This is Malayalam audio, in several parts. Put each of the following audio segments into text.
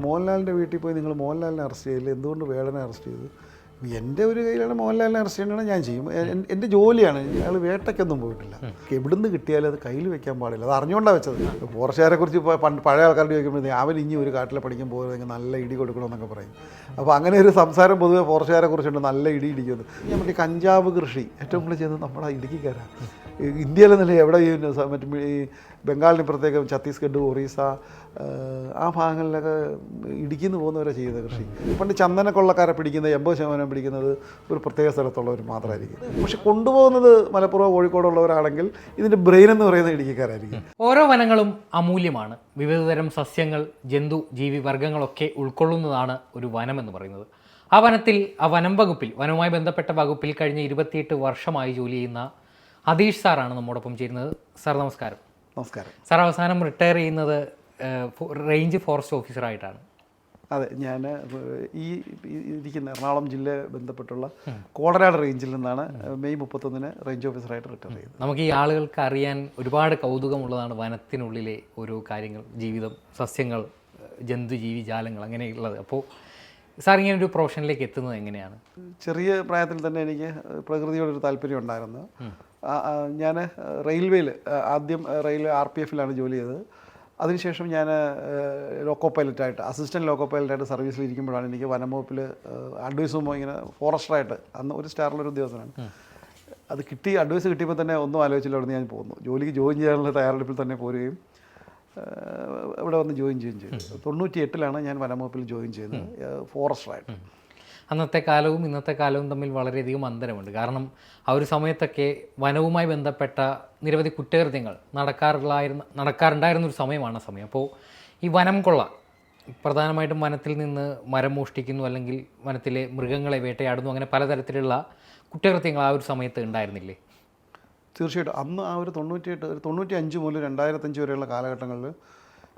മോഹൻലാലിൻ്റെ വീട്ടിൽ പോയി നിങ്ങൾ മോഹൻലാലിനെ അറസ്റ്റ് ചെയ്യില്ല, എന്തുകൊണ്ട് വേടനെ അറസ്റ്റ് ചെയ്തു? എൻ്റെ ഒരു കയ്യിലാണ് മോഹൻലാലിനെ അറസ്റ്റ് ചെയ്യണമെങ്കിൽ ഞാൻ ചെയ്യും. എൻ്റെ ജോലിയാണ്. അയാൾ വേട്ടയ്ക്കൊന്നും പോയിട്ടില്ല. എവിടുന്ന് കിട്ടിയാലും അത് കയ്യിൽ വെക്കാൻ പാടില്ല. അത് അറിഞ്ഞുകൊണ്ടാണ് വെച്ചത്. ഫോറസ്റ്റുകാരെക്കുറിച്ച് പഴയ ആൾക്കാരോട് ചോദിക്കുമ്പോൾ അവൻ ഇനി ഒരു കാട്ടിലെ പഠിക്കാൻ പോകുന്നതെങ്കിൽ നല്ല ഇടി കൊടുക്കണമെന്നൊക്കെ പറയും. അപ്പോൾ അങ്ങനെ ഒരു സംസാരം പൊതുവെ ഫോറസ്റ്റുകാരെ കുറിച്ചുണ്ട്, നല്ല ഇടി ഇടിക്കുന്നത്. ഞാൻ മറ്റേ കഞ്ചാവ് കൃഷി ഏറ്റവും കൂടുതൽ ചെയ്യുന്നത് നമ്മുടെ ഇടുക്കിക്കാരാണ്. ഇന്ത്യയിലെ നില എവിടെ മറ്റേ ഈ ബംഗാളിനിപ്പുറത്തേക്ക് ഛത്തീസ്ഗഡ്, ഒറീസ ആ ഭാഗങ്ങളിലൊക്കെ ഇടുക്കിന്ന് പോകുന്നവരെ ചെയ്യുന്ന കൃഷി. പണ്ട് ചന്ദന കൊള്ളക്കാരെ പിടിക്കുന്നത് 80% പിടിക്കുന്നത് ഒരു പ്രത്യേക സ്ഥലത്തുള്ളവർ മാത്രമായിരിക്കും. പക്ഷെ കൊണ്ടുപോകുന്നത് മലപ്പുറം കോഴിക്കോടുള്ളവരാണെങ്കിൽ ഇതിൻ്റെ ബ്രെയിൻ എന്ന് പറയുന്നത് ഇടുക്കിക്കാരായിരിക്കും. ഓരോ വനങ്ങളും അമൂല്യമാണ്. വിവിധതരം സസ്യങ്ങൾ, ജന്തു, ജീവി വർഗ്ഗങ്ങളൊക്കെ ഉൾക്കൊള്ളുന്നതാണ് ഒരു വനം എന്ന് പറയുന്നത്. ആ വനത്തിൽ, ആ വനം വകുപ്പിൽ, വനവുമായി ബന്ധപ്പെട്ട വകുപ്പിൽ കഴിഞ്ഞ 28 വർഷമായി ജോലി ചെയ്യുന്ന അതീഷ് സാറാണ് നമ്മോടൊപ്പം ചേരുന്നത്. സാർ നമസ്കാരം. നമസ്കാരം. സാർ അവസാനം റിട്ടയർ ചെയ്യുന്നത് റേഞ്ച് ഫോറസ്റ്റ് ഓഫീസറായിട്ടാണ്. അതെ, ഞാൻ ഈ ഇരിക്കുന്ന എറണാകുളം ജില്ലയെ ബന്ധപ്പെട്ടുള്ള കോടനാട് റേഞ്ചിൽ നിന്നാണ് മെയ് 31 റേഞ്ച് ഓഫീസറായിട്ട് റിട്ടയർ ചെയ്തത്. നമുക്ക് ഈ ആളുകൾക്ക് അറിയാൻ ഒരുപാട് കൗതുകമുള്ളതാണ് വനത്തിനുള്ളിലെ ഓരോ കാര്യങ്ങൾ, ജീവിതം, സസ്യങ്ങൾ, ജന്തു, ജീവി, ജാലങ്ങൾ, അങ്ങനെയുള്ളത്. അപ്പോൾ സാർ ഇങ്ങനെ ഒരു പ്രൊഫഷനിലേക്ക് എത്തുന്നത് എങ്ങനെയാണ്? ചെറിയ പ്രായത്തിൽ തന്നെ എനിക്ക് പ്രകൃതിയോടൊരു താല്പര്യം ഉണ്ടായിരുന്നു. ഞാൻ റെയിൽവേയിൽ ആദ്യം RPF-ലാണ് ജോലി ചെയ്തത്. അതിനുശേഷം ഞാൻ ലോക്കോ പൈലറ്റായിട്ട്, അസിസ്റ്റൻറ്റ് ലോക്കോ പൈലറ്റായിട്ട് സർവീസിൽ ഇരിക്കുമ്പോഴാണ് എനിക്ക് വനംവകുപ്പിൽ അഡ്വൈസ് ചെയ്യുമ്പോൾ ഇങ്ങനെ ഫോറസ്റ്ററായിട്ട്, അന്ന് ഒരു സ്റ്റാറിലൊരു ഉദ്യോഗസ്ഥനാണ്. അത് അഡ്വൈസ് കിട്ടിയപ്പോൾ തന്നെ ഒന്നും ആലോചിച്ചില്ല, അവിടെ ഞാൻ പോകുന്നു. ജോലിക്ക് ജോയിൻ ചെയ്യാനുള്ള തയ്യാറെടുപ്പിൽ തന്നെ പോരുകയും ഇവിടെ വന്ന് ജോയിൻ ചെയ്യുകയും ചെയ്തു. 98-ലാണ് ഞാൻ വനംവകുപ്പിൽ ജോയിൻ ചെയ്യുന്നത് ഫോറസ്റ്ററായിട്ട്. അന്നത്തെ കാലവും ഇന്നത്തെ കാലവും തമ്മിൽ വളരെയധികം അന്തരമുണ്ട്. കാരണം ആ ഒരു സമയത്തൊക്കെ വനവുമായി ബന്ധപ്പെട്ട നിരവധി കുറ്റകൃത്യങ്ങൾ നടക്കാറുണ്ടായിരുന്ന ഒരു സമയമാണ് സമയം. അപ്പോൾ ഈ വനം കൊള്ള, പ്രധാനമായിട്ടും വനത്തിൽ നിന്ന് മരം മോഷ്ടിക്കുന്നു, അല്ലെങ്കിൽ വനത്തിലെ മൃഗങ്ങളെ വേട്ടയാടുന്നു, അങ്ങനെ പലതരത്തിലുള്ള കുറ്റകൃത്യങ്ങൾ ആ ഒരു സമയത്ത് ഉണ്ടായിരുന്നില്ലേ? തീർച്ചയായിട്ടും. അന്ന് ആ ഒരു 95 മുതൽ 2005 വരെയുള്ള കാലഘട്ടങ്ങളിൽ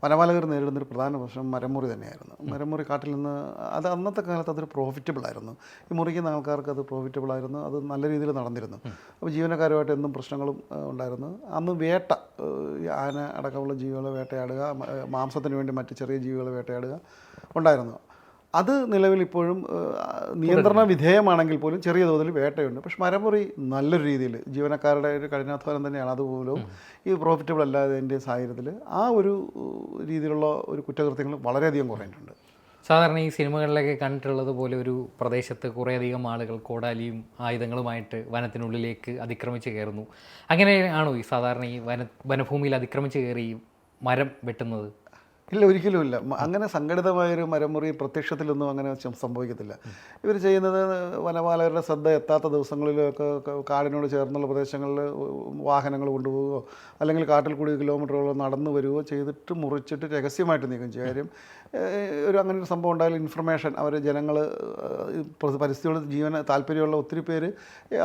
വനപാലകർ നേരിടുന്നൊരു പ്രധാന പ്രശ്നം മരമുറി തന്നെയായിരുന്നു. മരമുറി കാട്ടിൽ നിന്ന് അത് അന്നത്തെ കാലത്ത് അതൊരു പ്രോഫിറ്റബിളായിരുന്നു. ഈ മുറിക്കുന്ന ആൾക്കാർക്ക് അത് പ്രോഫിറ്റബിളായിരുന്നു. അത് നല്ല രീതിയിൽ നടന്നിരുന്നു. അപ്പോൾ ജീവനക്കാരുമായിട്ട് എന്നും പ്രശ്നങ്ങളും ഉണ്ടായിരുന്നു. അന്ന് വേട്ട, ആന അടക്കമുള്ള ജീവികളെ വേട്ടയാടുക, മാംസത്തിന് വേണ്ടി മറ്റ് ചെറിയ ജീവികളെ വേട്ടയാടുക ഉണ്ടായിരുന്നു. അത് നിലവിൽ ഇപ്പോഴും നിയന്ത്രണ വിധേയമാണെങ്കിൽ പോലും ചെറിയ തോതിൽ വേട്ടയുണ്ട്. പക്ഷെ മരമുറി നല്ലൊരു രീതിയിൽ ജീവനക്കാരുടെ ഒരു കഠിനാധ്വാനം തന്നെയാണ്. അതുപോലും ഈ പ്രോഫിറ്റബിൾ അല്ലാത്തതിൻ്റെ സാഹചര്യത്തിൽ ആ ഒരു രീതിയിലുള്ള ഒരു കുറ്റകൃത്യങ്ങൾ വളരെയധികം കുറഞ്ഞിട്ടുണ്ട്. സാധാരണ ഈ സിനിമകളിലൊക്കെ കണ്ടിട്ടുള്ളത് പോലെ ഒരു പ്രദേശത്ത് കുറേയധികം ആളുകൾ കോടാലിയും ആയുധങ്ങളുമായിട്ട് വനത്തിനുള്ളിലേക്ക് അതിക്രമിച്ച് കയറുന്നു. അങ്ങനെയാണോ ഈ സാധാരണ ഈ വനഭൂമിയിൽ അതിക്രമിച്ച് കയറി മരം വെട്ടുന്നത്? ഇല്ല, ഒരിക്കലും ഇല്ല. അങ്ങനെ സംഘടിതമായൊരു മരമുറി പ്രത്യക്ഷത്തിലൊന്നും അങ്ങനെ സംഭവിക്കത്തില്ല. ഇവർ ചെയ്യുന്നത് വനപാലകരുടെ ശ്രദ്ധ എത്താത്ത ദിവസങ്ങളിലൊക്കെ കാടിനോട് ചേർന്നുള്ള പ്രദേശങ്ങളിൽ വാഹനങ്ങൾ കൊണ്ടുപോവുകയോ അല്ലെങ്കിൽ കാട്ടിൽ കൂടി കിലോമീറ്ററുകളോ നടന്നു വരികയോ ചെയ്തിട്ട് മുറിച്ചിട്ട് രഹസ്യമായിട്ട് നീക്കം ചെയ്യും. കാര്യം അങ്ങനെ ഒരു സംഭവം ഉണ്ടായാലും ഇൻഫർമേഷൻ അവർ ജനങ്ങൾ, പരിസ്ഥിതിയോട് താല്പര്യമുള്ള ഒത്തിരി പേര്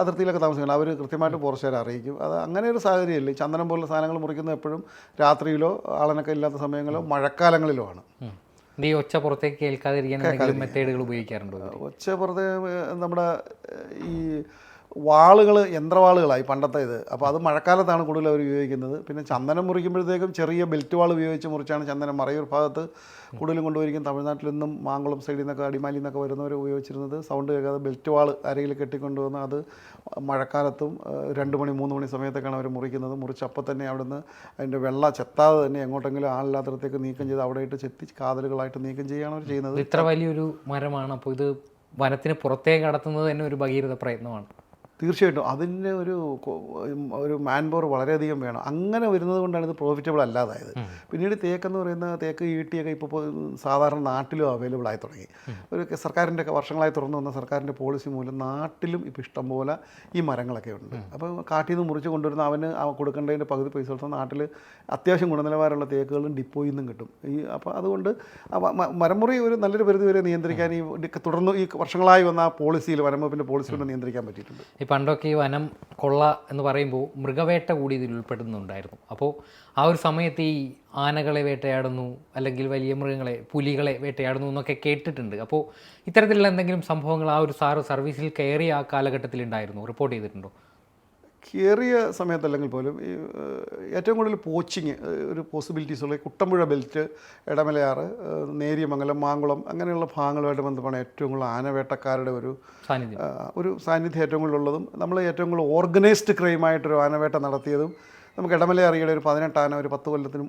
അതിർത്തിയിലൊക്കെ താമസിക്കണം, അവർ കൃത്യമായിട്ട് ഫോറസ്റ്റുകാരെ അറിയിക്കും. അത് അങ്ങനെ ഒരു സാഹചര്യമില്ല. ചന്ദനം പോലുള്ള സാധനങ്ങൾ മുറിക്കുന്നത് എപ്പോഴും രാത്രിയിലോ ആളനൊക്കെ ഇല്ലാത്ത സമയങ്ങളോ മഴക്കാലങ്ങളിലോ ആണ്. ഈ ഒച്ച പുറത്തേക്ക് കേൾക്കാതിരിക്കാൻ മെത്തേഡുകൾ ഉപയോഗിക്കാറുണ്ടോ? ഒച്ച പുറത്തേക്ക് നമ്മുടെ ഈ വാളുകൾ യന്ത്രവാളുകളായി പണ്ടത്തെ ഇത്. അപ്പോൾ അത് മഴക്കാലത്താണ് കൂടുതൽ അവർ ഉപയോഗിക്കുന്നത്. പിന്നെ ചന്ദനം മുറിക്കുമ്പോഴത്തേക്കും ചെറിയ ബെൽറ്റ് വാൾ ഉപയോഗിച്ച് മുറിച്ചാണ് ചന്ദനം മറയൂർ ഭാഗത്ത് കൂടുതലും കൊണ്ടുപോയിരിക്കും. തമിഴ്നാട്ടിൽ നിന്നും മാങ്കുളം സൈഡിൽ നിന്നൊക്കെ അടിമാലിയിൽ നിന്നൊക്കെ വരുന്നവർ ഉപയോഗിച്ചിരുന്നത് സൗണ്ട് കേൾക്കാതെ ബെൽറ്റ് വാൾ അരയിൽ കെട്ടിക്കൊണ്ടുവന്ന് അത് മഴക്കാലത്തും 2 മണി 3 മണി സമയത്തൊക്കെയാണ് അവർ മുറിക്കുന്നത്. മുറിച്ചപ്പോൾ തന്നെ അവിടുന്ന് അതിൻ്റെ വെള്ള ചെത്താതെ തന്നെ എങ്ങോട്ടെങ്കിലും ആളില്ലാത്തടത്തേക്ക് നീക്കം ചെയ്ത് അവിടെ ഇട്ട് ചെത്തി കാതലുകളായിട്ട് നീക്കം ചെയ്യുകയാണ് അവർ ചെയ്യുന്നത്. ഇത്ര വലിയൊരു മരമാണ്, അപ്പോൾ ഇത് വനത്തിന് പുറത്തേക്ക് കടത്തുന്നത് തന്നെ ഒരു ഭഗീരഥ പ്രയത്നമാണ്. തീർച്ചയായിട്ടും അതിൻ്റെ ഒരു മാൻ പവർ വളരെയധികം വേണം. അങ്ങനെ വരുന്നത് കൊണ്ടാണ് ഇത് പ്രോഫിറ്റബിൾ അല്ലാതായത്. പിന്നീട് തേക്കെന്ന് പറയുന്ന തേക്ക് ഈട്ടിയൊക്കെ ഇപ്പോൾ സാധാരണ നാട്ടിലും അവൈലബിൾ ആയി തുടങ്ങി. ഒരു സർക്കാരിൻ്റെ വർഷങ്ങളായി തുറന്നു വന്ന സർക്കാരിൻ്റെ പോളിസി മൂലം നാട്ടിലും ഇപ്പോൾ ഇഷ്ടംപോലെ ഈ മരങ്ങളൊക്കെ ഉണ്ട്. അപ്പോൾ കാട്ടിൽ നിന്ന് മുറിച്ച് കൊണ്ടുവരുന്ന അവന് കൊടുക്കേണ്ടതിൻ്റെ പകുതി പൈസ കൊടുത്താൽ നാട്ടിൽ അത്യാവശ്യം ഗുണനിലവാരമുള്ള തേക്കുകളും ഡിപ്പോയിൽ നിന്നും കിട്ടും. അപ്പോൾ അതുകൊണ്ട് മരമുറി ഒരു നല്ലൊരു പരിധി വരെ നിയന്ത്രിക്കാൻ തുടർന്ന് ഈ വർഷങ്ങളായി വന്ന ആ പോളിസിയിൽ, വനംവകുപ്പിൻ്റെ പോളിസി കൊണ്ട് നിയന്ത്രിക്കാൻ പറ്റിയിട്ടുണ്ട്. പണ്ടൊക്കെ ഈ വനം കൊള്ള എന്ന് പറയുമ്പോൾ മൃഗവേട്ട കൂടി ഇതിൽ ഉൾപ്പെടുന്നുണ്ടായിരുന്നു. അപ്പോൾ ആ ഒരു സമയത്ത് ഈ ആനകളെ വേട്ടയാടുന്നു, അല്ലെങ്കിൽ വലിയ മൃഗങ്ങളെ, പുലികളെ വേട്ടയാടുന്നു എന്നൊക്കെ കേട്ടിട്ടുണ്ട്. അപ്പോൾ ഇത്തരത്തിലുള്ള എന്തെങ്കിലും സംഭവങ്ങൾ ആ ഒരു സർവീസിൽ കയറിയ ആ കാലഘട്ടത്തിൽ ഉണ്ടായിരുന്നു, റിപ്പോർട്ട് ചെയ്തിട്ടുണ്ടോ? കയറിയ സമയത്തല്ലെങ്കിൽ പോലും ഈ ഏറ്റവും കൂടുതൽ പോച്ചിങ് ഒരു പോസിബിലിറ്റീസ് ഉള്ള കുട്ടമ്പുഴ ബെൽറ്റ്, ഇടമലയാറ്, നേര്യമംഗലം, മാങ്കുളം അങ്ങനെയുള്ള ഭാഗങ്ങളുമായിട്ട് ബന്ധപ്പെട്ടാണ് ഏറ്റവും കൂടുതൽ ആനവേട്ടക്കാരുടെ ഒരു സാന്നിധ്യം ഏറ്റവും കൂടുതലുള്ളതും നമ്മൾ ഏറ്റവും കൂടുതൽ ഓർഗനൈസ്ഡ് ക്രൈമായിട്ടൊരു ആനവേട്ട നടത്തിയതും നമുക്ക് ഇടമലയാറിയുടെ ഒരു 18 ആന ഒരു 10 കൊല്ലത്തിന്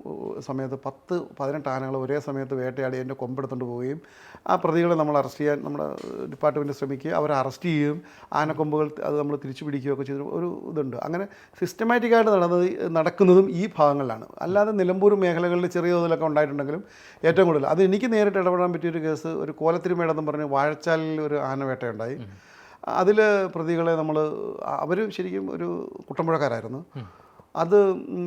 സമയത്ത് 18 ആനകൾ ഒരേ സമയത്ത് വേട്ടയാടി അതിൻ്റെ കൊമ്പെടുത്തുകൊണ്ട് പോവുകയും ആ പ്രതികളെ നമ്മൾ അറസ്റ്റ് ചെയ്യാൻ നമ്മുടെ ഡിപ്പാർട്ട്മെൻറ്റ് ശ്രമിക്കുകയും അവരെ അറസ്റ്റ് ചെയ്യുകയും ആനക്കൊമ്പുകൾ അത് നമ്മൾ തിരിച്ചു പിടിക്കുകയൊക്കെ ചെയ്ത ഒരു ഇതുണ്ട്. അങ്ങനെ സിസ്റ്റമാറ്റിക്കായിട്ട് നടക്കുന്നതും ഈ ഭാഗങ്ങളിലാണ്. അല്ലാതെ നിലമ്പൂർ മേഖലകളിൽ ചെറിയ തോതിലൊക്കെ ഉണ്ടായിട്ടുണ്ടെങ്കിലും ഏറ്റവും കൂടുതൽ അത് എനിക്ക് നേരിട്ട് ഇടപെടാൻ പറ്റിയൊരു കേസ് ഒരു കോലത്തിരുമേടെന്ന് പറഞ്ഞ് വാഴച്ചാലിൽ ഒരു ആനവേട്ടയുണ്ടായി. അതിൽ പ്രതികളെ അവർ ശരിക്കും ഒരു കുട്ടമ്പുഴക്കാരായിരുന്നു. അത്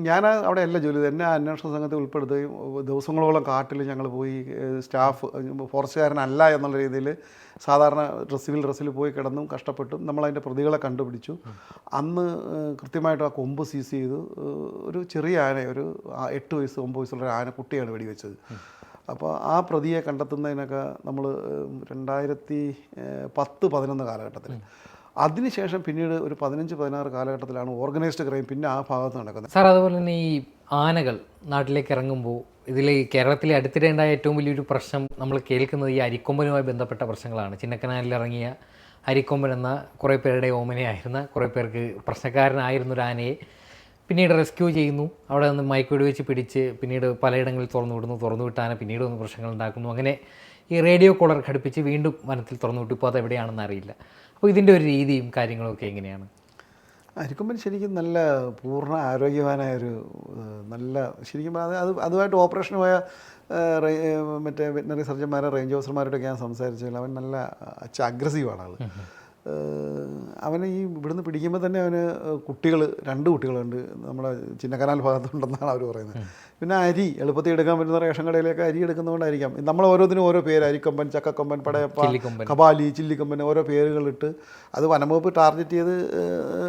ഞാൻ അവിടെ അല്ല ജോലി ചെയ്തത്. എന്നെ അന്വേഷണ സംഘത്തിൽ ഉൾപ്പെടുത്തുകയും ദിവസങ്ങളോളം കാട്ടിൽ ഞങ്ങൾ പോയി സ്റ്റാഫ് ഫോറസ്റ്റുകാരനല്ല എന്നുള്ള രീതിയിൽ സാധാരണ സിവിൽ ഡ്രസ്സിൽ പോയി കിടന്നും കഷ്ടപ്പെട്ടും നമ്മളതിൻ്റെ പ്രതികളെ കണ്ടുപിടിച്ചു. അന്ന് കൃത്യമായിട്ട് ആ കൊമ്പ് സീസ് ചെയ്തു. ഒരു ചെറിയ ആന, ഒരു 8 വയസ്സ് 9 വയസ്സുള്ള ആന കുട്ടിയാണ് വെടിവെച്ചത്. അപ്പോൾ ആ പ്രതിയെ കണ്ടെത്തുന്നതിനൊക്കെ നമ്മൾ 2010-11 കാലഘട്ടത്തിൽ, അതിനുശേഷം പിന്നീട് ഒരു 15-16 കാലഘട്ടത്തിലാണ് ഓർഗനൈസ്ഡ് ക്രൈം പിന്നെ ആ ഭാഗത്ത് നടക്കുന്നത്. സാർ, അതുപോലെ തന്നെ ഈ ആനകൾ നാട്ടിലേക്ക് ഇറങ്ങുമ്പോൾ ഇതിൽ കേരളത്തിലെ അടുത്തിടെ ഉണ്ടായ ഏറ്റവും വലിയൊരു പ്രശ്നം നമ്മൾ കേൾക്കുന്നത് ഈ അരിക്കൊമ്പനുമായി ബന്ധപ്പെട്ട പ്രശ്നങ്ങളാണ്. ചിന്നക്കനാലിൽ ഇറങ്ങിയ അരിക്കൊമ്പൻ എന്ന കുറേ പേരുടെ ഓമനയായിരുന്ന, കുറേ പേർക്ക് പ്രശ്നക്കാരനായിരുന്ന ഒരു ആനയെ പിന്നീട് റെസ്ക്യൂ ചെയ്യുന്നു. അവിടെ നിന്ന് മയക്കുവെടി വെച്ച് പിടിച്ച് പിന്നീട് പലയിടങ്ങളിൽ തുറന്നു വിട്ട ആന പിന്നീട് വന്ന് പ്രശ്നങ്ങൾ ഉണ്ടാക്കുന്നു. അങ്ങനെ ഈ റേഡിയോ കോളർ ഘടിപ്പിച്ച് വീണ്ടും വനത്തിൽ തുറന്നു വിട്ടു. ഇപ്പോൾ അത് എവിടെയാണെന്ന് അറിയില്ല. അപ്പോൾ ഇതിൻ്റെ ഒരു രീതിയും കാര്യങ്ങളൊക്കെ എങ്ങനെയാണ്? അരിക്കൊമ്പൻ ശരിക്കും നല്ല പൂർണ്ണ ആരോഗ്യവാനായൊരു നല്ല ശരിക്കും അതുമായിട്ട് ഓപ്പറേഷന് പോയ മറ്റേ വെറ്റിനറി സർജന്മാരെ, റേഞ്ച് ഓഫീസർമാരോടൊക്കെ ഞാൻ സംസാരിച്ചാൽ അവൻ നല്ല അഗ്രസീവാണ് ആൾ. അവന് ഈ ഇവിടുന്ന് പിടിക്കുമ്പോൾ തന്നെ അവന് 2 കുട്ടികളുണ്ട് നമ്മുടെ ചിന്നക്കനാൽ ഭാഗത്തുണ്ടെന്നാണ് അവർ പറയുന്നത്. പിന്നെ അരി എളുപ്പത്തിൽ എടുക്കാൻ പറ്റുന്ന റേഷൻ കടയിലേക്ക് അരി എടുക്കുന്നതുകൊണ്ടായിരിക്കാം നമ്മൾ ഓരോന്നിനും ഓരോ പേര്, അരിക്കൊമ്പൻ, ചക്കക്കൊമ്പൻ, പടയപ്പ, കപാലി, ചില്ലിക്കൊമ്പൻ, ഓരോ പേരുകളിട്ട് അത് വനംവകുപ്പ് ടാർഗറ്റ് ചെയ്ത്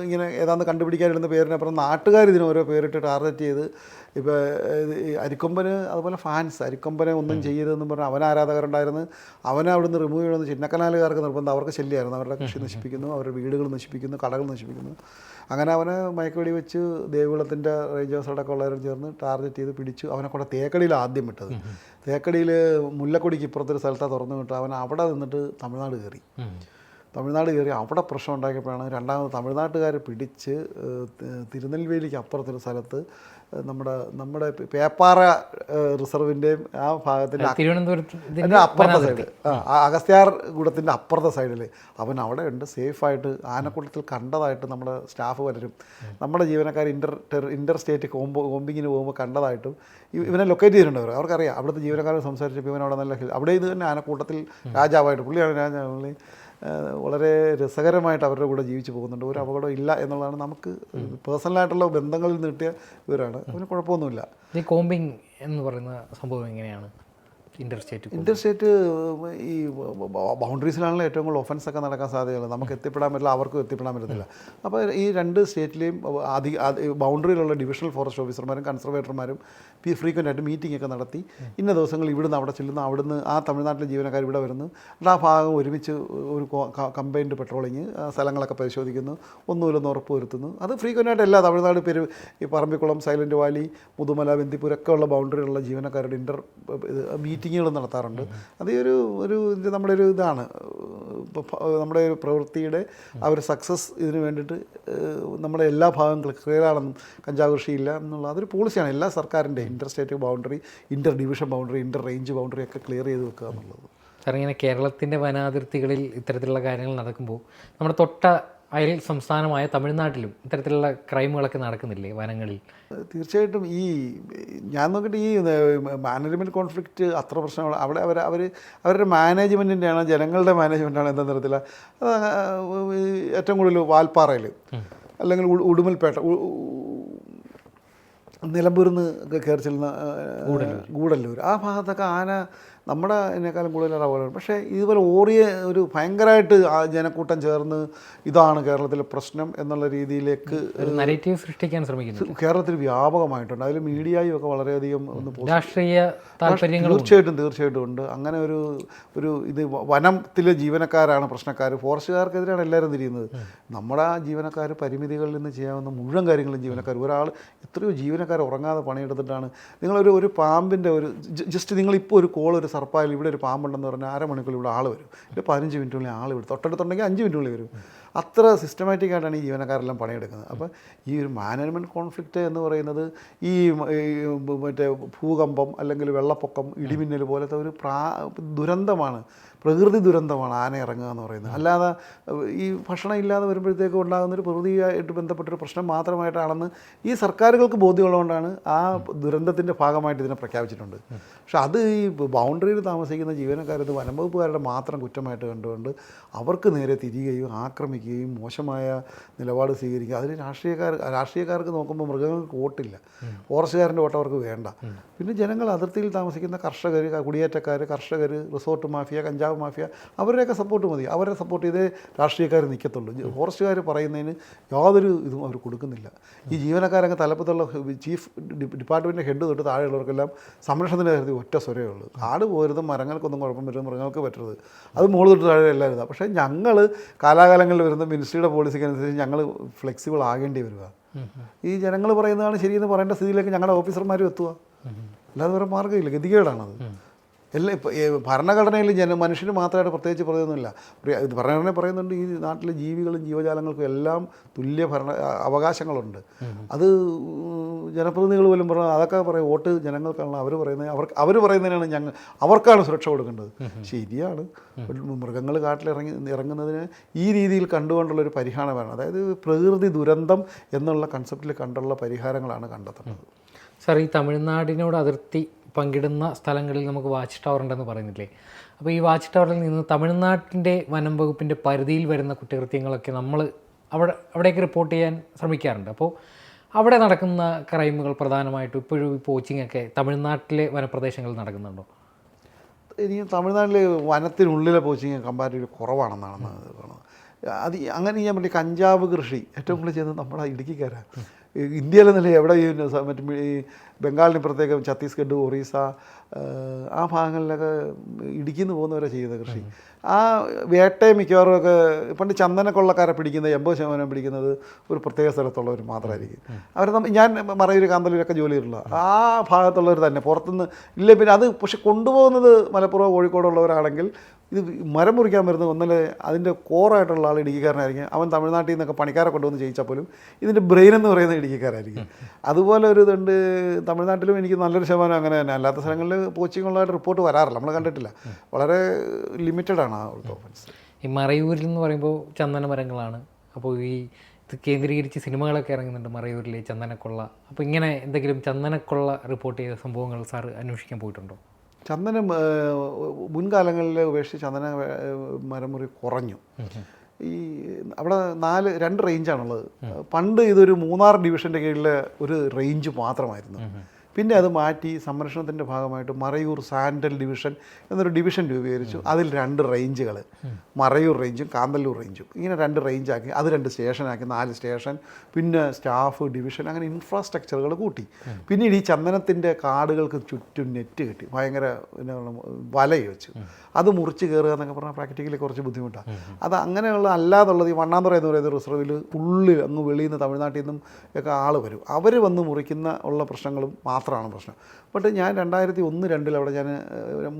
ഇങ്ങനെ ഏതാണ്ട് കണ്ടുപിടിക്കാനിടുന്ന പേരിനപ്പുറം നാട്ടുകാർ ഇതിന് ഓരോ പേരിട്ട് ടാർഗറ്റ് ചെയ്ത് ഇപ്പോൾ അരിക്കൊമ്പന് അതുപോലെ ഫാൻസ് അരിക്കൊമ്പനെ ഒന്നും ചെയ്യരുതെന്ന് പറഞ്ഞാൽ അവൻ ആരാധകരുണ്ടായിരുന്നു. അവനെ അവിടുന്ന് റിമൂവ് ചെയ്യണമെന്ന് ചിന്നക്കനാലുകാർക്ക് നിർബന്ധം. അവർക്ക് ശല്യമായിരുന്നു. അവരുടെ കൃഷി നശിപ്പിക്കുന്നു, അവരുടെ വീടുകൾ നശിപ്പിക്കുന്നു, കടകൾ നശിപ്പിക്കുന്നു. അങ്ങനെ അവനെ മയക്കുവെടി വെച്ച് ദേവികുളത്തിൻ്റെ റേഞ്ച് ഓഫീസറൊക്കെ ഉള്ളവരും ചേർന്ന് ടാർഗറ്റ് ചെയ്ത് പിടിച്ചു. അവനെ കൂടെ തേക്കടിയിൽ ആദ്യം വിട്ടത്. തേക്കടിയിൽ മുല്ലക്കൊടിക്ക് ഇപ്പുറത്തൊരു സ്ഥലത്താണ് തുറന്നു വിട്ടു. അവൻ അവിടെ നിന്നിട്ട് തമിഴ്നാട് കയറി അവിടെ പ്രശ്നം ഉണ്ടാക്കിയപ്പോഴാണ് രണ്ടാമത് തമിഴ്നാട്ടുകാർ പിടിച്ച് തിരുനെൽവേലിക്ക് അപ്പുറത്തൊരു സ്ഥലത്ത് നമ്മുടെ പേപ്പാറ റിസർവിൻ്റെയും ആ ഭാഗത്തിൻ്റെ അപ്പുറത്തെ സൈഡ്, അഗസ്ത്യാർ കൂടത്തിൻ്റെ അപ്പുറത്തെ സൈഡിൽ അവൻ അവിടെ ഉണ്ട് സേഫായിട്ട് ആനക്കൂട്ടത്തിൽ കണ്ടതായിട്ട് നമ്മുടെ സ്റ്റാഫ് പലരും നമ്മുടെ ജീവനക്കാർ ഇൻ്റർ സ്റ്റേറ്റ് കോമ്പിങ്ങിന് പോകുമ്പോൾ കണ്ടതായിട്ടും ഇവനെ ലൊക്കേറ്റ് ചെയ്തിട്ടുണ്ട്. അവർക്കറിയാം. അവിടുത്തെ ജീവനക്കാരോട് സംസാരിച്ചപ്പോൾ ഇവൻ അവിടെ നല്ല അവിടെ ഇത് തന്നെ ആനക്കൂട്ടത്തിൽ രാജാവായിട്ട് പുള്ളിയാണ് രാജാവ്. വളരെ രസകരമായിട്ട് അവരുടെ കൂടെ ജീവിച്ചു പോകുന്നുണ്ട്. ഒരു അപകടം ഇല്ല എന്നുള്ളതാണ് നമുക്ക് പേഴ്സണലായിട്ടുള്ള ബന്ധങ്ങളിൽ നിന്ന് കിട്ടിയ വിവരമാണ്. അവന് കുഴപ്പമൊന്നുമില്ല. ഈ കോമ്പിങ് എന്ന് പറയുന്ന സംഭവം എങ്ങനെയാണ്? ഇൻ്റർ സ്റ്റേറ്റ് ഈ ബൗണ്ടറീസിലാണല്ലോ ഏറ്റവും കൂടുതൽ ഒഫൻസൊക്കെ നടക്കാൻ സാധ്യതയുള്ളത്. നമുക്ക് എത്തിപ്പെടാൻ പറ്റില്ല, അവർക്കും എത്തിപ്പെടാൻ പറ്റത്തില്ല. അപ്പോൾ ഈ 2 സ്റ്റേറ്റിലെയും ബൗണ്ടറിയിലുള്ള ഡിവിഷണൽ ഫോറസ്റ്റ് ഓഫീസർമാരും കൺസർവേറ്റർമാരും ഫ്രീക്വൻ്റ് ആയിട്ട് മീറ്റിംഗ് ഒക്കെ നടത്തി ഇന്ന ദിവസങ്ങൾ ഇവിടുന്ന് അവിടെ ചെല്ലുന്നു, അവിടുന്ന് ആ തമിഴ്നാട്ടിലെ ജീവനക്കാർ ഇവിടെ വരുന്നു, ആ ഭാഗം ഒരുമിച്ച് ഒരു കമ്പൈൻഡ് പെട്രോളിങ് സ്ഥലങ്ങളൊക്കെ പരിശോധിക്കുന്നു, ഒന്നുമില്ലെന്ന് ഉറപ്പ് വരുത്തുന്നു. അത് ഫ്രീക്വൻ്റ് ആയിട്ട് എല്ലാ തമിഴ്നാട് ഈ പറമ്പിക്കുളം, സൈലൻറ്റ് വാലി, മുതുമല, ബന്ദിപ്പൂരൊക്കെ ഉള്ള ബൗണ്ടറിയിലുള്ള ജീവനക്കാരുടെ മീറ്റിങ്ങുകൾ നടത്താറുണ്ട്. അത് നമ്മുടെ ഒരു ഇതാണ് നമ്മുടെ ഒരു പ്രവൃത്തിയുടെ ആ ഒരു സക്സസ് ഇതിന് വേണ്ടിയിട്ട് നമ്മുടെ എല്ലാ ഭാഗങ്ങളും ക്ലിയറാണെന്നും കഞ്ചാവ് കൃഷിയില്ല എന്നുള്ള അതൊരു പോളിസിയാണ് എല്ലാ സർക്കാരിൻ്റെ. ഇൻ്റർ സ്റ്റേറ്റ് ബൗണ്ടറി, ഇൻ്റർ ഡിവിഷൻ ബൗണ്ടറി, ഇൻ്റർ റേഞ്ച് ബൗണ്ടറി ഒക്കെ ക്ലിയർ ചെയ്ത് വെക്കുക എന്നുള്ളത്. സാർ, ഇങ്ങനെ കേരളത്തിൻ്റെ വനാതിർത്തികളിൽ ഇത്തരത്തിലുള്ള കാര്യങ്ങൾ നടക്കുമ്പോൾ നമ്മുടെ തൊട്ട അയൽ സംസ്ഥാനമായ തമിഴ്നാട്ടിലും ഇത്തരത്തിലുള്ള ക്രൈമുകളൊക്കെ നടക്കുന്നില്ലേ വനങ്ങളിൽ? തീർച്ചയായിട്ടും. ഞാൻ നോക്കിയിട്ട് ഈ മാനേജ്മെൻറ്റ് കോൺഫ്ലിക്റ്റ് അത്ര പ്രശ്നമാണ്. അവിടെ അവരുടെ മാനേജ്മെൻറ്റിൻ്റെയാണ്, ജനങ്ങളുടെ മാനേജ്മെൻറ്റാണ് എന്താ തരത്തില്ല. ഏറ്റവും കൂടുതൽ വാൽപ്പാറയിൽ അല്ലെങ്കിൽ ഉടുമൽപേട്ട, നിലമ്പൂരിൽ നിന്ന് കയറി ചെല്ലുന്ന ഗൂഡല്ലൂർ ആ ഭാഗത്തൊക്കെ ആന നമ്മുടെ ഇതിനേക്കാളും കൂടുതൽ അപകടം. പക്ഷേ ഇതുപോലെ ഓറിയ ഒരു ഭയങ്കരമായിട്ട് ആ ജനക്കൂട്ടം ചേർന്ന് ഇതാണ് കേരളത്തിലെ പ്രശ്നം എന്നുള്ള രീതിയിലേക്ക് ഒരു നരേറ്റീവ് സൃഷ്ടിക്കാൻ ശ്രമിക്കുന്നു കേരളത്തിൽ വ്യാപകമായിട്ടുണ്ട്. അതിൽ മീഡിയയും ഒക്കെ വളരെയധികം ഒന്ന് രാഷ്ട്രീയ താല്പര്യങ്ങൾ തീർച്ചയായിട്ടും ഉണ്ട്. അങ്ങനെ ഒരു ഇത് വനത്തിലെ ജീവനക്കാരാണ് പ്രശ്നക്കാർ, ഫോറസ്റ്റുകാർക്കെതിരെയാണ് എല്ലാവരും തിരിയുന്നത്. നമ്മുടെ ആ ജീവനക്കാർ പരിമിതികളിൽ നിന്ന് ചെയ്യാവുന്ന മുഴുവൻ കാര്യങ്ങളും ജീവനക്കാർ, ഒരാൾ എത്രയോ ജീവനക്കാർ ഉറങ്ങാതെ പണിയെടുത്തിട്ടാണ്. ഒരു പാമ്പിൻ്റെ ജസ്റ്റ് നിങ്ങളിപ്പോൾ ഒരു കോൾ ഒരു സർപ്പായാലും ഇവിടെ ഒരു പാമ്പുണ്ടെന്ന് പറഞ്ഞാൽ അരമണിക്കൂർ ഇവിടെ ആൾ വരും, ഇല്ല 15 മിനിറ്റിനുള്ളിൽ ആൾ വരും, തൊട്ടടുത്തുണ്ടെങ്കിൽ 5 മിനിറ്റിനുള്ളിൽ വരും. അത്ര സിസ്റ്റമാറ്റിക് ആയിട്ടാണ് ഈ ജീവനക്കാരെല്ലാം പണിയെടുക്കുന്നത്. അപ്പോൾ ഈ ഒരു മാനേജ്മെൻറ്റ് കോൺഫ്ലിക്റ്റ് എന്ന് പറയുന്നത് ഈ മറ്റേ ഭൂകമ്പം അല്ലെങ്കിൽ വെള്ളപ്പൊക്കം ഇടിമിന്നൽ പോലത്തെ ഒരു ദുരന്തമാണ്, പ്രകൃതി ദുരന്തമാണ് ആന ഇറങ്ങുക എന്ന് പറയുന്നത്. അല്ലാതെ ഈ ഭക്ഷണം ഇല്ലാതെ വരുമ്പോഴത്തേക്കും ഉണ്ടാകുന്നൊരു പ്രകൃതിയായിട്ട് ബന്ധപ്പെട്ടൊരു പ്രശ്നം മാത്രമായിട്ടാണെന്ന് ഈ സർക്കാരുകൾക്ക് ബോധ്യമുള്ളതുകൊണ്ടാണ് ആ ദുരന്തത്തിൻ്റെ ഭാഗമായിട്ട് ഇതിനെ പ്രഖ്യാപിച്ചിട്ടുണ്ട്. പക്ഷെ അത് ഈ ബൗണ്ടറിയിൽ താമസിക്കുന്ന ജീവനക്കാരത് വനംവകുപ്പുകാരുടെ മാത്രം കുറ്റമായിട്ട് കണ്ടുകൊണ്ട് അവർക്ക് നേരെ തിരിയുകയും ആക്രമിക്കുകയും മോശമായ നിലപാട് സ്വീകരിക്കുക. അതിന് രാഷ്ട്രീയക്കാർക്ക് നോക്കുമ്പോൾ മൃഗങ്ങൾക്ക് വോട്ടില്ല, ഫോറസ്റ്റുകാരൻ്റെ വോട്ട് അവർക്ക് വേണ്ട. പിന്നെ ജനങ്ങൾ അതിർത്തിയിൽ താമസിക്കുന്ന കർഷകർ, കുടിയേറ്റക്കാർ, കർഷകർ, റിസോർട്ട് മാഫിയ, കഞ്ചാവ് മാഫിയ, അവരുടെയൊക്കെ സപ്പോർട്ട് മതി. അവരെ സപ്പോർട്ട് ചെയ്തേ രാഷ്ട്രീയക്കാർ നിൽക്കത്തുള്ളൂ. ഫോറസ്റ്റുകാർ പറയുന്നതിന് യാതൊരു ഇതും അവർ കൊടുക്കുന്നില്ല. ഈ ജീവനക്കാരൊക്കെ തലപ്പത്തുള്ള ചീഫ് ഡിപ്പാർട്ട്മെൻറ്റിൻ്റെ ഹെഡ് തൊട്ട് താഴെയുള്ളവർക്കെല്ലാം സംരക്ഷണത്തിൻ്റെ കാര്യത്തിൽ ഒറ്റ സ്വരമേ ഉള്ളൂ. കാട് പോരുത്, മരങ്ങൾക്കൊന്നും കുഴപ്പം വരും, മൃഗങ്ങൾക്ക് പറ്റരുത്, അത് മുകളിൽ തൊട്ട് താഴെ എല്ലാവരും ഇതാണ്. പക്ഷേ ഞങ്ങൾ കാലാകാലങ്ങളിൽ വരുന്ന മിനിസ്ട്രിയുടെ പോളിസിക്കനുസരിച്ച് ഞങ്ങൾ ഫ്ലെക്സിബിൾ ആകേണ്ടി വരിക. ഈ ജനങ്ങൾ പറയുന്നതാണ് ശരിയെന്ന് പറയേണ്ട സ്ഥിതിയിലേക്ക് ഞങ്ങളുടെ ഓഫീസർമാരും എത്തുക. അല്ലാതെ വേറെ മാർഗ്ഗമില്ല, ഗതികേടാണത്. എല്ലാം ഇപ്പോൾ ഭരണഘടനയിൽ മനുഷ്യന് മാത്രമായിട്ട് പ്രത്യേകിച്ച് പറയുന്നില്ല. ഭരണഘടന പറയുന്നുണ്ട് ഈ നാട്ടിലെ ജീവികളും ജീവജാലങ്ങൾക്കും എല്ലാം തുല്യ അവകാശങ്ങളുണ്ട്. അത് ജനപ്രതിനിധികൾ പോലും പറഞ്ഞു, അതൊക്കെ പറയും വോട്ട് ജനങ്ങൾക്കാണല്ലോ, അവർ പറയുന്നതിനാണ് അവർക്കാണ് സുരക്ഷ കൊടുക്കേണ്ടത്. ശരിയാണ്, മൃഗങ്ങൾ ഇറങ്ങുന്നതിന് ഈ രീതിയിൽ കണ്ടുകൊണ്ടുള്ളൊരു പരിഹാരം വേണം. അതായത് പ്രകൃതി ദുരന്തം എന്നുള്ള കൺസെപ്റ്റിൽ കണ്ടുള്ള പരിഹാരങ്ങളാണ് കണ്ടെത്തുന്നത്. സാർ, ഈ തമിഴ്നാടിനോട് അതിർത്തി പങ്കിടുന്ന സ്ഥലങ്ങളിൽ നമുക്ക് വാച്ച് ടവർ ഉണ്ടെന്ന് പറയുന്നില്ലേ? അപ്പോൾ ഈ വാച്ച് ടവറിൽ നിന്ന് തമിഴ്നാട്ടിൻ്റെ വനം വകുപ്പിൻ്റെ പരിധിയിൽ വരുന്ന കുറ്റകൃത്യങ്ങളൊക്കെ നമ്മൾ അവിടേക്ക് റിപ്പോർട്ട് ചെയ്യാൻ ശ്രമിക്കാറുണ്ട്. അപ്പോൾ അവിടെ നടക്കുന്ന ക്രൈമുകൾ പ്രധാനമായിട്ടും ഇപ്പോഴും ഈ പോച്ചിങ്ങൊക്കെ തമിഴ്നാട്ടിലെ വനപ്രദേശങ്ങളിൽ നടക്കുന്നുണ്ടോ? എനിക്ക് തമിഴ്നാട്ടിലെ വനത്തിനുള്ളിലെ പോച്ചിങ് കമ്പാരിറ്റീവ്ലി കുറവാണെന്നാണ് കാണുന്നത്. അത് അങ്ങനെ ഞാൻ പറ്റി കഞ്ചാവ് കൃഷി ഏറ്റവും കൂടുതൽ ചെയ്യുന്നത് നമ്മുടെ ഇടുക്കിക്കാരാണ്. ഇന്ത്യയിലെ നില എവിടെ മറ്റു ഈ ബംഗാളിന് പ്രത്യേകം ഛത്തീസ്ഗഡ്, ഒറീസ ആ ഭാഗങ്ങളിലൊക്കെ ഇടുക്കിയിൽ നിന്ന് പോകുന്നവരെ ചെയ്യുന്ന കൃഷി. ആ വേട്ടയെ മിക്കവാറും ഒക്കെ പണ്ട് ചന്ദനക്കൊള്ളക്കാരെ പിടിക്കുന്നത് 80% പിടിക്കുന്നത് ഒരു പ്രത്യേക സ്ഥലത്തുള്ളവർ മാത്രമായിരിക്കും. ഞാൻ മറയൂർ, കാന്തല്ലൂരൊക്കെ ജോലി ചെയ്തിട്ടുള്ള ആ ഭാഗത്തുള്ളവർ തന്നെ, പുറത്തുനിന്ന് ഇല്ല. പിന്നെ അത് പക്ഷെ കൊണ്ടുപോകുന്നത് മലപ്പുറം, കോഴിക്കോടുള്ളവരാണെങ്കിൽ ഇത് മരം മുറിക്കാൻ വരുന്നത് ഒന്നല്ലേ അതിൻ്റെ കോറായിട്ടുള്ള ആൾ ഇടുക്കിക്കാരനായിരിക്കും. അവൻ തമിഴ്നാട്ടിൽ നിന്നൊക്കെ പണിക്കാരെ കൊണ്ടുവന്ന് ചെയ്യിച്ചാൽ പോലും ഇതിൻ്റെ ബ്രെയിൻ എന്ന് പറയുന്നത് ഇടുക്കിക്കാരായിരിക്കും. അതുപോലെ ഒരു ഇതുണ്ട് തമിഴ്നാട്ടിലും. എനിക്ക് നല്ലൊരു ശതമാനം അങ്ങനെ തന്നെ. അല്ലാത്ത സ്ഥലങ്ങളിൽ പോച്ചിങ്ങുള്ളതായിട്ട് റിപ്പോർട്ട് വരാറില്ല, നമ്മൾ കണ്ടിട്ടില്ല. വളരെ ലിമിറ്റഡ് ആണ് ആ ഓഫൻസ്. ഈ മറയൂരിൽ എന്ന് പറയുമ്പോൾ ചന്ദന മരങ്ങളാണ്. അപ്പോൾ ഈ ഇത് കേന്ദ്രീകരിച്ച് സിനിമകളൊക്കെ ഇറങ്ങുന്നുണ്ട് മറയൂരിലെ ചന്ദനക്കൊള്ള. അപ്പോൾ ഇങ്ങനെ എന്തെങ്കിലും ചന്ദനക്കൊള്ള റിപ്പോർട്ട് ചെയ്ത സംഭവങ്ങൾ സാർ അന്വേഷിക്കാൻ പോയിട്ടുണ്ടോ? ചന്ദനം മുൻകാലങ്ങളിൽ ഉപേക്ഷിച്ച് ചന്ദന മരമുറി കുറഞ്ഞു. ഈ അവിടെ 2 റേഞ്ചാണുള്ളത്. പണ്ട് ഇതൊരു മൂന്നാർ ഡിവിഷൻ്റെ കീഴിലെ ഒരു റേഞ്ച് മാത്രമായിരുന്നു. പിന്നെ അത് മാറ്റി സംരക്ഷണത്തിൻ്റെ ഭാഗമായിട്ട് മറയൂർ സാൻഡൽ ഡിവിഷൻ എന്നൊരു ഡിവിഷൻ രൂപീകരിച്ചു. അതിൽ 2 റേഞ്ചുകൾ, മറയൂർ റേഞ്ചും കാന്തല്ലൂർ റേഞ്ചും, ഇങ്ങനെ 2 റേഞ്ചാക്കി. അത് 2 സ്റ്റേഷനാക്കി, 4 സ്റ്റേഷൻ, പിന്നെ സ്റ്റാഫ് ഡിവിഷൻ, അങ്ങനെ ഇൻഫ്രാസ്ട്രക്ചറുകൾ കൂട്ടി. പിന്നീട് ഈ ചന്ദനത്തിൻ്റെ കാടുകൾക്ക് ചുറ്റും നെറ്റ് കെട്ടി, ഭയങ്കര വലയ വെച്ചു. അത് മുറിച്ച് കയറുക എന്നൊക്കെ പറഞ്ഞാൽ പ്രാക്ടിക്കലി കുറച്ച് ബുദ്ധിമുട്ടാണ്. അത് അങ്ങനെയുള്ള അല്ലാതുള്ളത് ഈ വണ്ണാന്തറ എന്ന് പറയുന്ന റിസർവിൽ ഉള്ളിൽ അങ്ങ് വെളിയിൽ നിന്ന് തമിഴ്നാട്ടിൽ നിന്നും ഒക്കെ ആൾ വരും. അവർ വന്ന് മുറിക്കുന്ന ഉള്ള പ്രശ്നങ്ങളും മാത്രമാണ് പ്രശ്നം. ബട്ട് ഞാൻ 2001-2002 അവിടെ ഞാൻ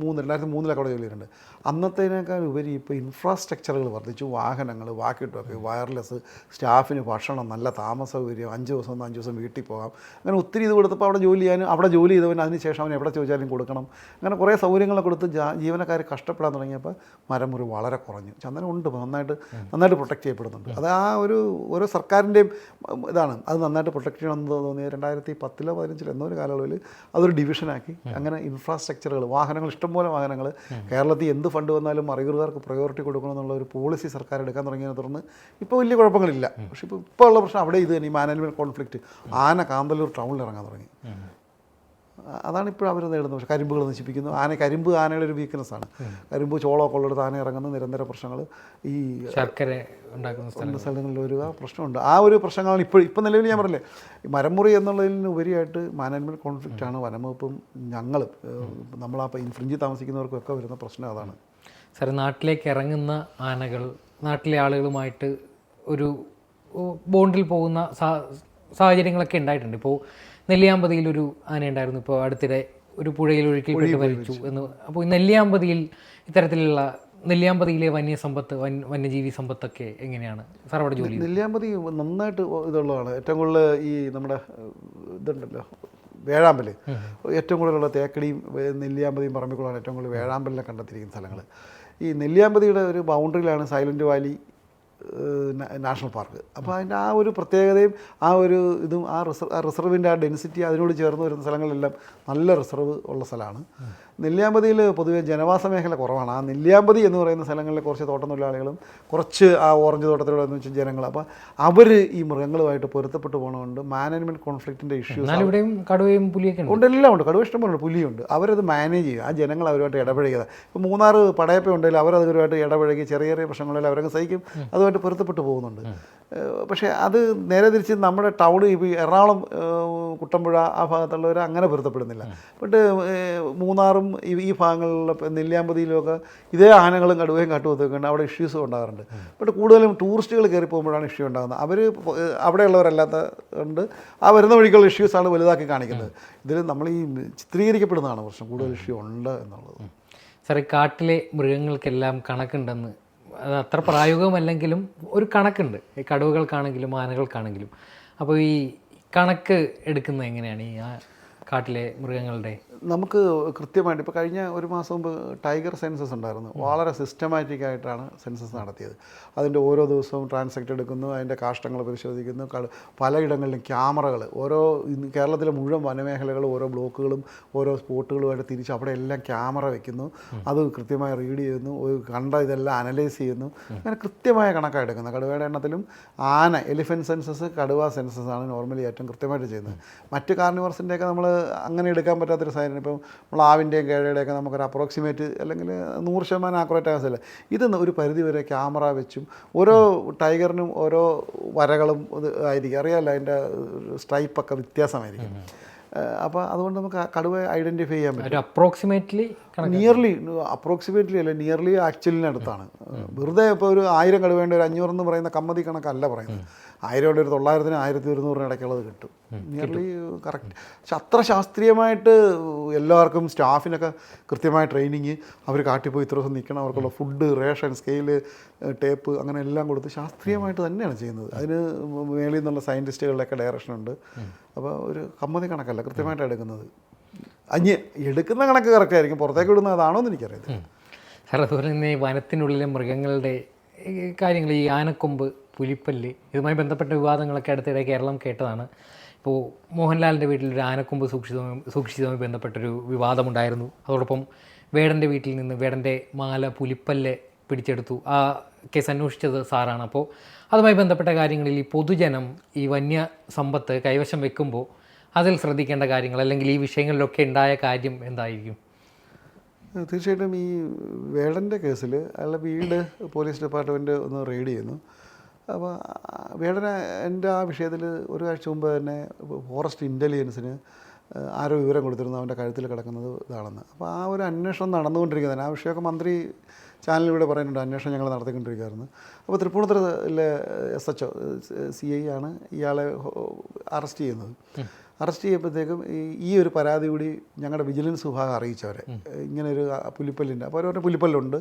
2003 അവിടെ ജോലി ചെയ്തിട്ടുണ്ട്. അന്നത്തേനേക്കാൾ ഉപരി ഇപ്പോൾ ഇൻഫ്രാസ്ട്രക്ചറുകൾ വർദ്ധിച്ചു. വാഹനങ്ങൾ, വാക്കി ടോക്കി, വയർലെസ്, സ്റ്റാഫിന് ഭക്ഷണം, നല്ല താമസ സൗകര്യം, 5 ദിവസം 5 ദിവസം വീട്ടിൽ പോകാം. അങ്ങനെ ഒത്തിരി ഇത് കൊടുത്തപ്പോൾ അവിടെ ജോലി ചെയ്യാനും അവിടെ ജോലി ചെയ്തവൻ അതിന് ശേഷം അവൻ എവിടെ ചോദിച്ചാലും കൊടുക്കണം. അങ്ങനെ കുറേ സൗകര്യങ്ങളൊക്കെ കൊടുത്ത് ജീവനക്കാർ കഷ്ടപ്പെടാൻ തുടങ്ങിയപ്പോൾ മരമുറി വളരെ കുറഞ്ഞു. ചന്ദനം ഉണ്ട്, നന്നായിട്ട് പ്രൊട്ടക്റ്റ് ചെയ്യപ്പെടുന്നുണ്ട്. അത് ആ ഓരോ സർക്കാരിൻ്റെയും ഇതാണ്. അത് നന്നായിട്ട് പ്രൊട്ടക്റ്റ് ചെയ്യണമെന്ന് തോന്നിയത് 2010-ലോ 2015-ലോ എന്നൊരു കാലയളവിൽ അതൊരു ഡിവിഷനാക്കി. അങ്ങനെ ഇൻഫ്രാസ്ട്രക്ചറുകൾ, വാഹനങ്ങൾ, ഇഷ്ടംപോലെ വാഹനങ്ങൾ, കേരളത്തിൽ എന്ത് ഫണ്ട് വന്നാലും മറയൂറുകാർക്ക് പ്രയോറിറ്റി കൊടുക്കണമെന്നുള്ള ഒരു പോളിസി സർക്കാർ എടുക്കാൻ തുടങ്ങിയതിനെ തുടർന്ന് ഇപ്പോൾ വലിയ കുഴപ്പങ്ങളില്ല. പക്ഷേ ഇപ്പോൾ ഉള്ള പ്രശ്നം അവിടെ ഇത് തന്നെ, ഈ മാനേജ്മെൻറ്റ് കോൺഫ്ലിക്റ്റ്. ആന കാന്തല്ലൂർ ടൗണിൽ ഇറങ്ങാൻ തുടങ്ങി. അതാണ് ഇപ്പോൾ അവർ നേടുന്നത്. പക്ഷേ കരിമ്പുകൾ നശിപ്പിക്കുന്നു. കരിമ്പ് ആനയുടെ ഒരു വീക്ക്നെസ്സാണ്. കരിമ്പ് ചോളമൊക്കെ ഉള്ളിടത്ത് ആന ഇറങ്ങുന്ന നിരന്തര പ്രശ്നങ്ങൾ ഈ ശർക്കര ഉണ്ടാക്കുന്ന സ്ഥലങ്ങളിൽ വരിക പ്രശ്നമുണ്ട്. ആ ഒരു പ്രശ്നങ്ങളാണ് ഇപ്പം നിലവിൽ ഞാൻ പറഞ്ഞില്ലേ, ഈ മരമുറി എന്നുള്ളതിന് ഉപരിയായിട്ട് മാനേജ്മെൻറ്റ് കോൺഫ്ലിക്റ്റാണ് വനംവകുപ്പും ഞങ്ങളും നമ്മളപ്പോൾ ഇൻഫ്രിഞ്ചിൽ താമസിക്കുന്നവർക്കൊക്കെ വരുന്ന പ്രശ്നം അതാണ്. സാർ, നാട്ടിലേക്ക് ഇറങ്ങുന്ന ആനകൾ നാട്ടിലെ ആളുകളുമായിട്ട് ഒരു ബോണ്ടിൽ പോകുന്ന സാഹചര്യങ്ങളൊക്കെ ഉണ്ടായിട്ടുണ്ട്. ഇപ്പോൾ നെല്ലിയാമ്പതിയിലൊരു ആന ഉണ്ടായിരുന്നു, ഇപ്പോൾ അടുത്തിടെ ഒരു പുഴയിൽ ഒഴുക്കിൽപ്പെട്ട് മരിച്ചു എന്ന്. അപ്പോൾ ഈ നെല്ലിയാമ്പതിയിൽ ഇത്തരത്തിലുള്ള നെല്ലിയാമ്പതിയിലെ വന്യജീവി സമ്പത്തൊക്കെ എങ്ങനെയാണ് സാർ അവിടെ ജോലി? നെല്ലിയാമ്പതി നന്നായിട്ട് ഇതുള്ളതാണ്. ഏറ്റവും കൂടുതൽ ഈ നമ്മുടെ ഇതുണ്ടല്ലോ വേഴാമ്പൽ, ഏറ്റവും കൂടുതലുള്ള തേക്കടിയും നെല്ലിയാമ്പതിയും പറമ്പിക്കുളമാണ് ഏറ്റവും കൂടുതൽ വേഴാമ്പലിനെ കണ്ടെത്തിയിരിക്കുന്ന സ്ഥലങ്ങൾ. ഈ നെല്ലിയാമ്പതിയുടെ ഒരു ബൗണ്ടറിയിലാണ് സൈലൻറ്റ് വാലി നാഷണൽ പാർക്ക്. അപ്പോൾ അതിൻ്റെ ആ ഒരു പ്രത്യേകതയും ആ ഒരു ഇതും ആ റിസർവിൻ്റെ ആ ഡെൻസിറ്റി അതിനോട് ചേർന്ന് വരുന്ന സ്ഥലങ്ങളെല്ലാം നല്ല റിസർവ് ഉള്ള സ്ഥലമാണ്. നെല്ലിയാമ്പതിയിൽ പൊതുവേ ജനവാസ മേഖല കുറവാണ്. ആ നെല്ലിയാമ്പതി എന്ന് പറയുന്ന സ്ഥലങ്ങളിൽ കുറച്ച് തോട്ടം തൊഴിലാളികളും കുറച്ച് ആ ഓറഞ്ച് തോട്ടത്തിലൂടെ എന്ന് വെച്ചാൽ ജനങ്ങൾ. അപ്പോൾ അവർ ഈ മൃഗങ്ങളുമായിട്ട് പൊരുത്തപ്പെട്ട് പോകണമുണ്ട്. മാനേജ്മെൻറ്റ് കോൺഫ്ലിക്റ്റിൻ്റെ ഇഷ്യൂസ് ഇവിടെയും കടുവയും പുലിയൊക്കെ ഉണ്ട്, എല്ലാം ഉണ്ട്. കടുവ ഇഷ്ടംപോലെ, പുലിയുണ്ട്. അവരത് മാനേജ് ചെയ്യും. ആ ജനങ്ങൾ അവരുമായിട്ട് ഇടപഴകിയത്. ഇപ്പോൾ മൂന്നാർ പടയപ്പ ഉണ്ടെങ്കിൽ അവരതുമായിട്ട് ഇടപഴകി ചെറിയ ചെറിയ പ്രശ്നങ്ങളിൽ അവരൊക്കെ സഹിക്കും, അതുമായിട്ട് പൊരുത്തപ്പെട്ട് പോകുന്നുണ്ട്. പക്ഷേ അത് നേരെ തിരിച്ച് നമ്മുടെ ടൗൺ ഇപ്പോൾ എറണാകുളം കുട്ടമ്പുഴ ആ ഭാഗത്തുള്ളവർ അങ്ങനെ പൊരുത്തപ്പെടുന്നില്ല. ബട്ട് മൂന്നാറും ഈ ഭാഗങ്ങളിലെ നെല്ലിയാമ്പതിയിലുമൊക്കെ ഇതേ ആനകളും കടുവയും കാട്ടുപോത്തൊക്കെ ഉണ്ട്. അവിടെ ഇഷ്യൂസ് ഉണ്ടാകാറുണ്ട്. ബട്ട് കൂടുതലും ടൂറിസ്റ്റുകൾ കയറി പോകുമ്പോഴാണ് ഇഷ്യൂ ഉണ്ടാകുന്നത്. അവർ അവിടെയുള്ളവരല്ലാത്ത കൊണ്ട് ആ വരുന്ന വഴിക്കുള്ള ഇഷ്യൂസാണ് വലുതാക്കി കാണിക്കുന്നത്. ഇതിൽ നമ്മൾ ഈ ചിത്രീകരിക്കപ്പെടുന്നതാണ് പ്രശ്നം, കൂടുതൽ ഇഷ്യൂ ഉണ്ട് എന്നുള്ളത്. സാറേ, കാട്ടിലെ മൃഗങ്ങൾക്കെല്ലാം കണക്കുണ്ടെന്ന്, അത് അത്ര പ്രായോഗികമല്ലെങ്കിലും ഒരു കണക്കുണ്ട്, ഈ കടുവകൾക്കാണെങ്കിലും ആനകൾക്കാണെങ്കിലും. അപ്പോൾ ഈ കണക്ക് എടുക്കുന്നത് എങ്ങനെയാണ് ഈ കാട്ടിലെ മൃഗങ്ങളുടെ? നമുക്ക് കൃത്യമായിട്ട് ഇപ്പോൾ കഴിഞ്ഞ ഒരു മാസം മുമ്പ് ടൈഗർ സെൻസസ് ഉണ്ടായിരുന്നു. വളരെ സിസ്റ്റമാറ്റിക് ആയിട്ടാണ് സെൻസസ് നടത്തിയത്. അതിൻ്റെ ഓരോ ദിവസവും ട്രാൻസാക്ട് എടുക്കുന്നു, അതിൻ്റെ കാഷ്ടങ്ങൾ പരിശോധിക്കുന്നു. പലയിടങ്ങളിലും ക്യാമറകൾ, ഓരോ കേരളത്തിലെ മുഴുവൻ വനമേഖലകളും ഓരോ ബ്ലോക്കുകളും ഓരോ സ്പോട്ടുകളുമായിട്ട് തിരിച്ച് അവിടെ എല്ലാം ക്യാമറ വെക്കുന്നു. അത് കൃത്യമായി റീഡ് ചെയ്യുന്നു, കണ്ട ഇതെല്ലാം അനലൈസ് ചെയ്യുന്നു. അങ്ങനെ കൃത്യമായ കണക്കാണ് എടുക്കുന്നത്. കടുവയുടെ എണ്ണത്തിലും എലിഫൻറ്റ് സെൻസസ്, കടുവ സെൻസസ് ആണ് നോർമലി ഏറ്റവും കൃത്യമായിട്ട് ചെയ്യുന്നത്. മറ്റ് കാർണിവർസിൻ്റെയൊക്കെ നമ്മൾ അങ്ങനെ എടുക്കാൻ പറ്റാത്തൊരു സാധനം. ഇപ്പം നമ്മൾ ആവിൻ്റെയും കേഴയുടെയൊക്കെ നമുക്കൊരു അപ്രോക്സിമേറ്റ് അല്ലെങ്കിൽ 100% ആക്യുറേറ്റ് ആകാൻ സാധിക്കില്ല. ഇത് ഒരു പരിധി വരെ ക്യാമറ വെച്ചും ഓരോ ടൈഗറിനും ഓരോ വരകളും ആയിരിക്കും, അറിയാമല്ലോ, അതിൻ്റെ സ്ട്രൈപ്പൊക്കെ വ്യത്യാസമായിരിക്കും. അപ്പോൾ അതുകൊണ്ട് നമുക്ക് കടുവ ഐഡൻറ്റിഫൈ ചെയ്യാൻ പറ്റും. അപ്രോക്സിമേറ്റ്ലി അല്ല, നിയർലി ആക്ച്വലിനടുത്താണ്. വെറുതെ ഇപ്പോൾ ഒരു 1000 കടുവേണ്ട ഒരു 500 എന്ന് പറയുന്ന കമ്മതി കണക്കല്ല പറയുന്നത്. 1000 കൊണ്ട് ഒരു 900-നും 1200-നും ഇടയ്ക്കുള്ളത് കിട്ടും, നിയർലി കറക്റ്റ്. പക്ഷെ അത്ര ശാസ്ത്രീയമായിട്ട് എല്ലാവർക്കും സ്റ്റാഫിനൊക്കെ കൃത്യമായ ട്രെയിനിങ്, അവർ കാട്ടിപ്പോയി ഇത്ര ദിവസം നിൽക്കണം, അവർക്കുള്ള ഫുഡ്, റേഷൻ, സ്കെയില്, ടേപ്പ്, അങ്ങനെ എല്ലാം കൊടുത്ത് ശാസ്ത്രീയമായിട്ട് തന്നെയാണ് ചെയ്യുന്നത്. അതിന് മേളിൽ നിന്നുള്ള സയൻറ്റിസ്റ്റുകളുടെയൊക്കെ ഡയറക്ഷനുണ്ട്. അപ്പോൾ ഒരു കമ്മതി കണക്കല്ല, കൃത്യമായിട്ടാണ് എടുക്കുന്നത്. എടുക്കുന്ന കണക്ക് കറക്റ്റായിരിക്കും, പുറത്തേക്ക് വിടുന്നത് അതാണോ എന്ന് എനിക്കറിയാം. സാർ, അതുപോലെ തന്നെ വനത്തിനുള്ളിലെ മൃഗങ്ങളുടെ കാര്യങ്ങൾ, ഈ ആനക്കൊമ്പ്, പുലിപ്പല്ല്, ഇതുമായി ബന്ധപ്പെട്ട വിവാദങ്ങളൊക്കെ അടുത്തിടെ കേരളം കേട്ടതാണ്. ഇപ്പോൾ മോഹൻലാലിൻ്റെ വീട്ടിൽ ഒരു ആനക്കൊമ്പ് സൂക്ഷിച്ചതുമായി ബന്ധപ്പെട്ടൊരു വിവാദമുണ്ടായിരുന്നു. അതോടൊപ്പം വേടൻ്റെ വീട്ടിൽ നിന്ന് വേടൻ്റെ മാല, പുലിപ്പല്ല് പിടിച്ചെടുത്തു. ആ കേസ് അന്വേഷിച്ചത് സാറാണ്. അപ്പോൾ അതുമായി ബന്ധപ്പെട്ട കാര്യങ്ങളിൽ ഈ പൊതുജനം ഈ വന്യ സമ്പത്ത് കൈവശം വെക്കുമ്പോൾ അതിൽ ശ്രദ്ധിക്കേണ്ട കാര്യങ്ങൾ, അല്ലെങ്കിൽ ഈ വിഷയങ്ങളിലൊക്കെ ഉണ്ടായ കാര്യം എന്തായിരിക്കും? തീർച്ചയായിട്ടും ഈ വേടൻ്റെ കേസിൽ അയാളുടെ വീട് പോലീസ് ഡിപ്പാർട്ട്മെൻറ്റ് ഒന്ന് റെയ്ഡ് ചെയ്യുന്നു. അപ്പോൾ വേടനെ എൻ്റെ ആ വിഷയത്തിൽ ഒരു ആഴ്ച മുമ്പ് തന്നെ ഫോറസ്റ്റ് ഇൻ്റലിജൻസിന് ആരോ വിവരം കൊടുത്തിരുന്നു അവൻ്റെ കഴുത്തിൽ കിടക്കുന്നത് ഇതാണെന്ന്. അപ്പോൾ ആ ഒരു അന്വേഷണം നടന്നുകൊണ്ടിരിക്കുന്നതാണ്. ആ വിഷയമൊക്കെ മന്ത്രി ചാനലിലൂടെ പറയുന്നുണ്ട്, അന്വേഷണം ഞങ്ങൾ നടത്തിക്കൊണ്ടിരിക്കുകയായിരുന്നു. അപ്പോൾ തൃപ്പൂണിത്തുറയിലെ SHO CI ആണ് ഇയാളെ അറസ്റ്റ് ചെയ്യുന്നത്. അറസ്റ്റ് ചെയ്യുമ്പോഴത്തേക്കും ഈ ഒരു പരാതി കൂടി ഞങ്ങളുടെ വിജിലൻസ് വിഭാഗം അറിയിച്ചവരെ, ഇങ്ങനെ ഒരു പുലിപ്പല്ലിൻ്റെ. അപ്പോൾ അവരവരുടെ പുലിപ്പല്ലുണ്ട്,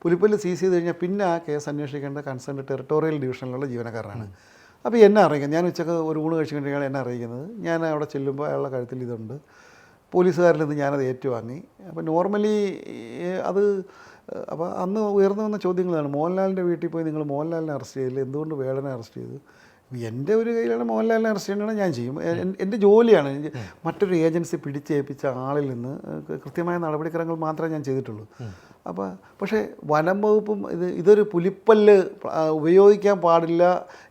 പുലിപ്പല്ല് സീസ് ചെയ്ത് കഴിഞ്ഞാൽ പിന്നെ ആ കേസ് അന്വേഷിക്കേണ്ട കൺസേൺഡ് ടെറിട്ടോറിയൽ ഡിവിഷനിലുള്ള ജീവനക്കാരനാണ്. അപ്പോൾ എന്നെ അറിയിക്കാം, ഞാൻ ഉച്ചക്ക് ഒരു ഊണ് കഴിച്ചു കഴിഞ്ഞാൽ എന്നെ അറിയിക്കുന്നത്. ഞാൻ അവിടെ ചെല്ലുമ്പോൾ അയാളുടെ കഴുത്തിൽ ഇതുണ്ട്. പോലീസുകാരിൽ നിന്ന് ഞാനത് ഏറ്റുവാങ്ങി. അപ്പോൾ നോർമലി അത് അപ്പോൾ അന്ന് ഉയർന്നു വന്ന ചോദ്യങ്ങളാണ്, മോഹൻലാലിൻ്റെ വീട്ടിൽ പോയി നിങ്ങൾ മോഹൻലാലിനെ അറസ്റ്റ് ചെയ്തില്ല, എന്തുകൊണ്ട് വേടനെ അറസ്റ്റ് ചെയ്തു, എൻ്റെ ഒരു കയ്യിലാണ് മോഹൻലാലിനെ അറസ്റ്റ് ചെയ്യണമെങ്കിൽ ഞാൻ ചെയ്യും. എൻ്റെ ജോലിയാണ്. മറ്റൊരു ഏജൻസി പിടിച്ചേൽപ്പിച്ച ആളിൽ നിന്ന് കൃത്യമായ നടപടിക്രമങ്ങൾ മാത്രമേ ഞാൻ ചെയ്തിട്ടുള്ളൂ. അപ്പോൾ പക്ഷേ വനം വകുപ്പും ഇതൊരു പുലിപ്പല്ല് ഉപയോഗിക്കാൻ പാടില്ല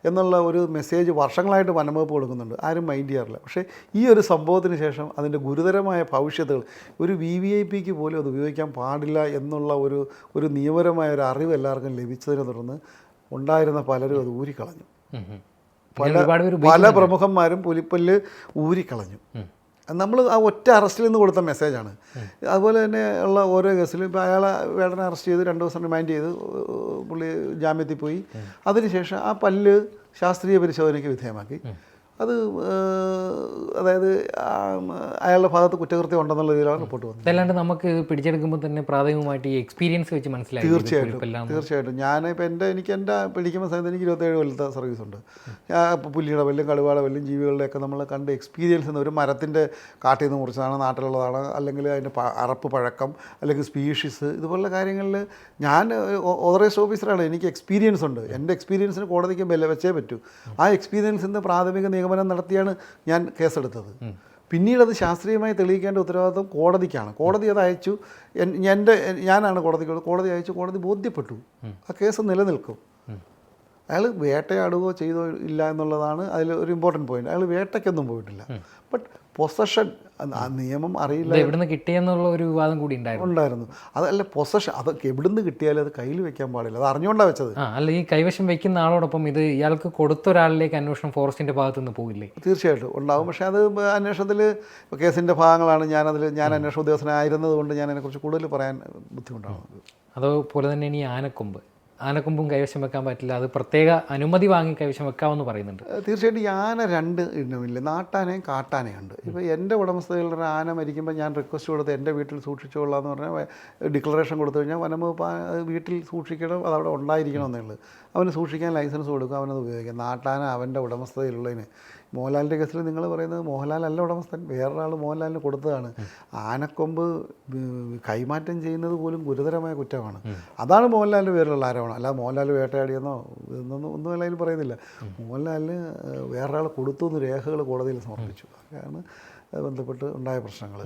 എന്നുള്ള ഒരു മെസ്സേജ് വർഷങ്ങളായിട്ട് വനം വകുപ്പ് കൊടുക്കുന്നുണ്ട്. ആരും മൈൻഡ് ചെയ്യാറില്ല. പക്ഷേ ഈ ഒരു സംഭവത്തിന് ശേഷം അതിൻ്റെ ഗുരുതരമായ ഭവിഷ്യത്തുകൾ ഒരു VVIPക്ക് പോലും അത് ഉപയോഗിക്കാൻ പാടില്ല എന്നുള്ള ഒരു നിയമപരമായ ഒരു അറിവ് എല്ലാവർക്കും ലഭിച്ചതിനെ തുടർന്ന് ഉണ്ടായിരുന്ന പലരും അത് ഊരിക്കളഞ്ഞു. പല പ്രമുഖന്മാരും പുലിപ്പല്ല് ഊരിക്കളഞ്ഞു. നമ്മൾ ആ ഒറ്റ അറസ്റ്റിൽ നിന്ന് കൊടുത്ത മെസ്സേജാണ്. അതുപോലെ തന്നെ ഉള്ള ഓരോ കേസിലും ഇപ്പോൾ അയാളെ വേടനെ അറസ്റ്റ് ചെയ്ത് 2 ദിവസം റിമാൻഡ് ചെയ്ത് പുള്ളി ജാമ്യത്തിൽ പോയി. അതിനുശേഷം ആ പല്ല് ശാസ്ത്രീയ പരിശോധനയ്ക്ക് വിധേയമാക്കി. അത് അതായത് അയാളുടെ ഭാഗത്ത് കുറ്റകൃത്യം ഉണ്ടെന്നുള്ള രീതിയിലാണ് റിപ്പോർട്ട് വന്നത്. അതല്ലാണ്ട് നമുക്ക് പിടിച്ചെടുക്കുമ്പോൾ തന്നെ പ്രാഥമികമായിട്ട് ഈ എക്സ്പീരിയൻസ് വെച്ച് മനസ്സിലായി. തീർച്ചയായിട്ടും ഞാനിപ്പോൾ എനിക്ക് എൻ്റെ പിടിക്കുന്ന സമയത്ത് എനിക്ക് 27 കൊല്ലത്തെ സർവീസ് ഉണ്ട്. പുല്ലിയുടെ പല്ലും കടുവാടെ പല്ലും ജീവികളുടെയൊക്കെ നമ്മൾ കണ്ട് എക്സ്പീരിയൻസ് ചെയ്യുന്ന ഒരു മരത്തിൻ്റെ കാട്ടിൽ നിന്ന് മുറിച്ചതാണ്, നാട്ടിലുള്ളതാണ്, അല്ലെങ്കിൽ അതിൻ്റെ അറപ്പ് പഴക്കം, അല്ലെങ്കിൽ സ്പീഷീസ്, ഇതുപോലുള്ള കാര്യങ്ങളിൽ ഞാൻ ഓതറൈസ്ഡ് ഓഫീസറാണ്. എനിക്ക് എക്സ്പീരിയൻസ് ഉണ്ട്. എൻ്റെ എക്സ്പീരിയൻസിന് കോടതിക്ക് വെച്ചേ പറ്റൂ. ആ എക്സ്പീരിയൻസിൻ്റെ പ്രാഥമിക നിഗമനം നടത്തിയാണ് ഞാൻ കേസെടുത്തത്. പിന്നീട് അത് ശാസ്ത്രീയമായി തെളിയിക്കേണ്ട ഉത്തരവാദിത്വം കോടതിക്കാണ്. കോടതി അത് അയച്ചു. ഞാനാണ് കോടതി അയച്ചു. കോടതി ബോധ്യപ്പെട്ടു ആ കേസ് നിലനിൽക്കും. അയാൾ വേട്ടയാടുകയോ ചെയ്തോ ഇല്ല എന്നുള്ളതാണ് അതിൽ ഒരു ഇമ്പോർട്ടൻറ്റ് പോയിന്റ്. അയാൾ വേട്ടയ്ക്കൊന്നും പോയിട്ടില്ല. ബട്ട് പൊസഷൻ ആ നിയമം അറിയില്ല, എവിടുന്ന് കിട്ടിയെന്നുള്ള ഒരു വിവാദം കൂടി ഉണ്ടായിരുന്നു. അതല്ല, പൊസഷൻ അതൊക്കെ എവിടുന്ന് കിട്ടിയാലും അത് കയ്യിൽ വെക്കാൻ പാടില്ല. അത് അറിഞ്ഞുകൊണ്ടാണ് വെച്ചത്. അല്ല, ഈ കൈവശം വെക്കുന്ന ആളോടൊപ്പം ഇത് ഇയാൾക്ക് കൊടുത്ത ഒരാളിലേക്ക് അന്വേഷണം ഫോറസ്റ്റിൻ്റെ ഭാഗത്തു നിന്ന് പോകില്ലേ? തീർച്ചയായിട്ടും ഉണ്ടാകും. പക്ഷേ അത് അന്വേഷണത്തിൽ കേസിൻ്റെ ഭാഗങ്ങളാണ്. ഞാൻ അന്വേഷണ ഉദ്യോഗസ്ഥനായിരുന്നത് കൊണ്ട് ഞാൻ അതിനെക്കുറിച്ച് കൂടുതൽ പറയാൻ ബുദ്ധിമുട്ടാണ്. അതുപോലെ തന്നെ ഇനി ആനക്കൊമ്പും കൈവശം വെക്കാൻ പറ്റില്ല, അത് പ്രത്യേക അനുമതി വാങ്ങി കൈവശം വെക്കാമെന്ന് പറയുന്നുണ്ട്. തീർച്ചയായിട്ടും ഈ ആന 2 ഇനമില്ല, നാട്ടാനയും കാട്ടാനയുണ്ട്. ഇപ്പോൾ എൻ്റെ ഉടമസ്ഥതയിലുള്ള ആന മരിക്കുമ്പോൾ ഞാൻ റിക്വസ്റ്റ് കൊടുത്ത് എൻ്റെ വീട്ടിൽ സൂക്ഷിച്ചോളാം എന്ന് പറഞ്ഞാൽ ഡിക്ലറേഷൻ കൊടുത്തു കഴിഞ്ഞാൽ വനംവകുപ്പ് വീട്ടിൽ സൂക്ഷിക്കണം, അതവിടെ ഉണ്ടായിരിക്കണം എന്നുള്ളത്. അവന് സൂക്ഷിക്കാൻ ലൈസൻസ് കൊടുക്കുക, അവനത് ഉപയോഗിക്കാം. നാട്ടാന അവൻ്റെ ഉടമസ്ഥതയിലുള്ളതിന്. മോഹൻലാലിൻ്റെ കേസിൽ നിങ്ങൾ പറയുന്നത് മോഹൻലാലല്ല ഉടമസ്ഥൻ, വേറൊരാൾ മോഹൻലാലിന് കൊടുത്തതാണ്. ആനക്കൊമ്പ് കൈമാറ്റം ചെയ്യുന്നത് പോലും ഗുരുതരമായ കുറ്റമാണ്. അതാണ് മോഹൻലാലിൻ്റെ പേരിലുള്ള ആരോപണം. അല്ലാതെ മോഹൻലാൽ വേട്ടയാടിയെന്നോ ഒന്നും അതിൽ പറയുന്നില്ല. മോഹൻലാലിന് വേറൊരാൾ കൊടുത്തു എന്ന് രേഖകൾ കോടതിയിൽ സമർപ്പിച്ചു. അതൊക്കെയാണ് ബന്ധപ്പെട്ട് ഉണ്ടായ പ്രശ്നങ്ങൾ.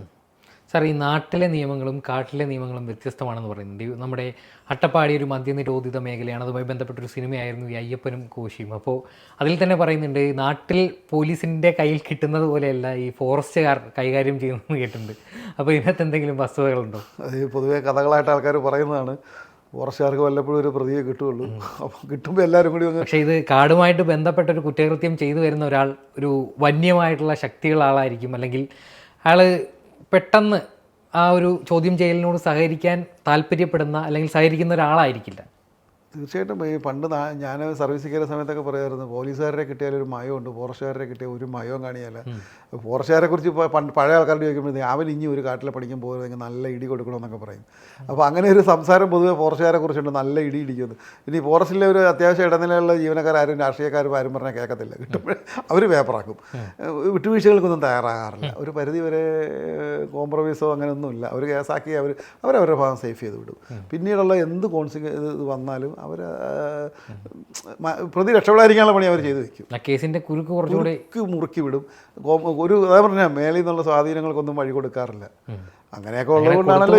സാർ, ഈ നാട്ടിലെ നിയമങ്ങളും കാട്ടിലെ നിയമങ്ങളും വ്യത്യസ്തമാണെന്ന് പറയുന്നുണ്ട്. നമ്മുടെ അട്ടപ്പാടി ഒരു മദ്യനിരോധിത മേഖലയാണ്. അതുമായി ബന്ധപ്പെട്ടൊരു സിനിമയായിരുന്നു ഈ അയ്യപ്പനും കോശിയും. അപ്പോൾ അതിൽ തന്നെ പറയുന്നുണ്ട്, നാട്ടിൽ പോലീസിൻ്റെ കയ്യിൽ കിട്ടുന്നത് പോലെയല്ല ഈ ഫോറസ്റ്റുകാർ കൈകാര്യം ചെയ്യുന്നതെന്ന് കേട്ടിട്ടുണ്ട്. അപ്പോൾ ഇതിനകത്ത് എന്തെങ്കിലും വസ്തുതകളുണ്ടോ? അത് പൊതുവേ കഥകളായിട്ട് ആൾക്കാർ പറയുന്നതാണ്. ഫോറസ്റ്റുകാർക്ക് വല്ലപ്പോഴും ഒരു പ്രതിയെ കിട്ടുകയുള്ളൂ. അപ്പോൾ കിട്ടുമ്പോൾ എല്ലാവരും കൂടി പക്ഷേ ഇത് കാടുമായിട്ട് ബന്ധപ്പെട്ട ഒരു കുറ്റകൃത്യം ചെയ്തു വരുന്ന ഒരാൾ ഒരു വന്യമായിട്ടുള്ള ശക്തിയുള്ള ആളായിരിക്കും, അല്ലെങ്കിൽ അയാൾ പെട്ടെന്ന് ആ ഒരു ചോദ്യം ചെയ്യലിനോട് സഹകരിക്കാൻ താല്പര്യപ്പെടുന്ന അല്ലെങ്കിൽ സഹകരിക്കുന്ന ഒരാളായിരിക്കില്ല. തീർച്ചയായിട്ടും. ഈ പണ്ട് ഞാൻ സർവീസിൽ കയറിയ സമയത്തൊക്കെ പറയായിരുന്നു, പോലീസുകാരെ കിട്ടിയാൽ ഒരു മയമുണ്ട്, ഫോറസ്റ്റുകാരെ കിട്ടിയാൽ ഒരു മയവും കാണിയല്ല. ഫോറസ്റ്റുകാരെ കുറിച്ച് പഴയ ആൾക്കാരോട് ചോദിക്കുമ്പോഴത്തേക്ക് അവൻ ഇനി ഒരു കാട്ടിലെ പഠിക്കാൻ പോകുന്നതെങ്കിൽ നല്ല ഇടി കൊടുക്കണമെന്നൊക്കെ പറയും. അപ്പോൾ അങ്ങനെ ഒരു സംസാരം പൊതുവെ ഫോറസ്റ്റുകാരെ കുറിച്ചുണ്ട്, നല്ല ഇടി ഇടിക്കുന്നത്. ഇനി ഫോറസ്റ്റിലെ ഒരു അത്യാവശ്യം ഇടനിലയുള്ള ജീവനക്കാരും രാഷ്ട്രീയക്കാരും ആരും പറഞ്ഞാൽ കേൾക്കത്തില്ല. കിട്ടുമ്പോൾ അവർ പേപ്പറാക്കും. വിട്ടുവീഴ്ചകൾക്കൊന്നും തയ്യാറാകാറില്ല. ഒരു പരിധി വരെ കോംപ്രമൈസോ അങ്ങനെയൊന്നുമില്ല. അവർ കേസാക്കി അവരവരുടെ ഭാഗം സേഫ് ചെയ്ത് വിടും. പിന്നീടുള്ള എന്ത് ഇത് വന്നാലും അവർ പ്രതി രക്ഷപ്പെടാതിരിക്കാനുള്ള പണി അവർ ചെയ്തു വെക്കും. കേസിൻ്റെ കുരുക്ക് കുറച്ചുകൂടി മുറുക്കി വിടും. ഒരു അതാ പറഞ്ഞാൽ മേലിൽ നിന്നുള്ള സ്വാധീനങ്ങൾക്കൊന്നും വഴി കൊടുക്കാറില്ല. അങ്ങനെയൊക്കെ ഉള്ളതുകൊണ്ടാണല്ലോ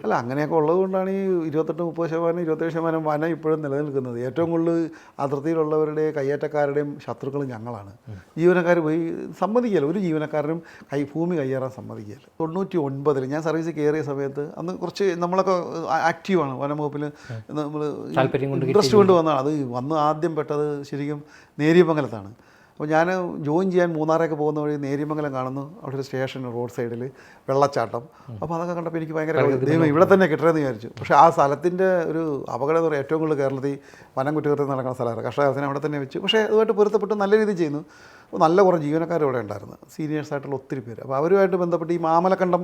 അല്ല അങ്ങനെയൊക്കെ ഉള്ളതുകൊണ്ടാണ് ഈ 28-30%, 27% വനം ഇപ്പോഴും നിലനിൽക്കുന്നത്. ഏറ്റവും കൂടുതൽ അതിർത്തിയിലുള്ളവരുടെയും കയ്യേറ്റക്കാരുടെയും ശത്രുക്കൾ ഞങ്ങളാണ്. ജീവനക്കാർ പോയി സമ്മതിക്കില്ല, ഒരു ജീവനക്കാരനും ഭൂമി കയ്യേറാൻ സമ്മതിക്കില്ല. 99 ഞാൻ സർവീസിൽ കയറിയ സമയത്ത് അന്ന് കുറച്ച് നമ്മളൊക്കെ ആക്റ്റീവാണ് വനം വകുപ്പിൽ, നമ്മൾ ഇൻട്രസ്റ്റ് കൊണ്ട് വന്നതാണ്. അത് വന്ന് ആദ്യം പെട്ടത് ശരിക്കും നേരിയമംഗലത്താണ്. അപ്പോൾ ഞാൻ ജോയിൻ ചെയ്യാൻ മൂന്നാറേക്ക് പോകുന്ന വഴി നേരിയമംഗലം കാണുന്നു. അവിടെ ഒരു സ്റ്റേഷൻ, റോഡ് സൈഡിൽ വെള്ളച്ചാട്ടം. അപ്പോൾ അതൊക്കെ കണ്ടപ്പോൾ എനിക്ക് ഭയങ്കര ദൈവം ഇവിടെ തന്നെ കിട്ടണമെന്ന് വിചാരിച്ചു. പക്ഷേ ആ സ്ഥലത്തിൻ്റെ ഒരു അപകടം എന്ന് പറയുന്നത് ഏറ്റവും കൂടുതൽ കേരളത്തിൽ വനം കുറ്റകൃത്യം നടക്കുന്ന സ്ഥലമാണ്. കർഷകത്തിന് അവിടെ തന്നെ വെച്ചു. പക്ഷേ അതുമായിട്ട് പൊരുത്തപ്പെട്ട് നല്ല രീതിയിൽ ചെയ്യുന്നു. നല്ല കുറേ ജീവനക്കാർ ഇവിടെ ഉണ്ടായിരുന്നു, സീനിയേഴ്സായിട്ടുള്ള ഒത്തിരി പേര്. അപ്പോൾ അവരുമായിട്ട് ബന്ധപ്പെട്ട് ഈ മാമലക്കണ്ടം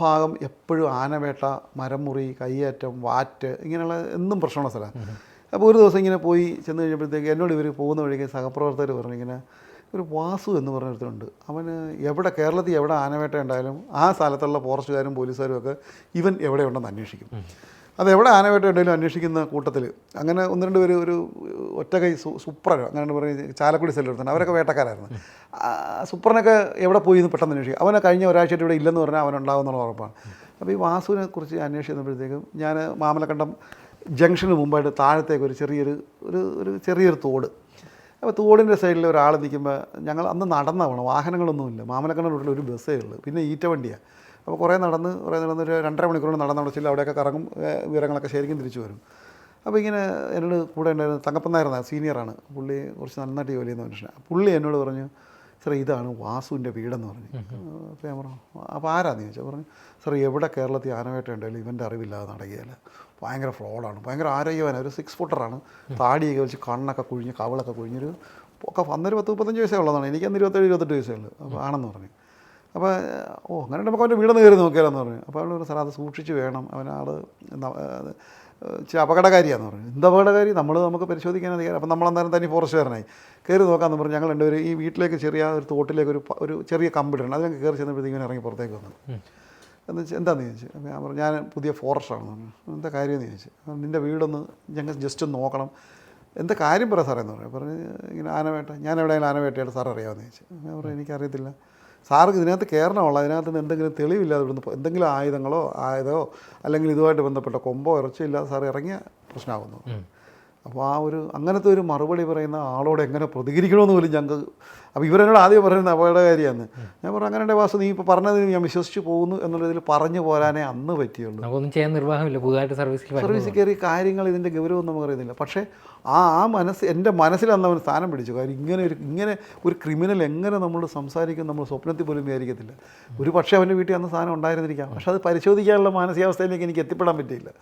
ഭാഗം എപ്പോഴും ആനവേട്ട, മരം മുറി, കയ്യേറ്റം, വാറ്റ്, ഇങ്ങനെയുള്ള എന്നും പ്രശ്നമുള്ള സ്ഥലമാണ്. അപ്പോൾ ഒരു ദിവസം ഇങ്ങനെ പോയി ചെന്ന് കഴിഞ്ഞപ്പോഴത്തേക്ക് എന്നോട് ഇവർ പോകുന്ന വഴിക്ക് സഹപ്രവർത്തകർ പറഞ്ഞു, ഇങ്ങനെ ഒരു വാസു എന്ന് പറഞ്ഞൊരുത്തരുണ്ട്, അവന് കേരളത്തിൽ എവിടെ ആനവേട്ട ഉണ്ടായാലും ആ സ്ഥലത്തുള്ള ഫോറസ്റ്റുകാരും പോലീസുകാരും ഒക്കെ ഇവൻ എവിടെയുണ്ടെന്ന് അന്വേഷിക്കും. അതെവിടെ ആനവേട്ട ഉണ്ടെങ്കിലും അന്വേഷിക്കുന്ന കൂട്ടത്തിൽ അങ്ങനെ ഒന്ന് രണ്ട് പേര് ഒരു ഒറ്റ കൈ സൂപ്പറോ അങ്ങനെ പറഞ്ഞ് ചാലക്കുടി സ്ഥലത്ത് അവരൊക്കെ വേട്ടക്കാരായിരുന്നു. സൂപ്പറിനൊക്കെ എവിടെ പോയി എന്ന് പെട്ടെന്ന് അന്വേഷിക്കും. അവനെ കഴിഞ്ഞ ഒരാഴ്ചയായിട്ട് ഇവിടെ ഇല്ലെന്ന് പറഞ്ഞാൽ അവനുണ്ടാകുന്നുള്ള ഉറപ്പാണ്. അപ്പോൾ ഈ വാസുവിനെ കുറിച്ച് അന്വേഷിച്ചപ്പോഴത്തേക്കും ഞാൻ മാമലക്കണ്ടം ജംഗ്ഷന് മുമ്പായിട്ട് താഴത്തേക്ക് ഒരു ചെറിയൊരു തോട്. അപ്പോൾ തോടിൻ്റെ സൈഡിൽ ഒരാൾ നിൽക്കുമ്പോൾ ഞങ്ങൾ അന്ന് നടന്നാ പോകണം, വാഹനങ്ങളൊന്നുമില്ല. മാമലക്കണ്ടം റൂട്ടിൽ ഒരു ബസ്സേ ഉള്ളൂ, പിന്നെ ഈറ്റവണ്ടിയാണ്. അപ്പോൾ കുറേ നടന്ന് ഒരു 2.5 മണിക്കൂർ നടന്നവിടെ ചില അവിടെയൊക്കെ കറങ്ങും, വിവരങ്ങളൊക്കെ ശരിക്കും തിരിച്ചു വരും. അപ്പോൾ ഇങ്ങനെ എന്നോട് കൂടെ ഉണ്ടായിരുന്ന തങ്കപ്പൻ നായർ സീനിയറാണ്, പുള്ളി കുറച്ച് നന്നായിട്ട് ജോലി ചെയ്യുന്ന മനുഷ്യനാണ്. പുള്ളി എന്നോട് പറഞ്ഞു, സാർ ഇതാണ് വാസുവിൻ്റെ വീടെന്ന് പറഞ്ഞു. അപ്പോൾ ഞാൻ പറഞ്ഞു, അപ്പോൾ ആരാന്ന് ചോദിച്ചാൽ പറഞ്ഞു, സാർ എവിടെ കേരളത്തിൽ ആനവേട്ട ഉണ്ടെങ്കിലും ഇവൻ്റെ അറിവില്ലാതെ നടക്കുകയില്ല, ഭയങ്കര ഫ്രോഡാണ്, ഭയങ്കര ആരോഗ്യവാനാണ്, ഒരു 6 ഫുട്ടറാണ്, താടിയൊക്കെ വെച്ച് കണ്ണൊക്കെ കുഴിഞ്ഞ് കവിളൊക്കെ കുഴിഞ്ഞൊരു ഒക്കെ അന്നൊരു 30-35 വയസ്സേ ഉള്ളതാണ്, എനിക്കന്ന് 27-28 വയസ്സേ ഉള്ളൂ. അപ്പോൾ ആണെന്ന് പറഞ്ഞു. അപ്പോൾ അങ്ങനെ നമുക്ക് അവൻ്റെ വീടൊന്ന് കയറി നോക്കിയാലെന്ന് പറഞ്ഞു. അപ്പോൾ അവൾ ഒരു സാർ അത് സൂക്ഷിച്ച് വേണം, അവനാൾ അപകടകാരിയാന്ന് പറഞ്ഞു. എന്ത് അപകടകാരി, നമുക്ക് പരിശോധിക്കാൻ അധികാരം. അപ്പം നമ്മളന്നേരം തന്നെ ഫോറസ്റ്റുകാരനായി കയറി നോക്കാമെന്ന് പറഞ്ഞു. ഞങ്ങൾ രണ്ടുപേരും ഈ വീട്ടിലേക്ക് ചെറിയ ഒരു തോട്ടിലേക്ക് ഒരു ചെറിയ കമ്പിടണം, അതിലേക്ക് കയറി ചെന്നപ്പോഴത്തേക്കും ഇവൻ ഇറങ്ങി പുറത്തേക്ക് വന്നു. എന്ന് വെച്ചാൽ എന്താണെന്ന് ചോദിച്ചു. അപ്പോൾ ഞാൻ പറഞ്ഞു, ഞാൻ പുതിയ ഫോറസ്റ്റാണെന്ന് പറഞ്ഞു. എന്താ കാര്യമെന്ന് ചോദിച്ചു. നിൻ്റെ വീടൊന്ന് ഞങ്ങൾ ജസ്റ്റ് ഒന്ന് നോക്കണം, എന്താ കാര്യം പറ സാറേ എന്ന് പറഞ്ഞു. പറഞ്ഞ് ഇങ്ങനെ ആനവേട്ട, ഞാൻ എവിടെയെങ്കിലും ആനവേട്ടയായിട്ട് സാർ അറിയാമെന്ന് ചോദിച്ചു. ഞാൻ പറഞ്ഞു, എനിക്കറിയത്തില്ല സാർക്ക് ഇതിനകത്ത് കയറണമുള്ള, അതിനകത്ത് നിന്ന് എന്തെങ്കിലും തെളിവില്ലാതെ ഇവിടുന്ന് എന്തെങ്കിലും ആയുധോ അല്ലെങ്കിൽ ഇതുമായിട്ട് ബന്ധപ്പെട്ട കൊമ്പോ ഇറച്ചോ ഇല്ലാതെ സാർ ഇറങ്ങിയ പ്രശ്നമാകുന്നു. അപ്പോൾ അങ്ങനത്തെ ഒരു മറുപടി പറയുന്ന ആളോട് എങ്ങനെ പ്രതികരിക്കണമെന്ന് പോലും ഞങ്ങൾക്ക്. അപ്പോൾ ഇവരെന്നോട് ആദ്യം പറയുന്നത് അപകടകാരിയാന്ന്. ഞാൻ പറഞ്ഞു, അങ്ങനെ വാസു നീ ഇപ്പോൾ പറഞ്ഞതിന് ഞാൻ വിശ്വസിച്ച് പോകുന്നു എന്നുള്ളതിൽ പറഞ്ഞു പോരാനേ അന്ന് പറ്റിയുള്ളൂ. നമുക്കൊന്നും ചെയ്യാൻ നിർവാഹമില്ല, പുതുതായിട്ട് സർവീസിൽ കയറി കാര്യങ്ങൾ ഇതിൻ്റെ ഗൗരവം നമുക്കറിയുന്നില്ല. പക്ഷേ എൻ്റെ മനസ്സിൽ അന്ന് അവൻ സ്ഥാനം പിടിച്ചു. കാര്യം ഇങ്ങനെ ഒരു ക്രിമിനൽ എങ്ങനെ നമ്മൾ സംസാരിക്കും നമ്മൾ സ്വപ്നത്തിൽ പോലും വിചാരിക്കത്തില്ല. ഒരു പക്ഷേ അവൻ്റെ വീട്ടിൽ അന്ന് സാധനം ഉണ്ടായിരുന്നിരിക്കാം, പക്ഷെ അത് പരിശോധിക്കാനുള്ള മാനസികാവസ്ഥയിലേക്ക് എനിക്ക് എത്തിപ്പെടാൻ പറ്റിയില്ല.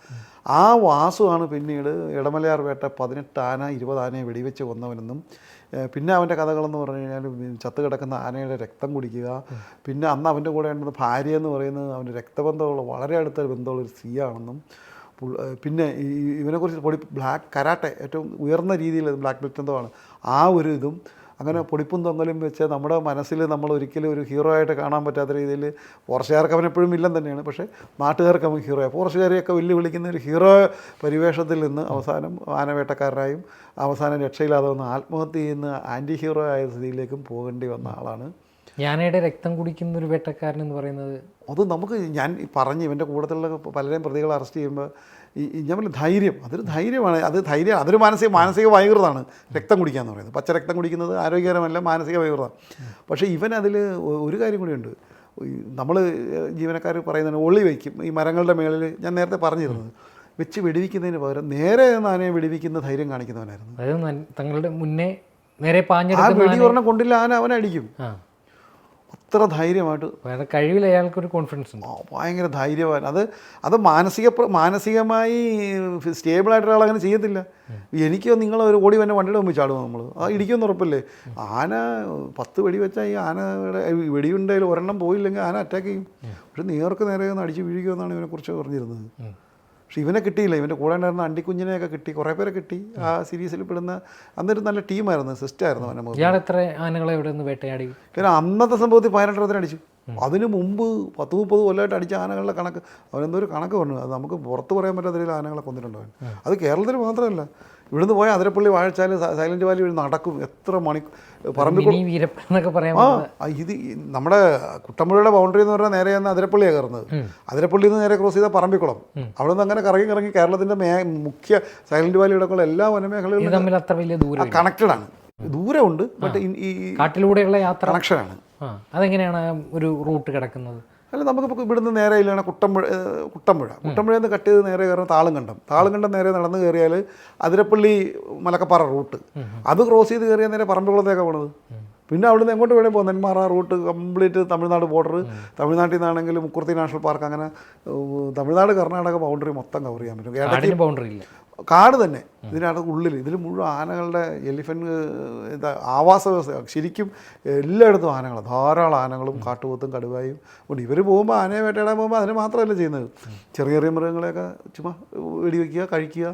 ആ വാസുവാണ് പിന്നീട് ഇടമലയാർ വേട്ട 18 ആന 20 ആനയെ വെടിവെച്ച് കൊന്നവനെന്നും, പിന്നെ അവൻ്റെ കഥകളെന്ന് പറഞ്ഞു കഴിഞ്ഞാൽ ചത്ത് കിടക്കുന്ന ആനയുടെ രക്തം കുടിക്കുക, പിന്നെ അന്ന് അവൻ്റെ കൂടെ ഉണ്ടെന്ന ഭാര്യ എന്ന് പറയുന്നത് അവൻ്റെ രക്തബന്ധമുള്ള വളരെ അടുത്ത ബന്ധമുള്ളൊരു സ്ത്രീയാണെന്നും, പിന്നെ ഇവനെക്കുറിച്ച് ബ്ലാക്ക് കരാട്ടെ ഏറ്റവും ഉയർന്ന രീതിയിൽ ബ്ലാക്ക് ബെൽറ്റ് എന്തോമാണ് ആ ഒരു ഇതും, അങ്ങനെ പൊടിപ്പും തൊങ്ങലും വെച്ച് നമ്മുടെ മനസ്സിൽ നമ്മൾ ഒരിക്കലും ഒരു ഹീറോ ആയിട്ട് കാണാൻ പറ്റാത്ത രീതിയിൽ, ഫോറസ്റ്റുകാർക്ക് അവനെപ്പോഴും വില്ലൻ തന്നെയാണ്, പക്ഷേ നാട്ടുകാർക്ക് അവൻ ഹീറോയാണ്. ഫോറസ്റ്റുകാരെയൊക്കെ വെല്ലുവിളിക്കുന്ന ഒരു ഹീറോ പരിവേഷത്തിൽ നിന്ന് അവസാനം ആനവേട്ടക്കാരനായും അവസാനം രക്ഷയില്ലാതെ വന്ന് ആത്മഹത്യ ചെയ്യുന്ന ആൻറ്റി ഹീറോ ആയ സ്ഥിതിയിലേക്കും പോകേണ്ടി വന്ന ആളാണ്. ഞാനയുടെ രക്തം കുടിക്കുന്ന ഒരു വേട്ടക്കാരൻ എന്ന് പറയുന്നത് അത് നമുക്ക് ഞാൻ പറഞ്ഞ് ഇവൻ്റെ കൂട്ടത്തിലുള്ള പലരെയും പ്രതികളെ അറസ്റ്റ് ചെയ്യുമ്പോൾ ഞാൻ പറഞ്ഞ ധൈര്യം, അതൊരു ധൈര്യമാണ്. അതൊരു മാനസിക വൈകൃതമാണ് രക്തം കുടിക്കുക എന്ന് പറയുന്നത്. പച്ച രക്തം കുടിക്കുന്നത് ആരോഗ്യകരമല്ല, മാനസിക വൈകൃതമാണ്. പക്ഷേ ഇവൻ അതിൽ ഒരു കാര്യം കൂടിയുണ്ട്. നമ്മൾ ജീവനക്കാർ പറയുന്നതിന് ഒളി വയ്ക്കും ഈ മരങ്ങളുടെ മേളിൽ. ഞാൻ നേരത്തെ പറഞ്ഞിരുന്നത് വെച്ച് വെടിവിക്കുന്നതിന് പകരം നേരെ ആനയെ വെടിവിക്കുന്ന ധൈര്യം കാണിക്കുന്നവനായിരുന്നു. അതായത് തങ്ങളുടെ മുന്നേ നേരെ വെടി പറഞ്ഞ കൊണ്ടില്ല അവനെ അടിക്കും. അത്ര ധൈര്യമായിട്ട് കഴിവിൽ അയാൾക്കൊരു കോൺഫിഡൻസ് ഉണ്ട്, ഭയങ്കര ധൈര്യവാൻ. അത് മാനസികമായി സ്റ്റേബിളായിട്ട് ഒരാൾ അങ്ങനെ ചെയ്യത്തില്ല. എനിക്കോ നിങ്ങൾ ഒരു ഓടി വന്നെ വണ്ടിയുടെ മുമ്പ് ചാടുമോ നമ്മൾ? ആ ഇടിക്കുമെന്ന് ഉറപ്പല്ലേ? ആന 10 വെടി വെച്ചാൽ ഈ ആനയുടെ വെടിയുണ്ടെങ്കിൽ ഒരെണ്ണം പോയില്ലെങ്കിൽ ആന അറ്റാക്ക് ചെയ്യും. പക്ഷെ നേരെ ഒന്ന് അടിച്ച് വീഴുമെന്നാണ് ഇവനെക്കുറിച്ച് പറഞ്ഞിരുന്നത്. പക്ഷെ ഇവനെ കിട്ടിയില്ല. ഇവൻ്റെ കൂടെ ഉണ്ടായിരുന്ന അണ്ടിക്കുഞ്ഞിനെയൊക്കെ കിട്ടി, കുറേ പേരെ കിട്ടി. ആ സീരീസിൽ പെടുന്ന അന്നൊരു നല്ല ടീമായിരുന്നു, സിസ്റ്റായിരുന്നു അവനെ. ഇയാൾ എത്ര ആനകളെ ഇവിടെ നിന്ന് വേട്ടയാടി? പിന്നെ അന്നത്തെ സംഭവത്തിൽ 18 അടിച്ചു. അതിന് മുമ്പ് 10-30 കൊല്ലമായിട്ട് അടിച്ച ആനകളുടെ കണക്ക് അവനെന്തോ ഒരു കണക്ക് പറഞ്ഞു. അത് നമുക്ക് പുറത്ത് പറയാൻ പറ്റാത്ത രീതിയിൽ ആനകളെ കൊന്നിട്ടുണ്ടോ. അത് കേരളത്തിൽ മാത്രമല്ല, ഇവിടുന്ന് പോയാൽ അതിരപ്പള്ളി വാഴച്ചാൽ സൈലൻറ്റ് വാലി വഴി നടക്കും. എത്ര വീരപ്പനൊക്കെ പറയാം. ഇത് നമ്മുടെ കുട്ടമ്പുഴയുടെ ബൗണ്ടറി എന്ന് പറഞ്ഞാൽ നേരെ നിന്ന് അതിരപ്പള്ളിയാണ് കയറുന്നത്. അതിരപ്പള്ളിയിൽ നിന്ന് നേരെ ക്രോസ് ചെയ്താൽ പറമ്പിക്കുളം. അവിടെ നിന്ന് അങ്ങനെ കറങ്ങി കേരളത്തിൻ്റെ മുഖ്യ സൈലൻറ്റ് വാലിയുടെ എല്ലാ വനമേഖലകളും തമ്മിൽ അത്ര വലിയ ദൂരം കണക്റ്റഡ് ആണ്. ദൂരമുണ്ട്, ബട്ട് ഈ കാട്ടിലൂടെയുള്ള യാത്ര കണക്ഷനാണ്. അതെങ്ങനെയാണ് ഒരു റൂട്ട് കിടക്കുന്നത്? അല്ല, നമുക്കിപ്പോൾ ഇവിടുന്ന് നേരെ ഇല്ലാണ് കുട്ടമ്പുഴയിൽ നിന്ന് കട്ട് ചെയ്ത് നേരെ കയറുന്ന താളുംകണ്ടം നേരെ നടന്ന് കയറിയാൽ അതിരപ്പള്ളി മലക്കപ്പാറ റൂട്ട്. അത് ക്രോസ് ചെയ്ത് കയറിയാൽ നേരെ പറമ്പിക്കുളത്തേക്കാണ് പോണത്. പിന്നെ അവിടുന്ന് എങ്ങോട്ട് വേണേൽ പോകും. Nenmara route complete Tamil Nadu border. തമിഴ്നാട്ടിൽ നിന്നാണെങ്കിൽ മുക്കുർത്തി നാഷണൽ പാർക്ക്, അങ്ങനെ തമിഴ്നാട് കർണാടക ബൗണ്ടറി മൊത്തം കവർ ചെയ്യാൻ പറ്റും. ഇടയ്ക്ക് ബൗണ്ടറി ഇല്ല, കാട് തന്നെ. ഇതിനകത്ത് ഉള്ളിൽ ഇതിൽ മുഴുവൻ ആനകളുടെ എലിഫൻറ്റ് ആവാസ വ്യവസ്ഥ. ശരിക്കും എല്ലായിടത്തും ആനകളാണ്, ധാരാളം ആനകളും കാട്ടുപോത്തും കടുവായും ഉണ്ട്. ഇവർ പോകുമ്പോൾ ആനയെ വേട്ടയിടാൻ പോകുമ്പോൾ അതിന് മാത്രമല്ല ചെയ്യുന്നത്, ചെറിയ മൃഗങ്ങളെയൊക്കെ ചുമ്മാ വെടിവെക്കുക, കഴിക്കുക.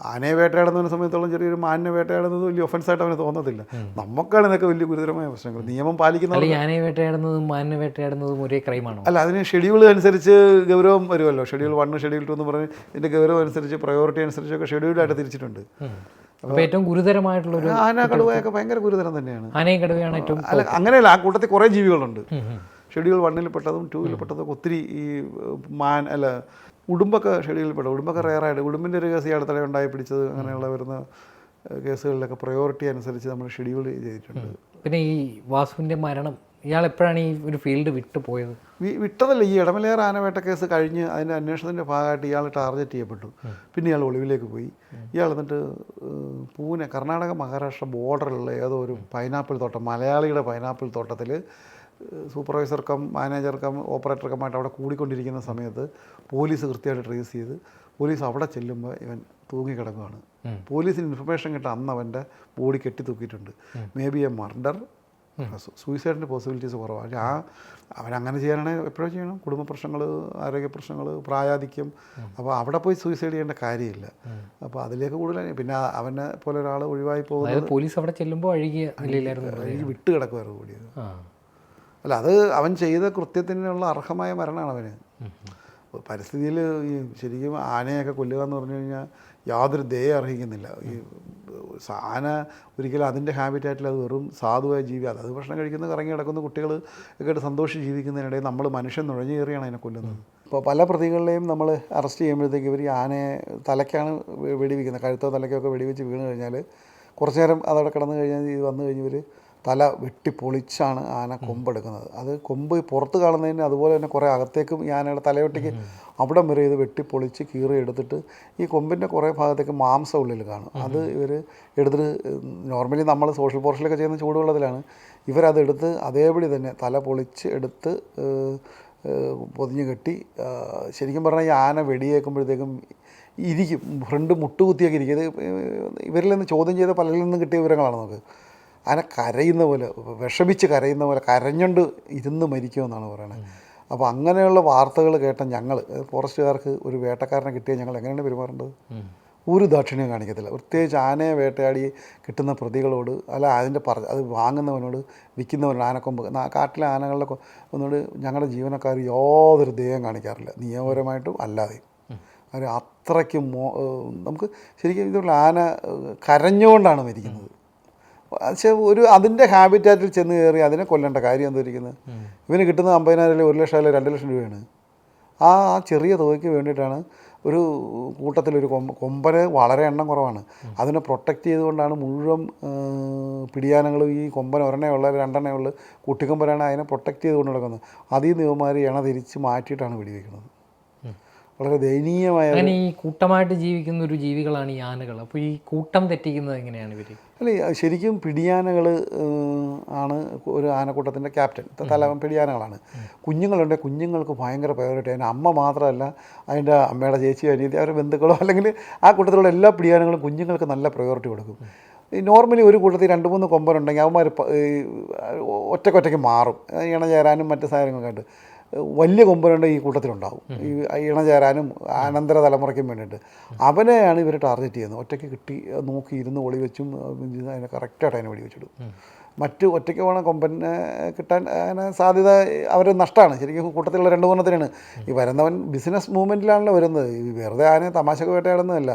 ആനയെ വേട്ടയാടുന്നതിനെ സമയത്തോളം ചെറിയൊരു മാനിനെ വേട്ടയാടുന്നത് വലിയ ഒഫൻസായിട്ട് അവന് തോന്നത്തില്ല. നമുക്കാണ് ഇതൊക്കെ വലിയ ഗുരുതരമായ പ്രശ്നങ്ങൾ. നിയമം പാലിക്കുന്ന അല്ല, ആനയെ വേട്ടയാടുന്നതും മാനിനെ വേട്ടയാടുന്നതും ഒരേ ക്രൈമാണോ? അല്ല, അതിന് ഷെഡ്യൂൾ അനുസരിച്ച് ഗൗരവം വരുമല്ലോ. ഷെഡ്യൂൾ 1, ഷെഡ്യൂൾ 2 എന്ന് പറഞ്ഞ് ഇതിൻ്റെ ഗൗരവം അനുസരിച്ച് പ്രയോറിറ്റി അനുസരിച്ചൊക്കെ ഷെഡ്യൂൾഡായിട്ട് തിരിച്ചിട്ടുണ്ട്. അപ്പോൾ ഏറ്റവും ഗുരുതരമായിട്ടുള്ളൊരു ആന കടുവയൊക്കെ ഭയങ്കര ഗുരുതരം തന്നെയാണ്. ആനയും കടുവയാണ് ഏറ്റവും. അല്ല, അങ്ങനെയല്ല, ആ കൂട്ടത്തിൽ കുറേ ജീവികളുണ്ട്. ഷെഡ്യൂൾ 1 പെട്ടതും 2 പെട്ടതും ഒത്തിരി ഈ ഉടുമ്പൊക്കെ ഷെഡ്യൂളിൽ പെട്ടു. ഉടുമ്പൊക്കെ റെയറായിട്ട് ഉടുമ്പിൻ്റെ ഒരു കേസ് ഈ അടുത്തിടെ ഉണ്ടായി പിടിച്ചത് അങ്ങനെയുള്ള വരുന്ന കേസുകളിലൊക്കെ പ്രയോറിറ്റി അനുസരിച്ച് നമ്മൾ ഷെഡ്യൂൾ ചെയ്തിട്ടുണ്ട്. പിന്നെ ഈ വാസുവിൻ്റെ മരണം, ഇയാൾ എപ്പോഴാണ് ഈ ഒരു ഫീൽഡ് വിട്ടു പോയത്? വിട്ടതല്ല, ഈ ഇടമലയാർ ആനവേട്ട കേസ് കഴിഞ്ഞ് അതിൻ്റെ അന്വേഷണത്തിൻ്റെ ഭാഗമായിട്ട് ഇയാൾ ടാർഗറ്റ് ചെയ്യപ്പെട്ടു. പിന്നെ ഇയാൾ ഒളിവിലേക്ക് പോയി. ഇയാൾ എന്നിട്ട് പൂനെ, കർണാടക മഹാരാഷ്ട്ര ബോർഡറിലുള്ള ഏതോ ഒരു പൈനാപ്പിൾ തോട്ടം, മലയാളിയുടെ പൈനാപ്പിൾ തോട്ടത്തിൽ supervisor cum manager cum operator കമായിട്ട് അവിടെ കൂടിക്കൊണ്ടിരിക്കുന്ന സമയത്ത് പോലീസ് കൃത്യമായിട്ട് ട്രേസ് ചെയ്ത് പോലീസ് അവിടെ ചെല്ലുമ്പോൾ ഇവൻ തൂങ്ങിക്കിടക്കുകയാണ്. പോലീസിന് ഇൻഫർമേഷൻ കിട്ടാൻ അന്ന് അവൻ്റെ ബോഡി കെട്ടി തൂക്കിയിട്ടുണ്ട്. മേ ബി എ മർഡർ, സൂയിസൈഡിൻ്റെ പോസിബിലിറ്റീസ് കുറവാണ്. അവനങ്ങനെ ചെയ്യാനാണെങ്കിൽ എപ്പോഴും ചെയ്യണം. കുടുംബ പ്രശ്നങ്ങൾ, ആരോഗ്യ പ്രശ്നങ്ങൾ, പ്രായാധിക്യം. അപ്പോൾ അവിടെ പോയി സൂയിസൈഡ് ചെയ്യേണ്ട കാര്യമില്ല. അപ്പോൾ അതിലേക്ക് കൂടുതൽ പിന്നെ അവനെ പോലെ ഒരാൾ ഒഴിവായി പോകുന്നത് പോലീസ് അവിടെ ചെല്ലുമ്പോൾ അഴുകിയ നിലയിലായിരുന്നു, വിട്ട് കിടക്കുമായിരുന്നു കൂടിയത്. അല്ല, അത് അവൻ ചെയ്ത കൃത്യത്തിനുള്ള അർഹമായ മരണമാണ് അവന്. പരിസ്ഥിതിയിൽ ഈ ശരിക്കും ആനയൊക്കെ കൊല്ലുക എന്ന് പറഞ്ഞു കഴിഞ്ഞാൽ യാതൊരു ദയ അർഹിക്കുന്നില്ല. ഈ ആന ഒരിക്കലും അതിൻ്റെ ഹാബിറ്റാറ്റിൽ അത് വെറും സാധുവായ ജീവി, അത് ഭക്ഷണം കഴിക്കുന്ന കറങ്ങി കിടക്കുന്ന കുട്ടികൾ ഒക്കെ ആയിട്ട് സന്തോഷിച്ച് ജീവിക്കുന്നതിനിടയിൽ നമ്മൾ മനുഷ്യൻ നുഴഞ്ഞു കയറിയാണ് അതിനെ കൊല്ലുന്നത്. ഇപ്പോൾ പല പ്രതികളിലെയും നമ്മൾ അറസ്റ്റ് ചെയ്യുമ്പോഴത്തേക്ക് ഇവർ ഈ ആനയെ തലയ്ക്കാണ് വെടിവെക്കുന്നത്. കഴുത്തോ തലയ്ക്കൊക്കെ വെടിവെച്ച് വീണ് കഴിഞ്ഞാൽ കുറച്ച് നേരം അതവിടെ കിടന്നു കഴിഞ്ഞാൽ ഇത് വന്നു കഴിഞ്ഞ് ഇവർ തല വെട്ടിപ്പൊളിച്ചാണ് ആന കൊമ്പെടുക്കുന്നത്. അത് കൊമ്പ് പുറത്ത് കാണുന്നതിന് അതുപോലെ തന്നെ കുറേ അകത്തേക്കും ഈ ആനയുടെ തലയൊട്ടിക്ക് അവിടം വരെ ഇത് വെട്ടിപ്പൊളിച്ച് കീറി എടുത്തിട്ട് ഈ കൊമ്പിൻ്റെ കുറേ ഭാഗത്തേക്ക് മാംസം ഉള്ളിൽ കാണും. അത് ഇവർ എടുത്തിട്ട് നോർമലി നമ്മൾ സോഷ്യൽ പോർഷനിലൊക്കെ ചെയ്യുന്ന ചൂടുവെള്ളത്തിലാണ് ഇവരതെടുത്ത് അതേപടി തന്നെ തല പൊളിച്ച് എടുത്ത് പൊതിഞ്ഞ് കെട്ടി. ശരിക്കും പറഞ്ഞാൽ ഈ ആന വെടിയേക്കുമ്പോഴത്തേക്കും ഇരിക്കും, ഫ്രണ്ട് മുട്ടുകുത്തിയൊക്കെ ഇരിക്കും. ഇത് ഇവരിൽ നിന്ന് ചോദ്യം ചെയ്ത പലരിൽ നിന്നും കിട്ടിയ വിവരങ്ങളാണ് നമുക്ക്. ആന കരയുന്ന പോലെ, വിഷമിച്ച് കരയുന്ന പോലെ കരഞ്ഞുകൊണ്ട് ഇരുന്ന് മരിക്കുമെന്നാണ് പറയുന്നത്. അപ്പോൾ അങ്ങനെയുള്ള വാർത്തകൾ കേട്ട ഞങ്ങൾ ഫോറസ്റ്റുകാർക്ക് ഒരു വേട്ടക്കാരനെ കിട്ടിയാൽ ഞങ്ങൾ എങ്ങനെയാണ് പെരുമാറേണ്ടത്? ഒരു ദാക്ഷിണ്യം കാണിക്കത്തില്ല. പ്രത്യേകിച്ച് ആനയെ വേട്ടയാടി കിട്ടുന്ന പ്രതികളോട്, അല്ല അതിൻ്റെ അത് വാങ്ങുന്നവനോട്, വിൽക്കുന്നവനോട്, ആനക്കൊമ്പ് കാട്ടിലെ ആനകളുടെ ഒന്നോട് ഞങ്ങളുടെ ജീവനക്കാർ യാതൊരു ദയം കാണിക്കാറില്ല, നിയമപരമായിട്ടും അല്ലാതെയും. അവർ അത്രയ്ക്കും നമുക്ക് ശരിക്കും ഇതുള്ള ആന കരഞ്ഞുകൊണ്ടാണ് മരിക്കുന്നത്. പക്ഷേ അതിൻ്റെ ഹാബിറ്റാറ്റിൽ ചെന്ന് കയറി അതിനെ കൊല്ലേണ്ട കാര്യം എന്തായിരിക്കുന്നത്? ഇവന് കിട്ടുന്ന 50,000 1 ലക്ഷം അല്ലെങ്കിൽ 2 ലക്ഷം രൂപയാണ്. ആ ചെറിയ തുകയ്ക്ക് വേണ്ടിയിട്ടാണ് ഒരു കൂട്ടത്തിലൊരു കൊമ്പന് വളരെ എണ്ണം കുറവാണ്. അതിനെ പ്രൊട്ടക്റ്റ് ചെയ്തുകൊണ്ടാണ് മുഴുവൻ പിടിയാനങ്ങളും ഈ കൊമ്പൻ ഒരെണ്ണേ ഉള്ള 2 എണ്ണേ ഉള്ളു കുട്ടിക്കൊമ്പനാണ് അതിനെ പ്രൊട്ടക്റ്റ് ചെയ്തുകൊണ്ട് നടക്കുന്നത്. അതിൽ നിന്ന് ഇവന്മാർ ഇണ തിരിച്ച് മാറ്റിയിട്ടാണ് വെടിവെക്കുന്നത്. വളരെ ദയനീയമായ. അങ്ങനെ ഈ കൂട്ടമായിട്ട് ജീവിക്കുന്ന ഒരു ജീവികളാണ് ഈ ആനകൾ. അപ്പോൾ ഈ കൂട്ടം തെറ്റിക്കുന്നത് എങ്ങനെയാണ് ഇവർ? അല്ലേ, ശരിക്കും പിടിയാനകൾ ആണ് ഒരു ആനക്കൂട്ടത്തിൻ്റെ ക്യാപ്റ്റൻ. തലവൻ പിടിയാനകളാണ്. കുഞ്ഞുങ്ങളുണ്ട്, കുഞ്ഞുങ്ങൾക്ക് ഭയങ്കര പ്രയോറിറ്റി. അതിന് അമ്മ മാത്രമല്ല, അതിൻ്റെ അമ്മയുടെ ചേച്ചി അനിയത്തി അവരുടെ ബന്ധുക്കളോ അല്ലെങ്കിൽ ആ കൂട്ടത്തിലുള്ള എല്ലാ പിടിയാനങ്ങളും കുഞ്ഞുങ്ങൾക്ക് നല്ല പ്രയോറിറ്റി കൊടുക്കും. ഈ നോർമലി ഒരു കൂട്ടത്തിൽ 2-3 കൊമ്പനുണ്ടെങ്കിൽ അവന്മാർ ഒറ്റയ്ക്കൊറ്റയ്ക്ക് മാറും, ഇണ ചേരാനും മറ്റ് സാധനങ്ങളൊക്കെ ആയിട്ട്. വലിയ കൊമ്പനുണ്ട് ഈ കൂട്ടത്തിലുണ്ടാവും, ഈ ഇണ ചേരാനും അനന്തര തലമുറയ്ക്കും വേണ്ടിയിട്ട്. അവനെയാണ് ഇവർ ടാർഗറ്റ് ചെയ്യുന്നത്. ഒറ്റയ്ക്ക് കിട്ടി നോക്കി ഇരുന്ന് ഒളി വെച്ചും അതിനെ കറക്റ്റായിട്ട് അതിനെ വെടി വെച്ചിടും. മറ്റ് ഒറ്റയ്ക്ക് പോകണ കൊമ്പനെ കിട്ടാൻ അങ്ങനെ സാധ്യത അവർ നഷ്ടമാണ്. ശരിക്കും കൂട്ടത്തിലുള്ള 2-3 ഈ വരുന്നവൻ ബിസിനസ് മൂവ്മെൻറ്റിലാണല്ലോ വരുന്നത്. ഈ വെറുതെ ആനയെ തമാശക്ക് വേട്ടയാടുന്നതല്ല.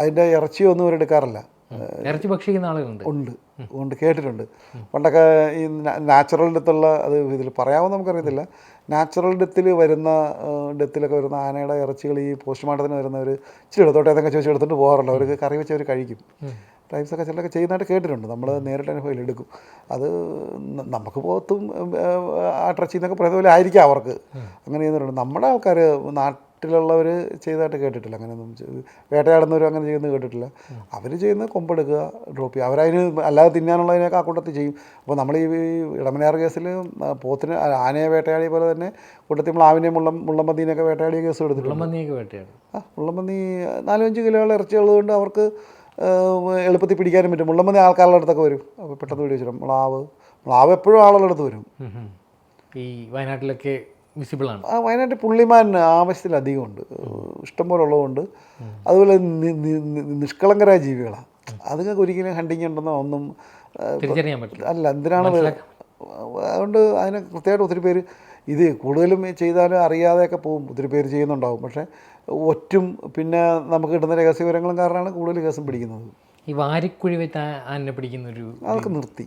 അതിൻ്റെ ഇറച്ചിയൊന്നും ഇവരെടുക്കാറില്ല. ഇറച്ചി ഭക്ഷിക്കുന്ന ആളുകളുണ്ട്, ഉണ്ട് കേട്ടിട്ടുണ്ട്. പണ്ടൊക്കെ ഈ നാച്ചുറൽ ഡെത്തുള്ള, അത് ഇതിൽ പറയാമെന്ന് നമുക്കറിയത്തില്ല, നാച്ചുറൽ ഡെത്തിലൊക്കെ വരുന്ന ആനയുടെ ഇറച്ചികൾ ഈ പോസ്റ്റ്മോർട്ടത്തിന് വരുന്നവർ ഇച്ചിരി എടുത്തോട്ടെ എന്നൊക്കെ ചോദിച്ച് എടുത്തിട്ട് പോകാറുണ്ട്. അവർക്ക് കറി വെച്ച് അവർ കഴിക്കും. ട്രൈബ്സൊക്കെ ചിലരൊക്കെ ചെയ്യുന്നതായിട്ട് കേട്ടിട്ടുണ്ട്. നമ്മൾ നേരിട്ട് അനുഭവം എടുക്കും. അത് നമുക്ക് പോത്തും ആട്ടിറച്ചി എന്നൊക്കെ പറയുന്ന പോലെ ആയിരിക്കാം അവർക്ക്. അങ്ങനെ ചെയ്യുന്നവരുണ്ട്. നമ്മുടെ ആൾക്കാർ നാട്ടിലുള്ളവർ ചെയ്തതായിട്ട് കേട്ടിട്ടില്ല. അങ്ങനെയൊന്നും വേട്ടയാടുന്നവരും അങ്ങനെ ചെയ്യുന്നത് കേട്ടിട്ടില്ല. അവർ ചെയ്യുന്നത് കൊമ്പെടുക്കുക, ഡ്രോപ്പ് ചെയ്യുക. അവരതിന് അല്ലാതെ തിന്നാനുള്ളതിനൊക്കെ ആ കൂട്ടത്തിൽ ചെയ്യും. അപ്പോൾ നമ്മൾ ഈ ഇടമലയാർ കേസിൽ പോത്തിന് ആനയെ വേട്ടയാടിയ പോലെ തന്നെ കൂട്ടത്തിൽ നമ്മൾ ആവിനെയും മുള്ളമ്പന്നീനെയൊക്കെ വേട്ടയാടിയ കേസ് എടുത്തിട്ടുണ്ട്. മുള്ളമ്പന്നി 4-5 കിലോയുള്ള ഇറച്ചിയുള്ളതുകൊണ്ട് അവർക്ക് എളുപ്പത്തിൽ പിടിക്കാനും പറ്റും. മുള്ളമ്പന്നി ആൾക്കാരുടെ അടുത്തൊക്കെ വരും, അപ്പോൾ പെട്ടെന്ന് പിടിച്ചിടും. മ്ലാവ് എപ്പോഴും ആളുകളുടെ അടുത്ത് വരും. ഈ വയനാട്ടിലൊക്കെ വിസിബിളാണ്. വയനാട്ടിൽ പുള്ളിമാൻ ആവശ്യത്തിലധികമുണ്ട്, ഇഷ്ടംപോലെ ഉള്ളതുകൊണ്ട്. അതുപോലെ നിഷ്കളങ്കരായ ജീവികളാണ്. അതുങ്ങൾക്ക് ഒരിക്കലും ഹണ്ടിങ് ഉണ്ടെന്നോ ഒന്നും തിരിച്ചറിയാൻ പറ്റില്ല. അല്ല, എന്തിനാണ് അതുകൊണ്ട് അതിനെ കൃത്യമായിട്ട് ഒത്തിരി പേര് ഇത് കൂടുതലും ചെയ്താലും അറിയാതെയൊക്കെ പോകും, ഒത്തിരി പേര് ചെയ്യുന്നുണ്ടാവും. പക്ഷേ ഒറ്റും പിന്നെ നമുക്ക് കിട്ടുന്ന രഹസ്യ വിവരങ്ങളും കാരണമാണ് കൂടുതൽ കേസും പിടിക്കുന്നത്. ഈ വാരിക്കുഴി വെച്ച് ആനെ പിടിക്കുന്നൊരു അതൊക്കെ നിർത്തി.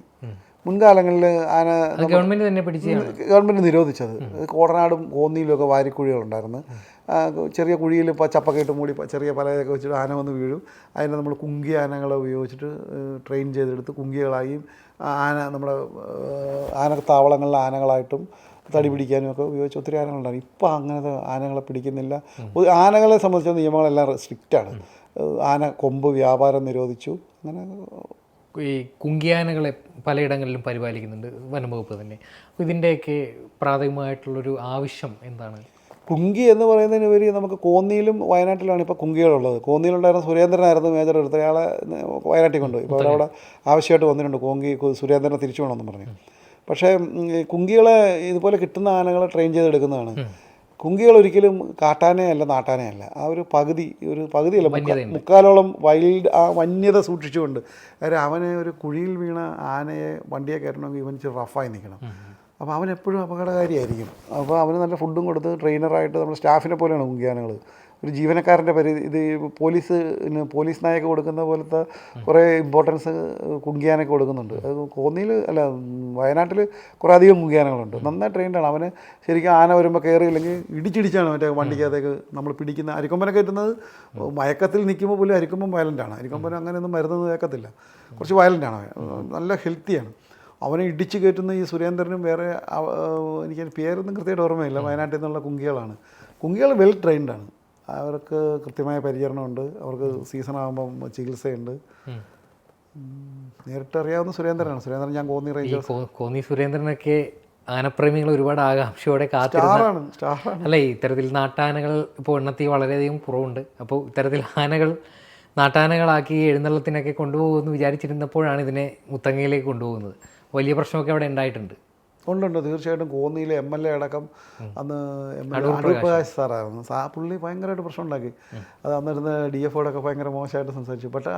മുൻകാലങ്ങളിൽ ആന ഗവൺമെൻറ് തന്നെ പിടിച്ചാണ് ഗവൺമെൻറ് നിരോധിച്ചത്. കോടനാടും കോന്നിയിലുമൊക്കെ വാരിക്കുഴികളുണ്ടായിരുന്നു. ചെറിയ കുഴിയിൽ ചപ്പൊക്കെ ഇട്ട് മൂടി ചെറിയ പലയൊക്കെ വെച്ചിട്ട് ആന വന്ന് വീഴും. അതിനെ നമ്മൾ കുങ്കി ആനകളെ ഉപയോഗിച്ചിട്ട് ട്രെയിൻ ചെയ്തെടുത്ത് കുങ്കികളായും ആന നമ്മുടെ ആനത്താവളങ്ങളിലെ ആനകളായിട്ടും തടി പിടിക്കാനും ഒക്കെ ഉപയോഗിച്ച് ഒത്തിരി ആനകളുണ്ടായിരുന്നു. ഇപ്പോൾ അങ്ങനത്തെ ആനകളെ പിടിക്കുന്നില്ല. ആനകളെ സംബന്ധിച്ച നിയമങ്ങളെല്ലാം സ്ട്രിക്റ്റാണ്. ആന കൊമ്പ് വ്യാപാരം നിരോധിച്ചു. അങ്ങനെ ഈ കുങ്കിയാനകളെ പലയിടങ്ങളിലും പരിപാലിക്കുന്നുണ്ട് വനംവകുപ്പ് തന്നെ. ഇതിൻ്റെയൊക്കെ പ്രാഥമികമായിട്ടുള്ളൊരു ആവശ്യം എന്താണ്? കുങ്കി എന്ന് പറയുന്നതിനുപരി നമുക്ക് കോന്നിയിലും വയനാട്ടിലാണ് ഇപ്പോൾ കുങ്കികളുള്ളത്. കോന്നിയിലുണ്ടായിരുന്ന സുരേന്ദ്രനായിരുന്നു മേജർ എടുത്ത് അയാളെ വയനാട്ടിൽ കൊണ്ടുപോയി. ഇപ്പോൾ അവിടെ ആവശ്യമായിട്ട് വന്നിട്ടുണ്ട് കോങ്കി സുരേന്ദ്രനെ തിരിച്ചു വേണമെന്ന് പറഞ്ഞു. പക്ഷേ കുങ്കികളെ ഇതുപോലെ കിട്ടുന്ന ആനകളെ ട്രെയിൻ ചെയ്തെടുക്കുന്നതാണ്. കുങ്കികൾ ഒരിക്കലും കാട്ടാനയല്ല നാട്ടാനയല്ല. ആ ഒരു പകുതിയല്ല മുക്കാലോളം വൈൽഡ് ആ വന്യത സൂക്ഷിച്ചുകൊണ്ട്. കാര്യം അവന് ഒരു കുഴിയിൽ വീണ ആനയെ വണ്ടിയെ കയറ്റണമെങ്കിൽ ഇവൻ ഇച്ചിരി റഫായി നിൽക്കണം. അപ്പോൾ അവനെപ്പോഴും അപകടകാരിയായിരിക്കും. അപ്പോൾ അവന് നല്ല ഫുഡും കൊടുത്ത് ട്രെയിനറായിട്ട് നമ്മുടെ സ്റ്റാഫിനെ പോലെയാണ് കുങ്കിയാനകൾ. ഒരു ജീവനക്കാരൻ്റെ ഇത് പോലീസ് നായക്ക് കൊടുക്കുന്ന പോലത്തെ കുറേ ഇമ്പോർട്ടൻസ് കുങ്കിയാനൊക്കെ കൊടുക്കുന്നുണ്ട്. അത് കോന്നിയിൽ അല്ല വയനാട്ടിൽ കുറേ അധികം കുങ്കിയാനകളുണ്ട്. നന്നായി ട്രെയിൻഡാണ്. അവന് ശരിക്കും ആന വരുമ്പോൾ കയറിയില്ലെങ്കിൽ ഇടിച്ചിടിച്ചാണ് മറ്റേ വണ്ടിക്കകത്തേക്ക് നമ്മൾ പിടിക്കുന്ന. അരിക്കൊമ്പനെ കയറ്റുന്നത് മയക്കത്തിൽ നിൽക്കുമ്പോൾ പോലും അരിക്കൊമ്പൻ വയലൻ്റാണ്. അരിക്കൊമ്പൻ അങ്ങനെയൊന്നും മരുന്ന് കേൾക്കത്തില്ല, കുറച്ച് വയലൻ്റാണ്. നല്ല ഹെൽത്തിയാണ്. അവനെ ഇടിച്ച് കയറ്റുന്ന ഈ സുരേന്ദ്രനും വേറെ എനിക്ക് പേരൊന്നും കൃത്യമായിട്ട് ഓർമ്മയില്ല, വയനാട്ടിൽ നിന്നുള്ള കുങ്കികളാണ്. കുങ്കികൾ വെൽ ട്രെയിൻഡാണ്. അവർക്ക് കൃത്യമായ പരിചരണമുണ്ട്. അവർക്ക് സീസണാകുമ്പം ചികിത്സയുണ്ട്. നേരിട്ട് അറിയാവുന്ന സുരേന്ദ്രനാണ്. സുരേന്ദ്രൻ ഞാൻ കോന്നി റേഞ്ച് കോന്നി സുരേന്ദ്രനൊക്കെ ആനപ്രേമികൾ ഒരുപാട് ആകാംക്ഷയോടെ കാത്തിരുന്ന അല്ല. ഇത്തരത്തിൽ നാട്ടാനകൾ ഇപ്പോൾ എണ്ണത്തിൽ വളരെയധികം കുറവുണ്ട്. അപ്പോൾ ഇത്തരത്തിൽ ആനകൾ നാട്ടാനകളാക്കി എഴുന്നള്ളത്തിനൊക്കെ കൊണ്ടുപോകുമെന്ന് വിചാരിച്ചിരുന്നപ്പോഴാണ് ഇതിനെ മുത്തങ്ങയിലേക്ക് കൊണ്ടുപോകുന്നത്. വലിയ പ്രശ്നമൊക്കെ അവിടെ ഉണ്ടായിട്ടുണ്ട്. ഉണ്ട് തീർച്ചയായിട്ടും. കോന്നിയിലെ MLA അടക്കം അന്ന് അടൂർ പ്രകാശ് സാറായിരുന്നു. പുള്ളി ഭയങ്കരമായിട്ട് പ്രശ്നം ഉണ്ടാക്കി. അത് അന്നിരുന്ന് DFOടൊക്കെ ഭയങ്കര മോശമായിട്ട് സംസാരിച്ചു. പക്ഷേ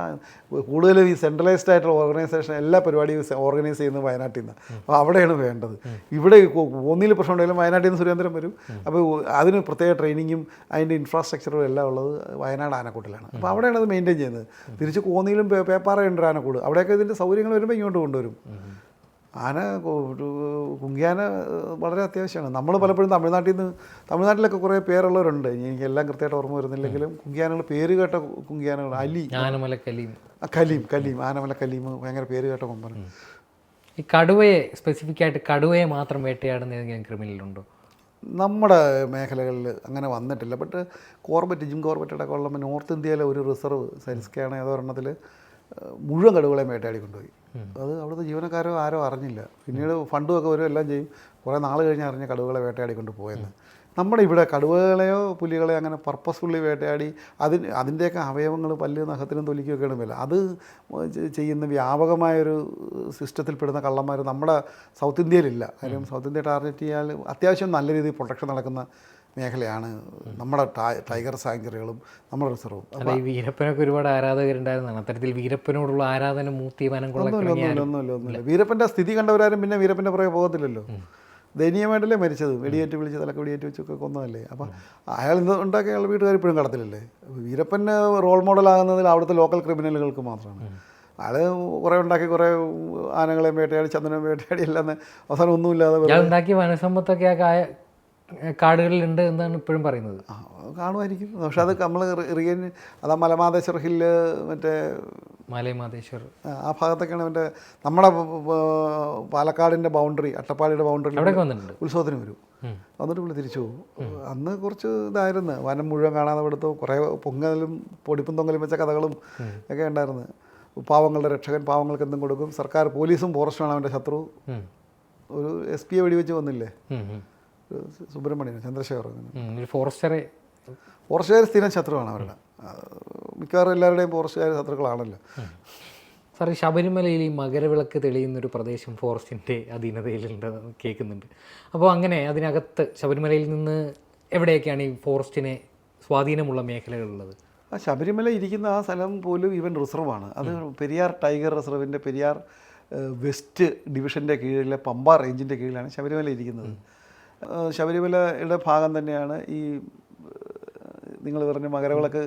കൂടുതലും ഈ സെൻട്രലൈസ്ഡ് ആയിട്ടുള്ള ഓർഗനൈസേഷൻ എല്ലാ പരിപാടിയും ഓർഗനൈസ് ചെയ്യുന്നത് വയനാട്ടിൽ നിന്ന്. അപ്പോൾ അവിടെയാണ് വേണ്ടത്. ഇവിടെ കോന്നിയിൽ പ്രശ്നം ഉണ്ടെങ്കിലും വയനാട്ടിൽ നിന്ന് സുരേന്ദ്രൻ വരും. അപ്പോൾ അതിന് പ്രത്യേക ട്രെയിനിങ്ങും അതിൻ്റെ ഇൻഫ്രാസ്ട്രക്ചറും എല്ലാം ഉള്ളത് വയനാട് ആനക്കൂട്ടിലാണ്. അപ്പോൾ അവിടെയാണ് അത് മെയിൻറ്റെയിൻ ചെയ്യുന്നത്. തിരിച്ച് കോന്നിയിലും പേപ്പാറയുണ്ട് ആനക്കൂട്. അവിടെയൊക്കെ ഇതിൻ്റെ സൗകര്യങ്ങൾ വരുമ്പോൾ ഇങ്ങോട്ട് കൊണ്ടുവരും. ആന കുങ്കിയാന വളരെ അത്യാവശ്യമാണ്. നമ്മൾ പലപ്പോഴും തമിഴ്നാട്ടിലൊക്കെ കുറേ പേരുള്ളവരുണ്ട്. എനിക്ക് എല്ലാം കൃത്യമായിട്ട് ഓർമ്മ വരുന്നില്ലെങ്കിലും കുങ്കിയാനകൾ പേര് കേട്ട കുങ്കിയാനകൾ ആനമല കലീം ആനമല കലീം ഭയങ്കര പേര് കേട്ട കൊമ്പാണ്. ഈ കടുവയെ സ്പെസിഫിക് ആയിട്ട് കടുവയെ മാത്രം വേട്ടയാടുന്ന ഏതെങ്കിലും ക്രിമിനലുണ്ടോ? നമ്മുടെ മേഖലകളിൽ അങ്ങനെ വന്നിട്ടില്ല. ബട്ട് ജിം കോർബറ്റൊക്കെ ഉള്ളപ്പോൾ നോർത്ത് ഇന്ത്യയിലെ ഒരു റിസർവ് സൈൻസ്കാണ് ഏതോ ഒരെണ്ണത്തിൽ മുഴുവൻ കടുവകളെയും വേട്ടയാടി കൊണ്ടുപോയി. അത് അവിടുത്തെ ജീവനക്കാരോ ആരോ അറിഞ്ഞില്ല. പിന്നീട് ഫണ്ടുമൊക്കെ വരും, എല്ലാം ചെയ്യും. കുറേ നാൾ കഴിഞ്ഞ് അറിഞ്ഞ കടുവകളെ വേട്ടയാടിക്കൊണ്ട് പോയെന്ന്. നമ്മുടെ ഇവിടെ കടുവകളെയോ പുലികളെയോ അങ്ങനെ പർപ്പസ്ഫുള്ളി വേട്ടയാടി അതിൻ്റെയൊക്കെ അവയവങ്ങൾ പല്ല് നഖത്തിനും തൊലിക്കുകയൊക്കെയാണ് വില. അത് ചെയ്യുന്ന വ്യാപകമായൊരു സിസ്റ്റത്തിൽപ്പെടുന്ന കള്ളന്മാർ നമ്മുടെ സൗത്ത് ഇന്ത്യയിലില്ല. കാര്യം സൗത്ത് ഇന്ത്യ ടാർഗറ്റ് ചെയ്യാൻ അത്യാവശ്യം നല്ല രീതിയിൽ പ്രൊട്ടക്ഷൻ നടക്കുന്ന മേഖലയാണ് നമ്മുടെ ടൈഗർ സാങ്ച്വറികളും നമ്മുടെ റിസർവും. അപ്പോൾ ഈ വീരപ്പനൊക്കെ ഒരുപാട് ആരാധകരുണ്ടായിരുന്നതാണ്. അത്തരത്തിൽ വീരപ്പനോടുള്ള ആരാധന മൂർത്തിമാനം ഒന്നുമില്ല. വീരപ്പൻ്റെ സ്ഥിതി കണ്ടവരാരും പിന്നെ വീരപ്പൻ്റെ പുറകെ പോകത്തില്ലല്ലോ. ദയനീയമായിട്ടല്ലേ മരിച്ചത്, വെടിയേറ്റ് വിളിച്ച് തലക്ക് വെടിയേറ്റ് വെച്ചൊക്കെ കൊന്നതല്ലേ. അപ്പം അയാൾ ഇന്ന് ഉണ്ടാക്കിയ അയാൾ വീട്ടുകാർ ഇപ്പോഴും കടത്തില്ലല്ലേ. വീരപ്പന് റോൾ മോഡലാകുന്നതിൽ അവിടുത്തെ ലോക്കൽ ക്രിമിനലുകൾക്ക് മാത്രമാണ്. അയാൾ കുറേ ഉണ്ടാക്കി, കുറേ ആനകളെയും വേട്ടയാടി ചന്ദനം വേട്ടയാടി എല്ലാം അവസാനം ഒന്നുമില്ലാതെ ഉണ്ടാക്കിയ വനസമ്പത്തൊക്കെ കാടുകളിലുണ്ട് എന്നാണ് ഇപ്പോഴും പറയുന്നത്. കാണുമായിരിക്കും. പക്ഷെ അത് നമ്മൾ അതാ മലമാതേശ്വർ ഹില്ല്, മറ്റേ മലയമാതേശ്വർ ആ ഭാഗത്തൊക്കെയാണ് മറ്റേ നമ്മുടെ പാലക്കാടിൻ്റെ ബൗണ്ടറി, അട്ടപ്പാടിയുടെ ബൗണ്ടറി ഉത്സവത്തിന് വരും. വന്നിട്ട് പുള്ളി തിരിച്ചു പോകും. അന്ന് കുറച്ച് ഇതായിരുന്നു, വനം മുഴുവൻ കാണാതെ എടുത്തു. കുറേ പൊങ്ങലും പൊടിപ്പും തൊങ്ങലും വെച്ച കഥകളും ഒക്കെ ഉണ്ടായിരുന്നു. പാവങ്ങളുടെ രക്ഷകൻ, പാവങ്ങൾക്ക് എന്തും കൊടുക്കും. സർക്കാർ പോലീസും ഫോറസ്റ്റുമാണ് അവൻ്റെ ശത്രു. ഒരു SP വെടിവെച്ച് വന്നില്ലേ സുബ്രഹ്മണ്യൻ ചന്ദ്രശേഖർ. ഫോറസ്റ്റുകാർ സ്ഥിരം ശത്രുവാണ് അവരുടെ. മിക്കവാറും എല്ലാവരുടെയും ഫോറസ്റ്റുകാർ ശത്രുക്കളാണല്ലോ. സാർ ശബരിമലയിൽ ഈ മകരവിളക്ക് തെളിയുന്നൊരു പ്രദേശം ഫോറസ്റ്റിൻ്റെ അധീനതയിലുണ്ടെന്ന് കേൾക്കുന്നുണ്ട്. അപ്പോൾ അങ്ങനെ അതിനകത്ത് ശബരിമലയിൽ നിന്ന് എവിടെയൊക്കെയാണ് ഈ ഫോറസ്റ്റിനെ സ്വാധീനമുള്ള മേഖലകളുള്ളത്? ആ ശബരിമല ഇരിക്കുന്ന ആ സ്ഥലം പോലും ഈവൻ റിസർവാണ്. അത് പെരിയാർ ടൈഗർ റിസർവിൻ്റെ പെരിയാർ വെസ്റ്റ് ഡിവിഷൻ്റെ കീഴിലെ പമ്പ റേഞ്ചിൻ്റെ കീഴിലാണ് ശബരിമല ഇരിക്കുന്നത്. ശബരിമലയുടെ ഭാഗം തന്നെയാണ് ഈ നിങ്ങൾ പറഞ്ഞ മകരവിളക്ക്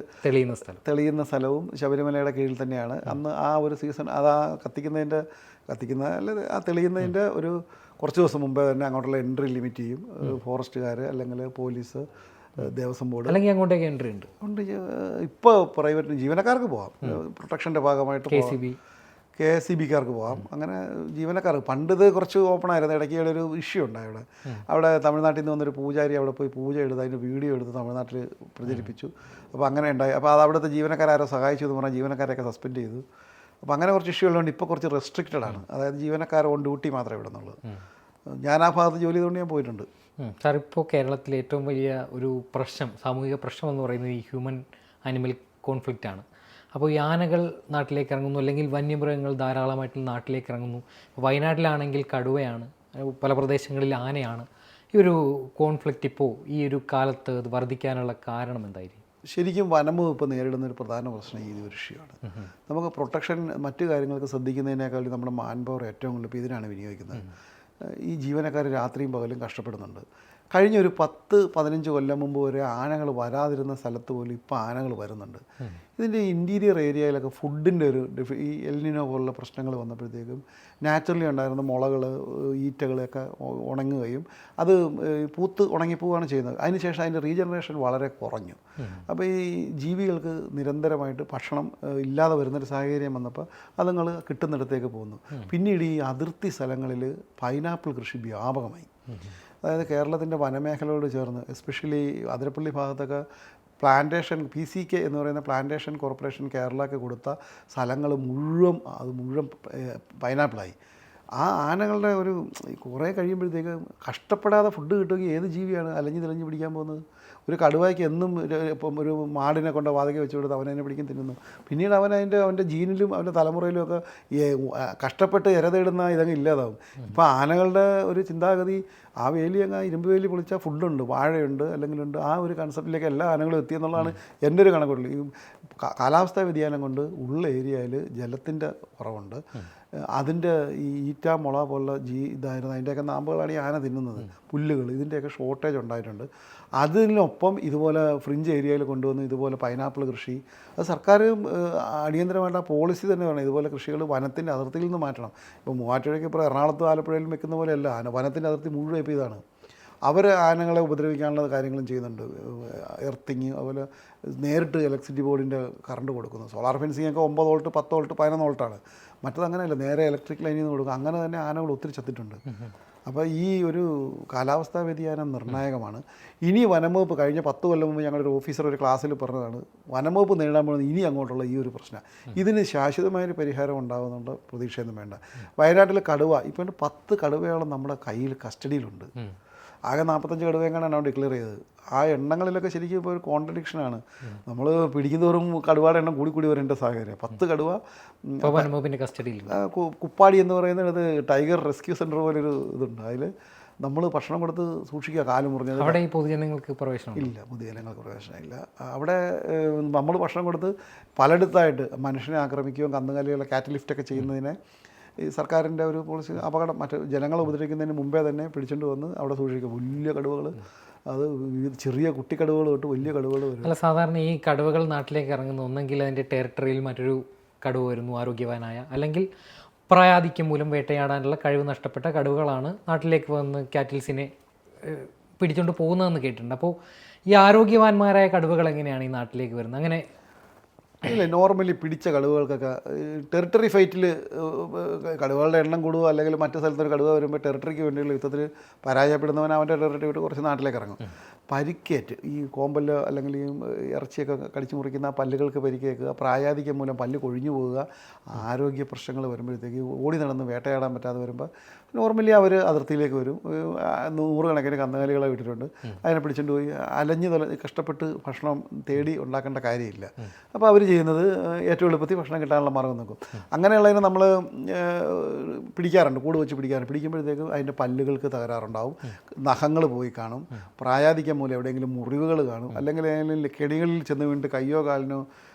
തെളിയുന്ന സ്ഥലവും ശബരിമലയുടെ കീഴിൽ തന്നെയാണ്. അന്ന് ആ ഒരു സീസൺ അത് ആ തെളിയുന്നതിൻ്റെ ഒരു കുറച്ച് ദിവസം മുമ്പേ തന്നെ അങ്ങോട്ടുള്ള എൻട്രി ലിമിറ്റ് ചെയ്യും ഫോറസ്റ്റുകാർ, അല്ലെങ്കിൽ പോലീസ്, ദേവസ്വം ബോർഡ്, അല്ലെങ്കിൽ അങ്ങോട്ടേക്ക് എൻട്രി ഉണ്ട്. ഇപ്പോൾ പ്രൈവറ്റ് ജീവനക്കാർക്ക് പോകാം, പ്രൊട്ടക്ഷൻ്റെ ഭാഗമായിട്ട് KSEBക്കാർക്ക് പോകാം. അങ്ങനെ ജീവനക്കാർക്ക് പണ്ട് ഇത് കുറച്ച് ഓപ്പൺ ആയിരുന്നു. ഇടയ്ക്ക് ഒരു ഇഷ്യൂ ഉണ്ടായി അവിടെ തമിഴ്നാട്ടിൽ നിന്ന് വന്നൊരു പൂജാരി അവിടെ പോയി പൂജ എടുത്ത് അതിൻ്റെ വീഡിയോ എടുത്ത് തമിഴ്നാട്ടിൽ പ്രചരിപ്പിച്ചു. അപ്പോൾ അങ്ങനെ ഉണ്ടായി. അപ്പോൾ അത് അവിടുത്തെ ജീവനക്കാരോ സഹായിച്ചു എന്ന് പറഞ്ഞാൽ ജീവനക്കാരെയൊക്കെ സസ്പെൻഡ് ചെയ്തു. അപ്പോൾ അങ്ങനെ കുറച്ച് ഇഷ്യൂ ഉള്ളതുകൊണ്ട് ഇപ്പോൾ കുറച്ച് റെസ്ട്രിക്റ്റഡ് ആണ്. അതായത് ജീവനക്കാർ ഓൺ ഡ്യൂട്ടി മാത്രമേ ഇവിടുന്നുള്ളൂ. ഞാൻ ആ ഭാഗത്ത് ജോലി ചെയ്തുകൊണ്ട് ഞാൻ പോയിട്ടുണ്ട്. സാർ, ഇപ്പോൾ കേരളത്തിലെ ഏറ്റവും വലിയ ഒരു സാമൂഹിക പ്രശ്നം എന്ന് പറയുന്നത് ഈ ഹ്യൂമൻ ആനിമൽ കോൺഫ്ലിക്റ്റ് ആണ്. അപ്പോൾ ഈ ആനകൾ നാട്ടിലേക്ക് ഇറങ്ങുന്നു, അല്ലെങ്കിൽ വന്യമൃഗങ്ങൾ ധാരാളമായിട്ട് നാട്ടിലേക്ക് ഇറങ്ങുന്നു. വയനാട്ടിലാണെങ്കിൽ കടുവയാണ്, പല പ്രദേശങ്ങളിൽ ആനയാണ്. ഈ ഒരു കോൺഫ്ലിക്റ്റ് ഇപ്പോൾ ഈ ഒരു കാലത്ത് അത് വർദ്ധിക്കാനുള്ള കാരണം എന്തായിരിക്കും? ശരിക്കും വനംവകുപ്പ് നേരിടുന്ന ഒരു പ്രധാന പ്രശ്നം ഈ ഒരു വിഷയമാണ്. നമുക്ക് പ്രൊട്ടക്ഷൻ മറ്റു കാര്യങ്ങൾക്ക് ശ്രദ്ധിക്കുന്നതിനേക്കാൾ നമ്മുടെ മാൻ പവർ ഏറ്റവും കൂടുതൽ ഇപ്പോൾ ഇതിനാണ് വിനിയോഗിക്കുന്നത്. ഈ ജീവനക്കാർ രാത്രിയും പകലും കഷ്ടപ്പെടുന്നുണ്ട്. കഴിഞ്ഞ ഒരു 10-15 കൊല്ലം മുമ്പ് വരെ ആനകൾ വരാതിരുന്ന സ്ഥലത്ത് പോലും ഇപ്പോൾ ആനകൾ വരുന്നുണ്ട്. ഇതിൻ്റെ ഇൻറ്റീരിയർ ഏരിയയിലൊക്കെ ഫുഡിൻ്റെ ഒരു ഈ എൽനിനോ പോലുള്ള പ്രശ്നങ്ങൾ വന്നപ്പോഴത്തേക്കും നാച്ചുറലി ഉണ്ടായിരുന്ന മുളകൾ, ഈറ്റകളൊക്കെ ഉണങ്ങുകയും അത് ഉണങ്ങിപ്പോവുകയാണ് ചെയ്യുന്നത്. അതിനുശേഷം അതിൻ്റെ റീജനറേഷൻ വളരെ കുറഞ്ഞു. അപ്പോൾ ഈ ജീവികൾക്ക് നിരന്തരമായിട്ട് ഭക്ഷണം ഇല്ലാതെ വരുന്നൊരു സാഹചര്യം വന്നപ്പോൾ അതുങ്ങൾ കിട്ടുന്നിടത്തേക്ക് പോകുന്നു. പിന്നീട് ഈ അതിർത്തി സ്ഥലങ്ങളിൽ പൈനാപ്പിൾ കൃഷി വ്യാപകമായി. അതായത് കേരളത്തിൻ്റെ വനമേഖലയോട് ചേർന്ന് എസ്പെഷ്യലി അതിരപ്പള്ളി ഭാഗത്തൊക്കെ പ്ലാന്റേഷൻ PCK എന്ന് പറയുന്ന പ്ലാന്റേഷൻ കോർപ്പറേഷൻ കേരളക്ക് കൊടുത്ത സ്ഥലങ്ങൾ മുഴുവൻ പൈനാപ്പിളായി. ആ ആനകളുടെ ഒരു കുറേ കഴിയുമ്പോഴത്തേക്ക് കഷ്ടപ്പെടാതെ ഫുഡ് കിട്ടുമെങ്കിൽ ഏത് ജീവിയാണ് അലഞ്ഞു തിളഞ്ഞ് പിടിക്കാൻ പോകുന്നത്? ഒരു കടുവയ്ക്ക് എന്നും ഇപ്പം ഒരു മാടിനെ കൊണ്ട് വാതക വെച്ച് കൊടുത്ത് അവനെ പിടിക്കും തിന്നുന്നു. പിന്നീട് അവൻ്റെ ജീനിലും അവൻ്റെ തലമുറയിലും ഒക്കെ കഷ്ടപ്പെട്ട് ഇര തേടുന്ന ഇതങ്ങ് ഇല്ലാതാവും. ഇപ്പോൾ ആനകളുടെ ഒരു ചിന്താഗതി ആ വേലി ഇരുമ്പ് വേലി പൊളിച്ചാൽ ഫുഡുണ്ട്, വാഴയുണ്ട്, അല്ലെങ്കിലുണ്ട്. ആ ഒരു കൺസെപ്റ്റിലേക്ക് എല്ലാ ആനകളും എത്തിയെന്നുള്ളതാണ് എൻ്റെ ഒരു കണക്കുള്ളൂ. ഈ കാലാവസ്ഥാ വ്യതിയാനം കൊണ്ട് ഉള്ള ഏരിയയിൽ ജലത്തിൻ്റെ കുറവുണ്ട്. അതിൻ്റെ ഈ ഈറ്റ മുള പോലുള്ള ഇതായിരുന്നു. അതിൻ്റെയൊക്കെ നാമ്പുകളാണ് ഈ ആന തിന്നുന്നത്, പുല്ലുകൾ. ഇതിൻ്റെയൊക്കെ ഷോർട്ടേജ് ഉണ്ടായിട്ടുണ്ട്. അതിനൊപ്പം ഇതുപോലെ ഫ്രിഞ്ച് ഏരിയയിൽ കൊണ്ടുവന്ന് ഇതുപോലെ പൈനാപ്പിൾ കൃഷി, അത് സർക്കാർ അടിയന്തരമായിട്ട് ആ പോളിസി തന്നെ വേണം. ഇതുപോലെ കൃഷികൾ വനത്തിൻ്റെ അതിർത്തിയിൽ നിന്ന് മാറ്റണം. ഇപ്പോൾ മൂവാറ്റുപുഴയ്ക്ക് ഇപ്പോൾ എറണാകുളത്തും ആലപ്പുഴയിലും വെക്കുന്ന പോലെയല്ല. വനത്തിൻ്റെ അതിർത്തി മുഴുവൻ ഇപ്പോൾ ഇതാണ്. അവർ ആനകളെ ഉപദ്രവിക്കാനുള്ള കാര്യങ്ങളും ചെയ്യുന്നുണ്ട്. എർത്തിങ്, അതുപോലെ നേരിട്ട് ഇലക്ട്രിസിറ്റി ബോർഡിൻ്റെ കറണ്ട് കൊടുക്കുന്നു. സോളാർ ഫെൻസിങ് ഒക്കെ 9 വോൾട്ട് 10 വോൾട്ട് 11 വോൾട്ടാണ്. മറ്റത് അങ്ങനെയല്ല, നേരെ ഇലക്ട്രിക് ലൈനിൽ നിന്ന് കൊടുക്കും. അങ്ങനെ തന്നെ ആനകൾ ഒത്തിരി ചത്തിട്ടുണ്ട്. അപ്പോൾ ഈ ഒരു കാലാവസ്ഥാ വ്യതിയാനം നിർണായകമാണ്. ഇനി വനംവകുപ്പ് കഴിഞ്ഞ 10 കൊല്ലം മുമ്പ് ഞങ്ങളൊരു ഓഫീസർ ഒരു ക്ലാസ്സിൽ പറഞ്ഞതാണ്, വനംവകുപ്പ് നേരിടാൻ പോകുന്നത് ഇനി അങ്ങോട്ടുള്ള ഈ ഒരു പ്രശ്നം. ഇതിന് ശാശ്വതമായൊരു പരിഹാരം ഉണ്ടാകുന്നുണ്ട്, പ്രതീക്ഷയൊന്നും വേണ്ട. വയനാട്ടിൽ കടുവ ഇപ്പോൾ 10 കടുവയോളം നമ്മുടെ കയ്യിൽ കസ്റ്റഡിയിലുണ്ട്. ആകെ 45 കടുവയെങ്ങാനാണ് ഡിക്ലെയർ ചെയ്തത്. ആ എണ്ണങ്ങളിലൊക്കെ ശരിക്കും ഇപ്പോൾ ഒരു കോൺട്രഡിക്ഷനാണ്. നമ്മൾ പിടിക്കുന്നതോറും കടുവയുടെ എണ്ണം കൂടി വരേണ്ട സാഹചര്യം. 10 കടുവ കസ്റ്റഡിയിൽ. കുപ്പാടി എന്ന് പറയുന്നത് ടൈഗർ റെസ്ക്യൂ സെൻറ്റർ പോലൊരു ഇതുണ്ട്. അതിൽ നമ്മൾ ഭക്ഷണം കൊടുത്ത് സൂക്ഷിക്കുക. കാല് മുറിഞ്ഞത് അവിടെ ഈ പൊതുജനങ്ങൾക്ക് പ്രവേശനം ഇല്ല, പൊതുജനങ്ങൾക്ക് പ്രവേശനമില്ല. അവിടെ നമ്മൾ ഭക്ഷണം കൊടുത്ത് പലയിടത്തായിട്ട് മനുഷ്യനെ ആക്രമിക്കുകയും കന്നുകാലികളെ കാറ്റ് ലിഫ്റ്റൊക്കെ ചെയ്യുന്നതിനെ ഈ സർക്കാരിൻ്റെ ഒരു പോളിസി അപകടം മറ്റ് ജനങ്ങളെ ഉപദ്രവിക്കുന്നതിന് മുമ്പേ തന്നെ പിടിച്ചുകൊണ്ട് വന്ന് അവിടെ സൂക്ഷിക്കുക. വലിയ കടുവകൾ, അത് ചെറിയ കുട്ടിക്കടുവകൾ തൊട്ട് വലിയ കടുവകൾ വരും. അല്ല, സാധാരണ ഈ കടുവകൾ നാട്ടിലേക്ക് ഇറങ്ങുന്ന ഒന്നെങ്കിൽ അതിൻ്റെ ടെറിട്ടറിയിൽ മറ്റൊരു കടുവ വരുന്നു ആരോഗ്യവാനായ, അല്ലെങ്കിൽ പ്രായാധിക്യം മൂലം വേട്ടയാടാനുള്ള കഴിവ് നഷ്ടപ്പെട്ട കടുവകളാണ് നാട്ടിലേക്ക് വന്ന് കാറ്റിൽസിനെ പിടിച്ചുകൊണ്ട് പോകുന്നതെന്ന് കേട്ടിട്ടുണ്ട്. അപ്പോൾ ഈ ആരോഗ്യവാന്മാരായ കടുവകൾ എങ്ങനെയാണ് ഈ നാട്ടിലേക്ക് വരുന്നത്? അങ്ങനെ ഇല്ല, നോർമലി പിടിച്ച കടുവകൾക്കൊക്കെ ടെറിട്ടറി ഫൈറ്റിൽ കടുവകളുടെ എണ്ണം കൂടുക, അല്ലെങ്കിൽ മറ്റു സ്ഥലത്തൊരു കടുവ വരുമ്പോൾ ടെറിട്ടറിക്ക് വേണ്ടിയുള്ള യുദ്ധത്തിൽ പരാജയപ്പെടുന്നവൻ അവൻ്റെ ടെറിട്ടറി വിട്ട് കുറച്ച് നാട്ടിലേക്ക് ഇറങ്ങും. പരിക്കേറ്റ് ഈ കോമ്പല്ലോ അല്ലെങ്കിൽ ഈ ഇറച്ചിയൊക്കെ കടിച്ചു മുറിക്കുന്ന ആ പല്ലുകൾക്ക് പരിക്കേക്കുക, പ്രായാധിക്യം മൂലം പല്ല് കൊഴിഞ്ഞു പോവുക, ആരോഗ്യ പ്രശ്നങ്ങൾ വരുമ്പോഴത്തേക്ക് ഓടി നടന്ന് വേട്ടയാടാൻ പറ്റാതെ വരുമ്പോൾ നോർമലി അവർ അതിർത്തിയിലേക്ക് വരും. നൂറുകണക്കിന് കന്നുകാലികളെ വിട്ടിട്ടുണ്ട്. അതിനെ പിടിച്ചുകൊണ്ട് പോയി അലഞ്ഞ് കഷ്ടപ്പെട്ട് ഭക്ഷണം തേടി ഉണ്ടാക്കേണ്ട കാര്യമില്ല. അപ്പോൾ അവർ ചെയ്യുന്നത് ഏറ്റവും എളുപ്പത്തിൽ ഭക്ഷണം കിട്ടാനുള്ള മാർഗ്ഗം നോക്കും. അങ്ങനെയുള്ളതിനെ നമ്മൾ പിടിക്കാറുണ്ട്, കൂട് വെച്ച് പിടിക്കാറുണ്ട്. പിടിക്കുമ്പോഴത്തേക്കും അതിൻ്റെ പല്ലുകൾക്ക് തകരാറുണ്ടാവും, നഖങ്ങൾ പോയി കാണും, പ്രായാധിക്യം മൂലം എവിടെയെങ്കിലും മുറിവുകൾ കാണും, അല്ലെങ്കിൽ ഏതെങ്കിലും കെണികളിൽ ചെന്ന് വീണിട്ട് കയ്യോ കാലിനോ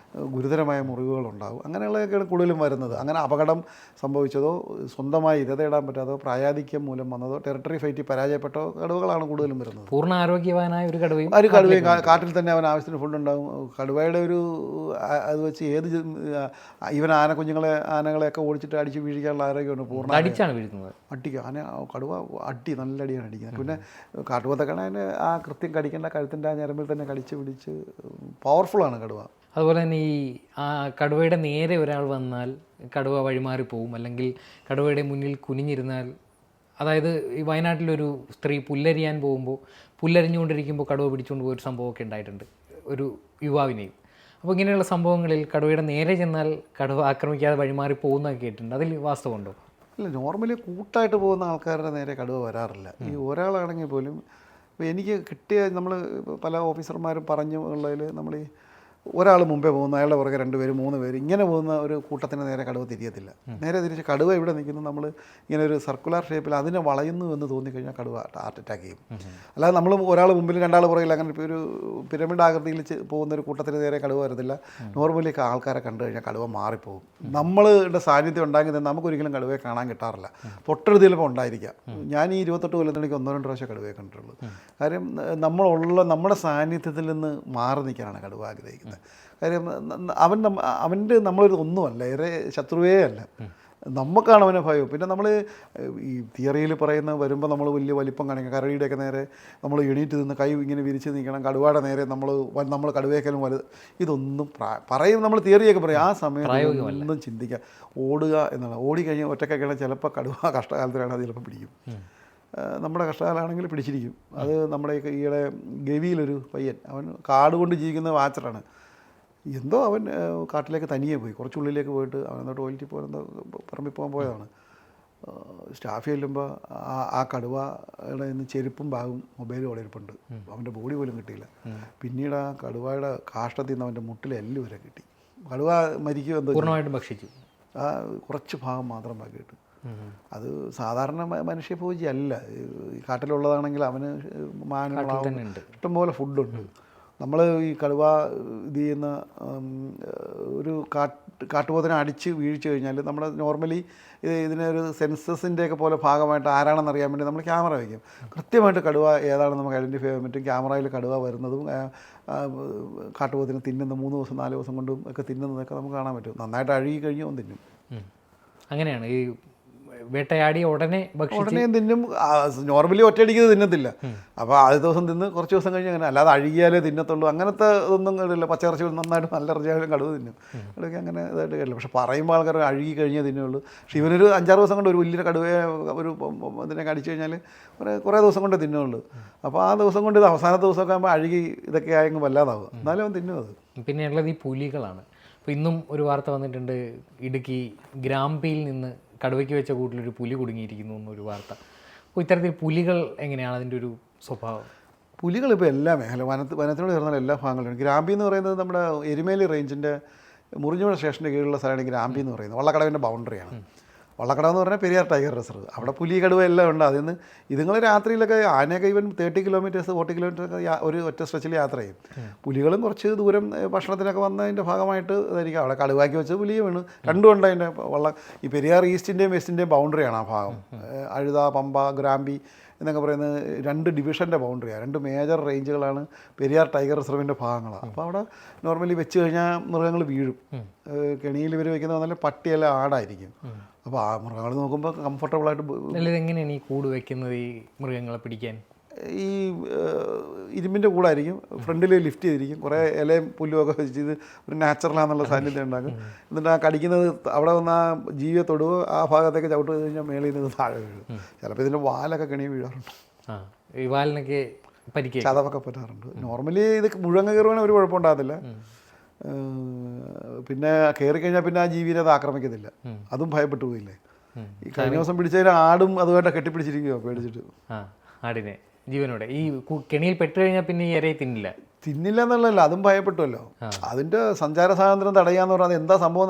ഗുരുതരമായ മുറിവുകളുണ്ടാകും. അങ്ങനെയുള്ളതൊക്കെയാണ് കൂടുതലും വരുന്നത്. അങ്ങനെ അപകടം സംഭവിച്ചതോ സ്വന്തമായി ഇരതയിടാൻ പറ്റാതോ പ്രായാധിക്യം മൂലം വന്നതോ ടെറിട്ടറി ഫൈറ്റിൽ പരാജയപ്പെട്ടോ കടുവകളാണ് കൂടുതലും വരുന്നത്. പൂർണ്ണ ആരോഗ്യവാനായ ഒരു കടുവയും കാട്ടിൽ തന്നെ അവൻ ആവശ്യത്തിന് ഫുഡ് ഉണ്ടാകും. കടുവയുടെ ഒരു അത് വെച്ച് ഏത് ഇവൻ ആനകളെയൊക്കെ ഓടിച്ചിട്ട് അടിച്ച് വീഴിക്കാനുള്ള ആരോഗ്യമുണ്ട്. പൂർണ്ണ അടിച്ചാണ് വീഴുന്നത്. അടിക്കുക കടുവ നല്ല അടിയാണ് അടിക്കുന്നത്. പിന്നെ കാട്ടുപോത്തൊക്കെയാണ് അതിന് ആ കൃത്യം കടിക്കേണ്ട കഴുത്തിൻ്റെ ആ ഞരമ്പിൽ തന്നെ കടിച്ച് പിടിച്ച് പവർഫുള്ളാണ് കടുവ. അതുപോലെ തന്നെ ഈ കടുവയുടെ നേരെ ഒരാൾ വന്നാൽ കടുവ വഴിമാറിപ്പോവും, അല്ലെങ്കിൽ കടുവയുടെ മുന്നിൽ കുനിഞ്ഞിരുന്നാൽ, അതായത് ഈ വയനാട്ടിലൊരു സ്ത്രീ പുല്ലരിയാൻ പോകുമ്പോൾ പുല്ലരിഞ്ഞുകൊണ്ടിരിക്കുമ്പോൾ കടുവ പിടിച്ചുകൊണ്ട് പോയൊരു സംഭവമൊക്കെ ഉണ്ടായിട്ടുണ്ട്, ഒരു യുവാവിനെയും. അപ്പോൾ ഇങ്ങനെയുള്ള സംഭവങ്ങളിൽ കടുവയുടെ നേരെ ചെന്നാൽ കടുവ ആക്രമിക്കാതെ വഴിമാറി പോകുന്നതൊക്കെ കേട്ടിട്ടുണ്ട്. അതിൽ വാസ്തവമുണ്ടോ? ഇല്ല, നോർമലി കൂട്ടായിട്ട് പോകുന്ന ആൾക്കാരുടെ നേരെ കടുവ വരാറില്ല. ഈ ഒരാളാണെങ്കിൽ പോലും ഇപ്പോൾ എനിക്ക് കിട്ടിയ നമ്മൾ പല ഓഫീസർമാരും പറഞ്ഞു ഉള്ളതിൽ നമ്മൾ ഈ ഒരാൾ മുമ്പേ പോകുന്ന അയാളുടെ പുറകെ 2 പേര് 3 പേര് ഇങ്ങനെ പോകുന്ന ഒരു കൂട്ടത്തിന് നേരെ കടുവ തിരിയത്തില്ല. നേരെ തിരിച്ച് കടുവ ഇവിടെ നിൽക്കുന്നു, നമ്മൾ ഇങ്ങനെ ഒരു സർക്കുലർ ഷേപ്പിൽ അതിനെ വളയുന്നു എന്ന് തോന്നിക്കഴിഞ്ഞാൽ കടുവ ഹാർട്ട് അറ്റാക്ക് ചെയ്യും. അല്ലാതെ നമ്മൾ ഒരാൾ മുമ്പിൽ 2 ആൾ പുറകിൽ അങ്ങനെ ഒരു പിരമിഡ് ആകൃതിയിൽ പോകുന്ന ഒരു കൂട്ടത്തിന് നേരെ കടുവ വരത്തില്ല. നോർമലി ആൾക്കാരെ കണ്ടു കഴിഞ്ഞാൽ കടുവ മാറിപ്പോകും. നമ്മളുടെ സാന്നിധ്യം ഉണ്ടാക്കി തന്നെ നമുക്കൊരിക്കലും കടുവയെ കാണാൻ കിട്ടാറില്ല. തൊട്ടടുത്ത് ചിലപ്പോൾ ഉണ്ടായിരിക്കാം. ഞാൻ ഈ 28 കൊല്ലത്തിലേക്ക് 1-2 പ്രാവശ്യം കടുവയെ കണ്ടിട്ടുള്ളൂ. കാര്യം നമ്മുടെ സാന്നിധ്യത്തിൽ നിന്ന് മാറി നിൽക്കാനാണ് കടുവ ആഗ്രഹിക്കുന്നത്. കാര്യം അവൻ്റെ നമ്മളൊരു ഒന്നുമല്ല, ഏറെ ശത്രുവേ അല്ല, നമുക്കാണ് അവനെ ഭയം. പിന്നെ നമ്മൾ ഈ തിയറിയിൽ പറയുന്ന വരുമ്പോൾ നമ്മൾ വലിയ വലിപ്പം കാണിക്കണം. കരടിയുടെയൊക്കെ നേരെ നമ്മൾ എണീറ്റ് നിന്ന് കൈ ഇങ്ങനെ വിരിച്ച് നിൽക്കണം. കടുവയുടെ നേരെ നമ്മൾ കടുവയേക്കാളും വലുത്. ഇതൊന്നും പറയും, നമ്മൾ തിയറിയൊക്കെ പറയും. ആ സമയത്ത് ഒന്നും ചിന്തിക്കുക, ഓടുക എന്നാണ്. ഓടിക്കഴിഞ്ഞാൽ ഒറ്റക്കൊക്കെയാണ് ചിലപ്പോൾ കടുവ കഷ്ടകാലത്തിലാണ് അത് ചിലപ്പോൾ പിടിക്കും. നമ്മുടെ കഷ്ടകാലമാണെങ്കിൽ പിടിച്ചിരിക്കും. അത് നമ്മുടെ ഈയിടെ ഗവിയിലൊരു പയ്യൻ, അവൻ കാട് കൊണ്ട് ജീവിക്കുന്ന വാച്ചറാണ്. എന്തോ അവൻ കാട്ടിലേക്ക് തനിയെ പോയി, കുറച്ചുള്ളിലേക്ക് പോയിട്ട് അവനെന്തോ ടോയ്ലറ്റിൽ പോകുന്ന പറമ്പിൽ പോകാൻ പോയതാണ്. സ്റ്റാഫ് ചെല്ലുമ്പോൾ ആ കടുവയുടെ നിന്ന് ചെരുപ്പും ബാഗും മൊബൈലും അവിടെ ഇരിപ്പുണ്ട്. അവൻ്റെ ബോഡി പോലും കിട്ടിയില്ല. പിന്നീട് ആ കടുവയുടെ കാഷ്ടത്തിൽ നിന്ന് അവൻ്റെ മുട്ടിൽ എല്ല് വരെ കിട്ടി. കടുവ മരിക്കുക എന്തോ പൂർണ്ണമായിട്ടും ഭക്ഷിച്ചു. ആ കുറച്ച് ഭാഗം മാത്രം ബാക്കിയിട്ട്. അത് സാധാരണ മനുഷ്യഭോജിയല്ല. കാട്ടിലുള്ളതാണെങ്കിൽ അവന് മാനങ്ങളാവും, ഇഷ്ടംപോലെ ഫുഡുണ്ട്. നമ്മൾ ഈ കടുവ ഇത് ചെയ്യുന്ന ഒരു കാട്ടുപോത്തിനെ അടിച്ച് വീഴ്ച കഴിഞ്ഞാൽ നമ്മൾ നോർമലി ഇതിനൊരു സെൻസസിൻ്റെയൊക്കെ പോലെ ഭാഗമായിട്ട് ആരാണെന്ന് അറിയാൻ വേണ്ടി നമ്മൾ ക്യാമറ വയ്ക്കും. കൃത്യമായിട്ട് കടുവ ഏതാണെന്ന് നമുക്ക് ഐഡൻറ്റിഫൈ ചെയ്യാൻ പറ്റും. ക്യാമറയിൽ കടുവ വരുന്നതും കാട്ടുപോത്തിനെ തിന്നുന്ന 3 ദിവസം 4 ദിവസം കൊണ്ടും ഒക്കെ തിന്നുന്നതൊക്കെ നമുക്ക് കാണാൻ പറ്റും. നന്നായിട്ട് അഴുകി കഴിഞ്ഞ് തിന്നും. അങ്ങനെയാണ് ഈ വേട്ടയാടി ഉടനെ തിന്നും. നോർമലി ഒറ്റയടിക്ക് തിന്നത്തില്ല. അപ്പോൾ ആദ്യ ദിവസം തിന്ന് കുറച്ച് ദിവസം കഴിഞ്ഞ് അങ്ങനെ, അല്ലാതെ അഴുകിയാലേ തിന്നത്തുള്ളൂ അങ്ങനത്തെ ഇതൊന്നും കഴിയില്ല. പച്ചയിറച്ചി നന്നായിട്ട് നല്ല ഇറച്ചിയായാലും കടുവ തിന്നും. കടുവയ്ക്ക് അങ്ങനെ ഇതായിട്ട് കഴിയില്ല. പക്ഷെ പറയുമ്പോൾ ആൾക്കാർ അഴുകി കഴിഞ്ഞേ തിന്നുള്ളൂ. പക്ഷേ ഇവനൊരു 5-6 ദിവസം കൊണ്ട് ഒരു വലിയ കടുവയെ ഇതിനെ കടിച്ചു കഴിഞ്ഞാൽ കുറേ ദിവസം കൊണ്ട് തിന്നുള്ളൂ. അപ്പോൾ ആ ദിവസം കൊണ്ട് ഇത് അവസാനത്തെ ദിവസമൊക്കെ ആകുമ്പോൾ അഴുകി ഇതൊക്കെ ആയെങ്കിൽ വല്ലാതാവും. എന്നാലും അവൻ തിന്നും. അത് പിന്നെയുള്ളത് ഈ പുലികളാണ്. അപ്പോൾ ഇന്നും ഒരു വാർത്ത വന്നിട്ടുണ്ട്, ഇടുക്കി ഗ്രാമ്പിയിൽ നിന്ന് കടുവയ്ക്ക് വെച്ച കൂട്ടിലൊരു പുലി കുടുങ്ങിയിരിക്കുന്നു എന്നൊരു വാർത്ത. അപ്പോൾ ഇത്തരത്തിൽ പുലികൾ എങ്ങനെയാണ് അതിൻ്റെ ഒരു സ്വഭാവം? പുലികൾ ഇപ്പോൾ എല്ലാ വനത്തിനോട് ചേർന്നാൽ എല്ലാ ഭാഗങ്ങളിലും. ഗ്രാമ്പി എന്ന് പറയുന്നത് നമ്മുടെ എരുമേലി റേഞ്ചിൻ്റെ മുറിഞ്ഞുപുഴ സ്റ്റേഷൻ്റെ കീഴിലുള്ള സ്ഥലമാണ് ഗ്രാമ്പി എന്ന് പറയുന്നത്. വള്ളക്കടവിൻ്റെ ബൗണ്ടറിയാണ്. വള്ളക്കടവ് എന്ന് പറഞ്ഞാൽ പെരിയാർ ടൈഗർ റിസർവ്. അവിടെ പുലി കടുവ എല്ലാം ഉണ്ട്. അതിൽ നിന്ന് ഇതുങ്ങൾ രാത്രിയിലൊക്കെ ആനയൊക്കെ ഈവൻ 30 കിലോമീറ്റേഴ്സ് 40 കിലോമീറ്ററൊക്കെ ഒരു ഒറ്റ സ്ട്രെച്ചിൽ യാത്ര ചെയ്യും. പുലികളും കുറച്ച് ദൂരം ഭക്ഷണത്തിനൊക്കെ വന്നതിൻ്റെ ഭാഗമായിട്ട് ഇതായിരിക്കും. അവിടെ കടുവാക്കി വെച്ച് പുലിയെ വീണ് രണ്ടും ഉണ്ട്. അതിൻ്റെ ഈ പെരിയാർ ഈസ്റ്റിൻ്റെയും വെസ്റ്റിൻ്റെയും ബൗണ്ടറിയാണ് ആ ഭാഗം. അഴുത, പമ്പ, ഗ്രാമ്പി എന്നൊക്കെ പറയുന്നത് 2 ഡിവിഷൻ്റെ ബൗണ്ടറിയാണ്. 2 മേജർ റേഞ്ചുകളാണ് പെരിയാർ ടൈഗർ റിസർവിൻ്റെ ഭാഗങ്ങളാണ്. അപ്പോൾ അവിടെ നോർമലി വെച്ച് കഴിഞ്ഞാൽ മൃഗങ്ങൾ വീഴും. കെണിയിൽ ഇവർ വയ്ക്കുന്നത് നല്ല പട്ടിയെല്ലാം ആടായിരിക്കും. അപ്പോൾ ആ മൃഗങ്ങൾ നോക്കുമ്പോൾ കംഫർട്ടബിളായിട്ട്. എങ്ങനെയാണ് ഈ കൂട് വയ്ക്കുന്നത് ഈ മൃഗങ്ങളെ പിടിക്കാൻ? ഈ ഇരുമ്പിൻ്റെ കൂടായിരിക്കും, ഫ്രണ്ടിൽ ലിഫ്റ്റ് ചെയ്തിരിക്കും, കുറേ ഇലയും പുല്ലും ഒക്കെ വെച്ച് ഇത് ഒരു നാച്ചുറലാണെന്നുള്ള സാന്നിധ്യം ഉണ്ടാക്കും. എന്നിട്ട് ആ കടിക്കുന്നത് അവിടെ വന്ന് ആ ജീവിയെ തൊടുവോ ആ ഭാഗത്തേക്ക് ചവിട്ട് കഴിഞ്ഞാൽ മേളിൽ നിന്ന് താഴെ വീഴും. ചിലപ്പോൾ ഇതിൻ്റെ വാലൊക്കെ കെണി വീഴാറുണ്ട്. ഈ വാലിനൊക്കെ പരിക്ക് ചതവൊക്കെ പറ്റാറുണ്ട്. നോർമലി ഇത് മുഴുവൻ കയറുവാണെങ്കിൽ ഒരു കുഴപ്പമുണ്ടാകത്തില്ല. പിന്നെ കയറിക്കഴിഞ്ഞാൽ പിന്നെ ആ ജീവിനെ അത് ആക്രമിക്കത്തില്ല, അതും ഭയപ്പെട്ടു പോയില്ലേ. ഈ കഴിഞ്ഞ ദിവസം പിടിച്ചതിൽ ആടും അതുമായിട്ട് കെട്ടിപ്പിടിച്ചിരിക്കുകയോ പേടിച്ചിട്ട്. ആടിനെ ജീവനോടെ ഈ കെണിയിൽ പെട്ട് കഴിഞ്ഞാൽ പിന്നെ ഈ ഇരയെ തിന്നില്ല എന്നുള്ളതല്ല, അതും ഭയപ്പെട്ടുമല്ലോ. അതിൻ്റെ സഞ്ചാര സ്വാതന്ത്ര്യം തടയാന്ന് പറഞ്ഞാൽ എന്താ സംഭവം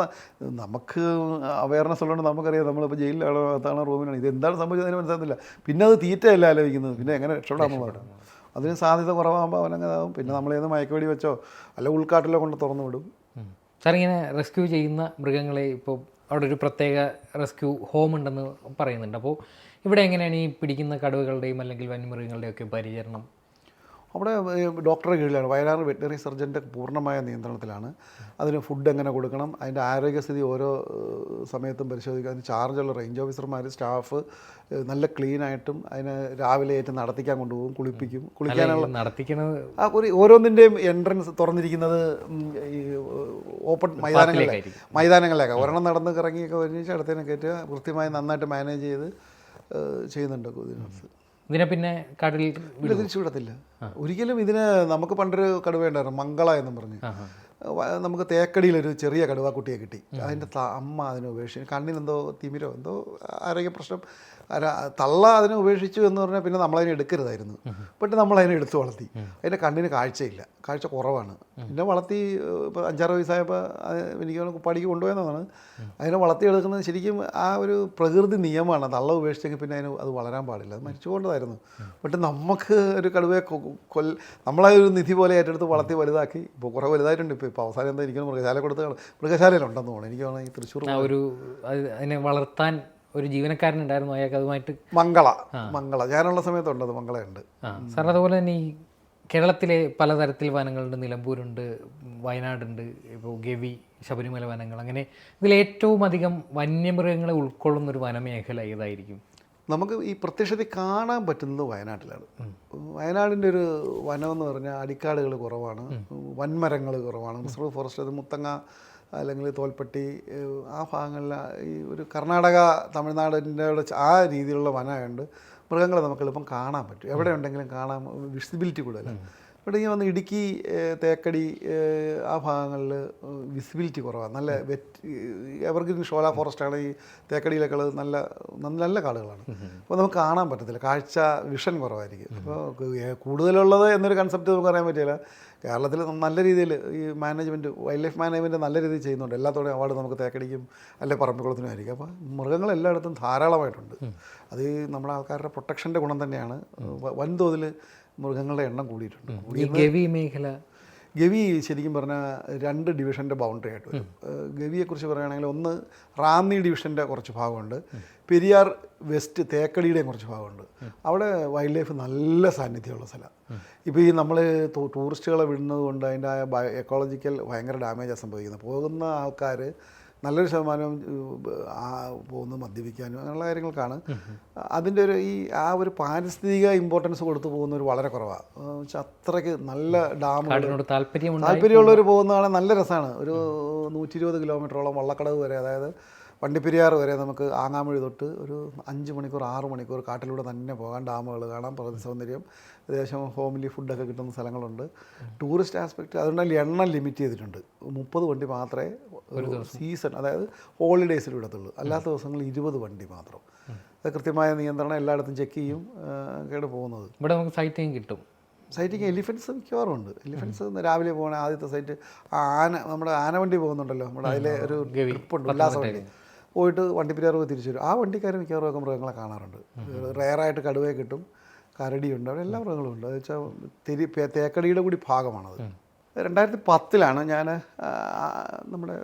നമുക്ക് അവയർനെസ് ഉള്ളതുകൊണ്ട് നമുക്കറിയാം. നമ്മളിപ്പോൾ ജയിലിലാണോ അകത്താണോ റൂമിലാണ്, ഇത് എന്താണ് സംഭവിച്ചതിന് മനസ്സിലാകുന്നില്ല. പിന്നെ അത് തീറ്റയല്ല ആലോചിക്കുന്നത്, പിന്നെ എങ്ങനെ രക്ഷപ്പെടാമെന്നുള്ളതാണ്. അതിന് സാധ്യത കുറവാകുമ്പോൾ അവനങ്ങനെ ആവും. പിന്നെ നമ്മളേന്ന് മയക്കുവെടി വെച്ചോ അല്ല ഉൾക്കാട്ടിലോ കൊണ്ട് തുറന്നു വിടും. സാർ ഇങ്ങനെ റെസ്ക്യൂ ചെയ്യുന്ന മൃഗങ്ങളെ ഇപ്പോൾ അവിടെ ഒരു പ്രത്യേക റെസ്ക്യൂ ഹോം ഉണ്ടെന്ന് പറയുന്നുണ്ട്. അപ്പോൾ ഇവിടെ എങ്ങനെയാണ് ഈ പിടിക്കുന്ന കടുവകളുടെയും അല്ലെങ്കിൽ വന്യമൃഗങ്ങളുടെയും ഒക്കെ പരിചരണം? അവിടെ ഡോക്ടറെ കീഴിലാണ്, വയലാർ വെറ്റിനറി സർജൻ്റെ പൂർണ്ണമായ നിയന്ത്രണത്തിലാണ്. അതിന് ഫുഡ് എങ്ങനെ കൊടുക്കണം, അതിൻ്റെ ആരോഗ്യസ്ഥിതി ഓരോ സമയത്തും പരിശോധിക്കുക. അതിന് ചാർജുള്ള റേഞ്ച് ഓഫീസർമാർ, സ്റ്റാഫ് നല്ല ക്ലീനായിട്ടും അതിനെ രാവിലെ ഏറ്റവും നടത്തിക്കാൻ കൊണ്ടുപോകും, കുളിപ്പിക്കും. കുളിക്കാനുള്ള നടത്തിക്കുന്നത് ഓരോന്നിൻ്റെയും എൻട്രൻസ് തുറന്നിരിക്കുന്നത് ഈ ഓപ്പൺ മൈതാനങ്ങളിലേക്കാണ്. ഒരെണ്ണം നടന്ന് കറങ്ങിയൊക്കെ കഴിഞ്ഞാൽ അടുത്തതിനെ കയറ്റുക, കൃത്യമായി നന്നായിട്ട് മാനേജ് ചെയ്ത് ചെയ്യുന്നുണ്ട്. ഇതിനെ പിന്നെ കടലിൽ തിരിച്ചു വിടത്തില്ല ഒരിക്കലും. ഇതിന് നമുക്ക് പണ്ടൊരു കടുവയുണ്ടായിരുന്നു, മംഗള എന്നും പറഞ്ഞ്. നമുക്ക് തേക്കടിയിലൊരു ചെറിയ കടുവാക്കുട്ടിയെ കിട്ടി. അതിൻ്റെ അമ്മ അതിനെ ഉപേക്ഷിച്ചു, കണ്ണിനെന്തോ തിമിരോ എന്തോ ആരോഗ്യ പ്രശ്നം, തള്ള അതിനെ ഉപേക്ഷിച്ചു എന്ന് പറഞ്ഞാൽ പിന്നെ നമ്മളതിനെ എടുക്കരുതായിരുന്നു. ബട്ട് നമ്മളതിനെ എടുത്ത് വളർത്തി. അതിൻ്റെ കണ്ണിന് കാഴ്ചയില്ല, കാഴ്ച കുറവാണ്. പിന്നെ വളർത്തി ഇപ്പോൾ 5-6 വയസ്സായപ്പോൾ എനിക്ക് കുപ്പാടിക്ക് കൊണ്ടുപോയെന്നാണ്. അതിനെ വളർത്തിയെടുക്കുന്നത് ശരിക്കും ആ ഒരു പ്രകൃതി നിയമമാണ്. തള്ള ഉപേക്ഷിച്ചെങ്കിൽ പിന്നെ അതിന് അത് വളരാൻ പാടില്ല, അത് മരിച്ചുകൊണ്ടതായിരുന്നു. ബട്ട് നമുക്ക് ഒരു കടുവയെ നമ്മളതൊരു നിധി പോലെ ഏറ്റെടുത്ത് വളർത്തി വലുതാക്കി. ഇപ്പോൾ കുറേ വലുതായിട്ടുണ്ട്. ഇപ്പോൾ അവസാനം എന്താ ഇരിക്കണം, മൃഗശാലയിലുണ്ടെന്ന് തോന്നുന്നു. എനിക്ക് തോന്നുന്നു ഈ തൃശ്ശൂർ ഒരു അതിനെ വളർത്താൻ ഒരു ജീവനക്കാരനുണ്ടായിരുന്നു, അയാൾക്ക് അതുമായിട്ട് മംഗള ഞാനുള്ള സമയത്തുണ്ടത്, മംഗളയുണ്ട്. സാർ അതുപോലെ തന്നെ ഈ കേരളത്തിലെ പലതരത്തിൽ വനങ്ങളുണ്ട്. നിലമ്പൂരുണ്ട്, വയനാടുണ്ട്, ഇപ്പോൾ ഗവി, ശബരിമല വനങ്ങൾ. അങ്ങനെ ഇതിലേറ്റവും അധികം വന്യമൃഗങ്ങളെ ഉൾക്കൊള്ളുന്നൊരു വനമേഖല ഏതായിരിക്കും? നമുക്ക് ഈ പ്രത്യക്ഷത്തിൽ കാണാൻ പറ്റുന്നത് വയനാട്ടിലാണ്. വയനാടിൻ്റെ ഒരു വനമെന്ന് പറഞ്ഞാൽ അടിക്കാടുകൾ കുറവാണ്, വൻമരങ്ങൾ കുറവാണ്. റിസർവ് ഫോറസ്റ്റ്, അത് മുത്തങ്ങ അല്ലെങ്കിൽ തോൽപ്പെട്ടി ആ ഭാഗങ്ങളിൽ ഈ ഒരു കർണാടക തമിഴ്നാടിൻ്റെ ആ രീതിയിലുള്ള വനമായതുകൊണ്ട് മൃഗങ്ങളെ നമുക്ക് എളുപ്പം കാണാൻ പറ്റും. എവിടെ ഉണ്ടെങ്കിലും കാണാൻ വിസിബിലിറ്റി കൂടുതലാണ്. ഇവിടെ ഇങ്ങനെ വന്ന് ഇടുക്കി, തേക്കടി ആ ഭാഗങ്ങളിൽ വിസിബിലിറ്റി കുറവാണ്. നല്ല എവർഗ്രീൻ ഷോല ഫോറസ്റ്റാണ് ഈ തേക്കടിയിലൊക്കെ ഉള്ളത്. നല്ല നല്ല കാടുകളാണ്. അപ്പോൾ നമുക്ക് കാണാൻ പറ്റത്തില്ല, കാഴ്ച വിഷൻ കുറവായിരിക്കും. അപ്പോൾ കൂടുതലുള്ളത് എന്നൊരു കൺസെപ്റ്റ് നമുക്ക് പറയാൻ പറ്റില്ല. കേരളത്തിൽ നല്ല രീതിയിൽ ഈ മാനേജ്മെൻറ്റ്, വൈൽഡ് ലൈഫ് മാനേജ്മെൻറ്റ് നല്ല രീതിയിൽ ചെയ്യുന്നുണ്ട്. എല്ലാത്തോടെയും അവാർഡ് നമുക്ക് തേക്കടിക്കും അല്ലെങ്കിൽ പറമ്പിക്കുളത്തിനും ആയിരിക്കും. അപ്പോൾ മൃഗങ്ങൾ എല്ലായിടത്തും ധാരാളമായിട്ടുണ്ട്. അത് നമ്മുടെ ആൾക്കാരുടെ പ്രൊട്ടക്ഷൻ്റെ ഗുണം തന്നെയാണ്. വൻതോതിൽ മൃഗങ്ങളുടെ എണ്ണം കൂടിയിട്ടുണ്ട്. ഗവി മേഖല, ഗവി ശരിക്കും പറഞ്ഞാൽ 2 ഡിവിഷൻ്റെ ബൗണ്ടറി ആയിട്ട് വരും. ഗവിയെക്കുറിച്ച് പറയുകയാണെങ്കിൽ ഒന്ന് റാന്നി ഡിവിഷൻ്റെ കുറച്ച് ഭാഗമുണ്ട്, പെരിയാർ വെസ്റ്റ് തേക്കടിയുടെയും കുറച്ച് ഭാഗമുണ്ട്. അവിടെ വൈൽഡ് ലൈഫ് നല്ല സാന്നിധ്യമുള്ള സ്ഥലമാണ്. ഇപ്പോൾ ഈ നമ്മൾ ടൂറിസ്റ്റുകളെ വിടുന്നത് കൊണ്ട് അതിൻ്റെ എക്കോളജിക്കൽ ഭയങ്കര ഡാമേജാണ് സംഭവിക്കുന്നത്. പോകുന്ന ആൾക്കാർ നല്ലൊരു ശതമാനം പോകുന്ന മദ്യപിക്കാനും അങ്ങനെയുള്ള കാര്യങ്ങൾക്കാണ്. അതിൻ്റെ ഒരു ആ ഒരു പാരിസ്ഥിതിക ഇമ്പോർട്ടൻസ് കൊടുത്തു പോകുന്നവർ വളരെ കുറവാണ്. വെച്ചാൽ അത്രയ്ക്ക് നല്ല ഡാമുകൾ താല്പര്യമുള്ളവർ പോകുന്നതാണ്. നല്ല രസമാണ്. ഒരു 120 കിലോമീറ്ററോളം വള്ളക്കടവ് വരെ, അതായത് വണ്ടിപ്പെരിയാർ വരെ നമുക്ക് ആങ്ങാമൊഴി തൊട്ട് ഒരു 5 മണിക്കൂർ 6 മണിക്കൂർ കാട്ടിലൂടെ തന്നെ പോകാൻ, ഡാമുകൾ കാണാം, പ്രകൃതി സൗന്ദര്യം, ഏകദേശം ഹോംലി ഫുഡൊക്കെ കിട്ടുന്ന സ്ഥലങ്ങളുണ്ട്. ടൂറിസ്റ്റ് ആസ്പെക്റ്റ് അതുകൊണ്ട് എണ്ണം ലിമിറ്റ് ചെയ്തിട്ടുണ്ട്. 30 വണ്ടി മാത്രമേ ഒരു സീസൺ, അതായത് ഹോളിഡേയ്സിൽ വിടത്തുള്ളൂ. അല്ലാത്ത ദിവസങ്ങളിൽ 20 വണ്ടി മാത്രം. അത് കൃത്യമായ നിയന്ത്രണം, എല്ലായിടത്തും ചെക്ക് ചെയ്യും ഒക്കെയാണ് പോകുന്നത്. ഇവിടെ നമുക്ക് സൈറ്റിങ് കിട്ടും. സൈറ്റിങ് എലിഫൻസ് മിക്കവാറും ഉണ്ട്. എലിഫൻസ് രാവിലെ പോകണ ആദ്യത്തെ സൈറ്റ് നമ്മുടെ ആനവണ്ടി പോകുന്നുണ്ടല്ലോ, നമ്മുടെ അതിലെ ഒരു ട്രിപ്പുണ്ട്, ഉല്ലാസവണ്ടി, പോയിട്ട് വണ്ടിപ്പെരിയാർ പോയി തിരിച്ചു വരും. ആ വണ്ടിക്കാർ മിക്കവാറും ഒക്കെ മൃഗങ്ങളെ കാണാറുണ്ട്. റെയറായിട്ട് കടുവയെ കിട്ടും, കരടിയുണ്ട്, അവിടെ എല്ലാ മൃഗങ്ങളും ഉണ്ട്. അത് വെച്ചാൽ തേക്കടിയുടെ കൂടി ഭാഗമാണത്. 2010 ഞാൻ നമ്മുടെ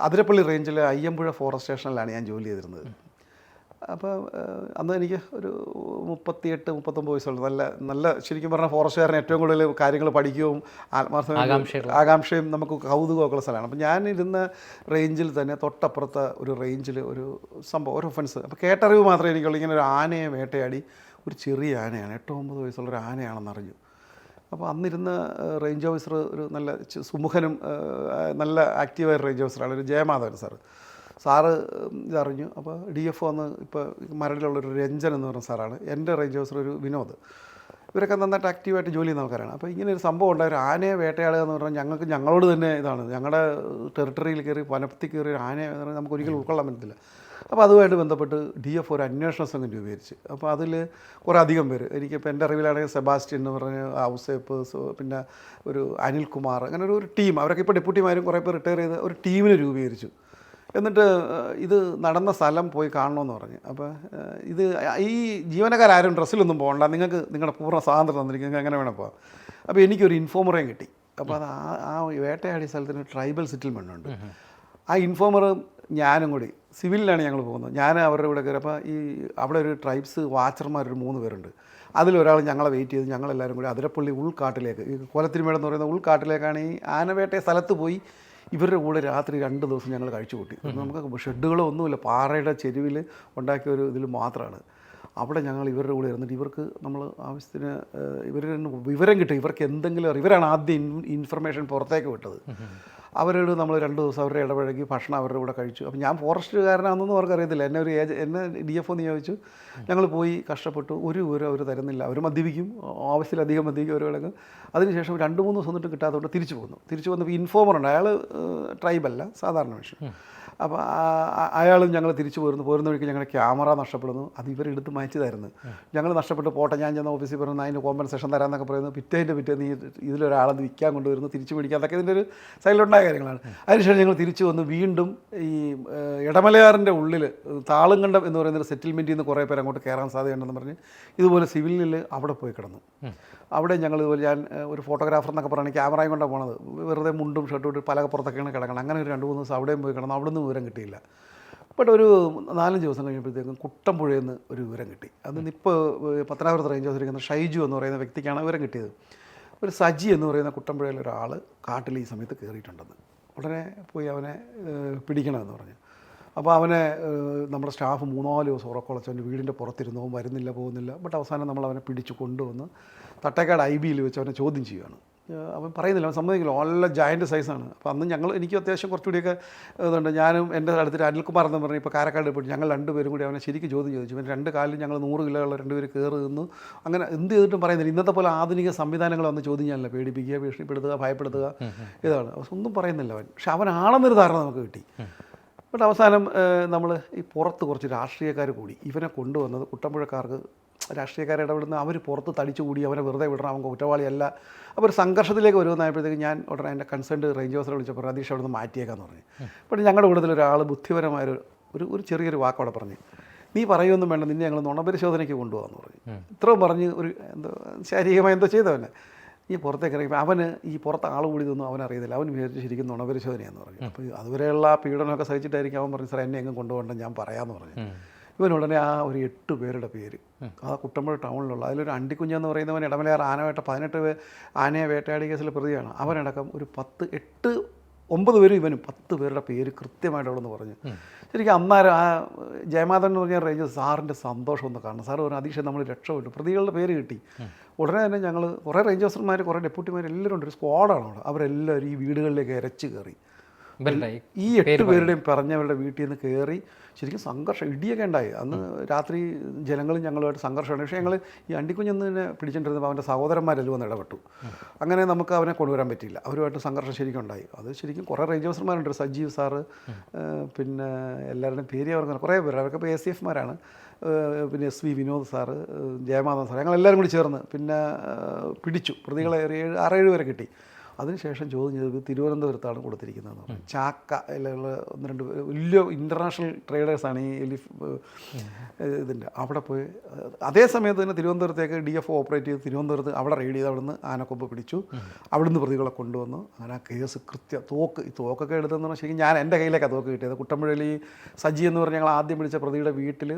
അതിരപ്പള്ളി റേഞ്ചിലെ അയ്യമ്പുഴ ഫോറസ്റ്റ് സ്റ്റേഷനിലാണ് ഞാൻ ജോലി ചെയ്തിരുന്നത്. അപ്പോൾ അന്ന് എനിക്ക് ഒരു 38-39 വയസ്സുള്ളൂ. നല്ല ശരിക്കും പറഞ്ഞാൽ ഫോറസ്റ്റുകാരന് ഏറ്റവും കൂടുതൽ കാര്യങ്ങൾ പഠിക്കുകയും ആകാംക്ഷയും നമുക്ക് കൗതുകമൊക്കെ ഉള്ള സ്ഥലമാണ്. അപ്പോൾ ഞാനിരുന്ന റേഞ്ചിൽ തന്നെ തൊട്ടപ്പുറത്തെ ഒരു റേഞ്ചിൽ ഒരു സംഭവം, ഒരു ഒഫൻസ്, അപ്പോൾ കേട്ടറിവ് മാത്രമേ എനിക്കുള്ളൂ. ഇങ്ങനെ ഒരു ആനയെ വേട്ടയാടി, ഒരു ചെറിയ ആനയാണ്, 8-9 വയസ്സുള്ളൊരു ആനയാണെന്ന് അറിഞ്ഞു. അപ്പോൾ അന്നിരുന്ന റേഞ്ച് ഓഫീസർ ഒരു നല്ല സുമുഖനും നല്ല ആക്റ്റീവായ റേഞ്ച് ഓഫീസറാണ്, ഒരു ജയമാധവൻ സാറ് ഇതറിഞ്ഞു. അപ്പോൾ DF വന്ന് ഇപ്പോൾ മരടിലുള്ളൊരു രഞ്ജൻ എന്ന് പറഞ്ഞ സാറാണ്. എൻ്റെ റേഞ്ച് ഓഫീസർ ഒരു വിനോദ് ഇവരൊക്കെ നന്നായിട്ട് ആക്റ്റീവായിട്ട് ജോലി ചെയ്യുന്ന ആൾക്കാരാണ്. അപ്പോൾ ഇങ്ങനെ ഒരു സംഭവം ഉണ്ടായ ഒരു ആനയെ വേട്ടയാടുക എന്ന് പറഞ്ഞാൽ ഞങ്ങളോട് തന്നെ ഇതാണ്, ഞങ്ങളുടെ ടെറിട്ടറിയിൽ കയറി വനത്തിൽ കയറി ഒരു ആനയെ എന്ന് പറഞ്ഞാൽ നമുക്ക് ഒരിക്കലും ഉൾക്കൊള്ളാൻ പറ്റത്തില്ല. അപ്പോൾ അതുമായിട്ട് ബന്ധപ്പെട്ട് DF ഒരു അന്വേഷണ സംഘം രൂപീകരിച്ച്. അപ്പോൾ അതിൽ കുറേ അധികം പേര്, എനിക്കിപ്പോൾ എൻ്റെ അറിവിലാണെങ്കിൽ സെബാസ്റ്റ്യൻ എന്ന് പറഞ്ഞ ഔസേപ്പ്, പിന്നെ ഒരു അനിൽകുമാർ, അങ്ങനെ ഒരു ടീം, അവരൊക്കെ ഇപ്പോൾ ഡെപ്യൂട്ടിമാരും കുറേ പേർ റിട്ടയർ ചെയ്ത് ഒരു ടീമിനെ രൂപീകരിച്ചു. എന്നിട്ട് ഇത് നടന്ന സ്ഥലം പോയി കാണണമെന്ന് പറഞ്ഞു. അപ്പോൾ ഇത് ഈ ജീവനക്കാരും ഡ്രസ്സിലൊന്നും പോകണ്ട, നിങ്ങൾക്ക് നിങ്ങളുടെ പൂർണ്ണ സ്വാതന്ത്ര്യം തന്നിരിക്കും, നിങ്ങൾക്ക് എങ്ങനെ വേണം പോകാം. അപ്പോൾ എനിക്കൊരു ഇൻഫോമറേയും കിട്ടി. അപ്പോൾ അത് ആ വേട്ടയാടിയ സ്ഥലത്തിന് ട്രൈബൽ സെറ്റിൽമെൻ്റ് ഉണ്ട്. ആ ഇൻഫോമർ ഞാനും കൂടി സിവിലിലാണ് ഞങ്ങൾ പോകുന്നത്. ഞാൻ അവരുടെ കൂടെ കയറി. അപ്പോൾ ഈ അവിടെ ഒരു ട്രൈബ്സ് വാച്ചർമാർ ഒരു 3 പേരുണ്ട്. അതിലൊരാൾ ഞങ്ങളെ വെയിറ്റ് ചെയ്ത് ഞങ്ങളെല്ലാവരും കൂടി അതിരപ്പള്ളി ഉൾക്കാട്ടിലേക്ക്, ഈ കോലത്തിരിമേട് എന്ന് പറയുന്ന ഉൾക്കാട്ടിലേക്കാണ് ഈ ആനവേട്ടയ സ്ഥലത്ത് പോയി ഇവരുടെ കൂടെ രാത്രി 2 ദിവസം ഞങ്ങൾ കഴിച്ചു കൂട്ടി. നമുക്ക് ഷെഡുകളോ ഒന്നുമില്ല, പാറയുടെ ചെരുവിൽ ഉണ്ടാക്കിയ ഒരു ഇതിൽ മാത്രമാണ്. അവിടെ ഞങ്ങൾ ഇവരുടെ കൂടെ ഇരുന്നിട്ട് ഇവർക്ക് നമ്മൾ ആവശ്യത്തിന് വിവരം കിട്ടും, ഇവർക്ക് എന്തെങ്കിലും ഇവരാണ് ആദ്യം ഇൻഫർമേഷൻ പുറത്തേക്ക് വിട്ടത്. അവരോട് നമ്മൾ 2 ദിവസം അവരുടെ ഇടപഴകി ഭക്ഷണം അവരുടെ കൂടെ കഴിച്ചു. അപ്പം ഞാൻ ഫോറസ്റ്റുകാരനാണെന്നൊന്നും അവർക്ക് അറിയത്തില്ല. എന്നെ DF ഒന്ന് ചോദിച്ചു. ഞങ്ങൾ പോയി കഷ്ടപ്പെട്ടു, ഒരു വിവരം അവർ തരുന്നില്ല. അവർ മദ്യപിക്കും, ആവശ്യത്തിലധികം മദ്യപിക്കും അവർ കിടക്കും. അതിനുശേഷം 2-3 ദിവസം തൊട്ട് കിട്ടാത്തതുകൊണ്ട് തിരിച്ചു വന്നപ്പോൾ ഇൻഫോമറുണ്ട്, അയാൾ ട്രൈബല്ല, സാധാരണ മനുഷ്യൻ. അപ്പോൾ അയാളും ഞങ്ങൾ തിരിച്ചു പോരുന്ന വഴിക്ക് ഞങ്ങളുടെ ക്യാമറ നഷ്ടപ്പെടുന്നു. അത് ഇവരെടുത്ത് മാറ്റിയതായിരുന്നു. ഞങ്ങൾ നഷ്ടപ്പെട്ട് പോട്ടെ, ഞാൻ ചെന്ന ഓഫീസിൽ പറഞ്ഞു അതിന് കോമ്പൻസേഷൻ തരാമെന്നൊക്കെ പറയുന്നത്. പിറ്റേന്ന് ഇതിലൊരാളത് വിൽക്കാൻ കൊണ്ടുവരുന്നു, തിരിച്ചു പിടിക്കുക, അതൊക്കെ ഇതിൻ്റെ ഒരു സൈഡിലുണ്ടായ കാര്യങ്ങളാണ്. അതിനുശേഷം ഞങ്ങൾ തിരിച്ചു വന്ന് വീണ്ടും ഈ ഇടമലയാറിൻ്റെ ഉള്ളിൽ താളുങ്കണ്ടം എന്ന് പറയുന്നൊരു സെറ്റിൽമെൻറ്റിൽ നിന്ന് കുറേ പേര് അങ്ങോട്ട് കയറാൻ സാധ്യതയുണ്ടെന്ന് പറഞ്ഞ് ഇതുപോലെ സിവിലിൽ അവിടെ പോയി കിടന്നു. അവിടെ ഞങ്ങൾ ഇതുപോലെ ഞാൻ ഒരു ഫോട്ടോഗ്രാഫർ എന്നൊക്കെ പറഞ്ഞ് ക്യാമറയും കൊണ്ടാണ് പോണത്. വെറുതെ മുണ്ടും ഷർട്ടും ഇട്ട് പലകപ്പുറത്തൊക്കെയാണ് കിടക്കണം. അങ്ങനെ ഒരു 2-3 ദിവസം അവിടെയും പോയി കിടന്നു. അവിടെ നിന്ന് വിവരം കിട്ടിയില്ല. ബട്ട് ഒരു 4-5 ദിവസം കഴിഞ്ഞപ്പോഴത്തേക്കും കുട്ടമ്പുഴയിൽ നിന്ന് ഒരു വിവരം കിട്ടി. അതിന് ഇപ്പോൾ പത്തനാപുരത്ത് റേഞ്ച് ഓഫീസറിരിക്കുന്ന ഷൈജു എന്ന് പറയുന്ന വ്യക്തിക്കാണ് വിവരം കിട്ടിയത്. ഒരു സജി എന്ന് പറയുന്ന കുട്ടമ്പുഴയിലെ ഒരാൾ കാട്ടിൽ ഈ സമയത്ത് കയറിയിട്ടുണ്ടെന്ന്. ഉടനെ പോയി അവനെ പിടിക്കണമെന്ന് പറഞ്ഞു. അപ്പോൾ അവനെ നമ്മുടെ സ്റ്റാഫ് 3-4 ദിവസം ഉറക്കമുളച്ച് അവൻ്റെ വീടിൻ്റെ പുറത്തിരുന്നു, വരുന്നില്ല, പോകുന്നില്ല. ബട്ട് അവസാനം നമ്മൾ അവനെ പിടിച്ചു കൊണ്ടുവന്ന് തട്ടേക്കാട് IBയിൽ വെച്ച് അവനെ ചോദ്യം ചെയ്യുകയാണ്. അവൻ പറയുന്നില്ല, അവൻ സമ്മതിക്കില്ല, നല്ല ജയൻറ്റ് സൈസാണ്. അപ്പോൾ അന്ന് എനിക്ക് അത്യാവശ്യം കുറച്ചുകൂടിയൊക്കെ ഇതുണ്ട്. ഞാനും എൻ്റെ അടുത്ത് അനിൽകുമാർ എന്ന് പറഞ്ഞ് ഇപ്പോൾ കാരക്കാട് പോയിട്ട് ഞങ്ങൾ 2 പേരും കൂടി അവനെ ശരിക്കും ചോദ്യം ചോദിച്ചു. ഇവൻ 2 കാലിലും ഞങ്ങൾ 100 കിലോയുള്ള 2 പേര് കയറി നിന്നു. അങ്ങനെ എന്ത് ചെയ്തിട്ടും പറയുന്നില്ല. ഇന്നത്തെ പോലെ ആധുനിക സംവിധാനങ്ങൾ വന്ന് ചോദ്യം ചെയ്യാനില്ല, പേടിപ്പിക്കുക, ഭീഷണിപ്പെടുത്തുക, ഭയപ്പെടുത്തുക, ഇതാണ്. ഒന്നും പറയുന്നില്ല അവൻ. പക്ഷെ അവനാണെന്നൊരു ധാരണ നമുക്ക് കിട്ടി. ബട്ട് അവസാനം നമ്മൾ ഈ പുറത്ത് കുറച്ച് രാഷ്ട്രീയക്കാർ കൂടി ഇവനെ കൊണ്ടുവന്നത് കുട്ടമ്പുഴക്കാർക്ക് രാഷ്ട്രീയക്കാരെ ഇടപെടുന്ന അവർ പുറത്ത് തടിച്ചു കൂടി അവനെ വെറുതെ വിടണം, അവൻ കുറ്റവാളിയല്ല. അപ്പോൾ ഒരു സംഘർഷത്തിലേക്ക് വരുമെന്നായപ്പോഴത്തേക്ക് ഞാൻ ഉടനെ എൻ്റെ കൺസേൺഡ് റേഞ്ച് ഓഫീസറെ വിളിച്ചപ്പോൾ പ്രതീക്ഷ അവിടെ നിന്ന് മാറ്റിയേക്കാന്ന് പറഞ്ഞു. പക്ഷേ ഞങ്ങളുടെ കൂട്ടത്തിൽ ഒരാൾ ബുദ്ധിപരമായ ഒരു ചെറിയൊരു വാക്കവിടെ പറഞ്ഞു, നീ പറയുമൊന്നും വേണ്ട, നിന്നെ ഞങ്ങൾ നുണപരിശോധനയ്ക്ക് കൊണ്ടുപോകാമെന്ന് പറഞ്ഞു. ഇത്രയും പറഞ്ഞ് ഒരു എന്തോ ശാരീരികമായി എന്തോ ചെയ്തവനെ ഈ പുറത്തേക്ക് ഇറങ്ങിയപ്പോൾ അവന് ഈ പുറത്ത് ആൾ കൂടി ഇതൊന്നും അവനറിയത്തില്ല. അവൻ വിചാരിച്ച് ശരിക്കും നുണപരിശോധനയാണെന്ന് പറഞ്ഞു. അപ്പോൾ അതുവരെയുള്ള പീഡനമൊക്കെ സഹിച്ചിട്ടായിരിക്കും അവൻ പറഞ്ഞു, സാർ എന്നെ എങ്ങും കൊണ്ടുപോകണ്ട, ഞാൻ പറയാമെന്ന് പറഞ്ഞു. ഇവനുടനെ ആ ഒരു 8 പേരുടെ പേര് ആ കുട്ടമ്പുഴ ടൗണിലുള്ള അതിലൊരു അണ്ടിക്കുഞ്ഞെന്ന് പറയുന്നവൻ ഇടമലയാർ ആനവേട്ട 18 ആനയെ വേട്ടയാടിയ കേസിലെ പ്രതിയാണ്. അവനടക്കം ഒരു 9 പേരും ഇവനും 10 പേരുടെ പേര് കൃത്യമായിട്ട് അവിടെ നിന്ന് പറഞ്ഞു. ശരിക്കും അന്നേരം ആ ജയമാധവൻ എന്ന് പറഞ്ഞ റേഞ്ച് സാറിൻ്റെ സന്തോഷം ഒന്ന് കാണണം. സാറ് പറഞ്ഞു, അതീക്ഷ നമ്മൾ രക്ഷപ്പെട്ടു, പ്രതികളുടെ പേര് കിട്ടി. ഉടനെ തന്നെ ഞങ്ങൾ കുറേ റേഞ്ച് ഓഫീസർമാർ, കുറേ ഡെപ്യൂട്ടിമാർ എല്ലാവരും ഉണ്ട്, ഒരു സ്ക്വാഡാണ് അവിടെ. അവരെല്ലാവരും ഈ വീടുകളിലേക്ക് ഇരച്ച് കയറി ഈ 8 പേരുടെയും പറഞ്ഞവരുടെ വീട്ടിൽ നിന്ന് കയറി ശരിക്കും സംഘർഷം, ഇടിയൊക്കെ ഉണ്ടായി. അന്ന് രാത്രി ജനങ്ങളും ഞങ്ങളുമായിട്ട് സംഘർഷമാണ്. പക്ഷേ ഞങ്ങൾ ഈ അണ്ടിക്കുഞ്ഞെന്നെ പിടിച്ചിട്ടിരുന്നപ്പോൾ അവൻ്റെ സഹോദരന്മാരെല്ലാം വന്ന് ഇടപെട്ടു. അങ്ങനെ നമുക്ക് അവനെ കൊണ്ടുവരാൻ പറ്റിയില്ല. അവരുമായിട്ട് സംഘർഷം ശരിക്കും ഉണ്ടായി. അത് ശരിക്കും കുറേ റേഞ്ച് ഓഫീസർമാരുണ്ട്, സജീവ് സാറ്, പിന്നെ എല്ലാവരുടെയും പേര് അവർക്ക് കുറേ പേര്, അവർക്ക് ഇപ്പോൾ ACFമാരാണ്. പിന്നെ SV Vinod sir, Jayamadhavan sir, ഞങ്ങളെല്ലാവരും കൂടി ചേർന്ന് പിന്നെ പിടിച്ചു. പ്രതികളെ 6-7 വരെ കിട്ടി. അതിനുശേഷം ചോദ്യം ചെയ്തത് തിരുവനന്തപുരത്താണ് കൊടുത്തിരിക്കുന്നതെന്ന് പറഞ്ഞു. ചാക്ക അതിലുള്ള 1-2 വലിയ ഇൻ്റർനാഷണൽ ട്രേഡേഴ്സാണ് ഈ ഇതിൻ്റെ. അവിടെ പോയി അതേ സമയത്ത് തന്നെ തിരുവനന്തപുരത്തേക്ക് DF ഓപ്പറേറ്റ് ചെയ്ത് തിരുവനന്തപുരത്ത് അവിടെ റെയ്ഡ് ചെയ്ത് അവിടുന്ന് ആനക്കൊമ്പ് പിടിച്ചു. അവിടുന്ന് പ്രതികളെ കൊണ്ടുവന്നു. അങ്ങനെ ആ കേസ് ഈ തോക്കൊക്കെ എടുത്തെന്ന് പറഞ്ഞാൽ ശരിക്കും ഞാൻ എൻ്റെ കയ്യിലേക്കാണ് തോക്ക് കിട്ടിയത്. കുട്ടമ്പുഴയിൽ ഈ സജി എന്ന് പറഞ്ഞാൽ ഞങ്ങൾ ആദ്യം പിടിച്ച പ്രതിയുടെ വീട്ടിൽ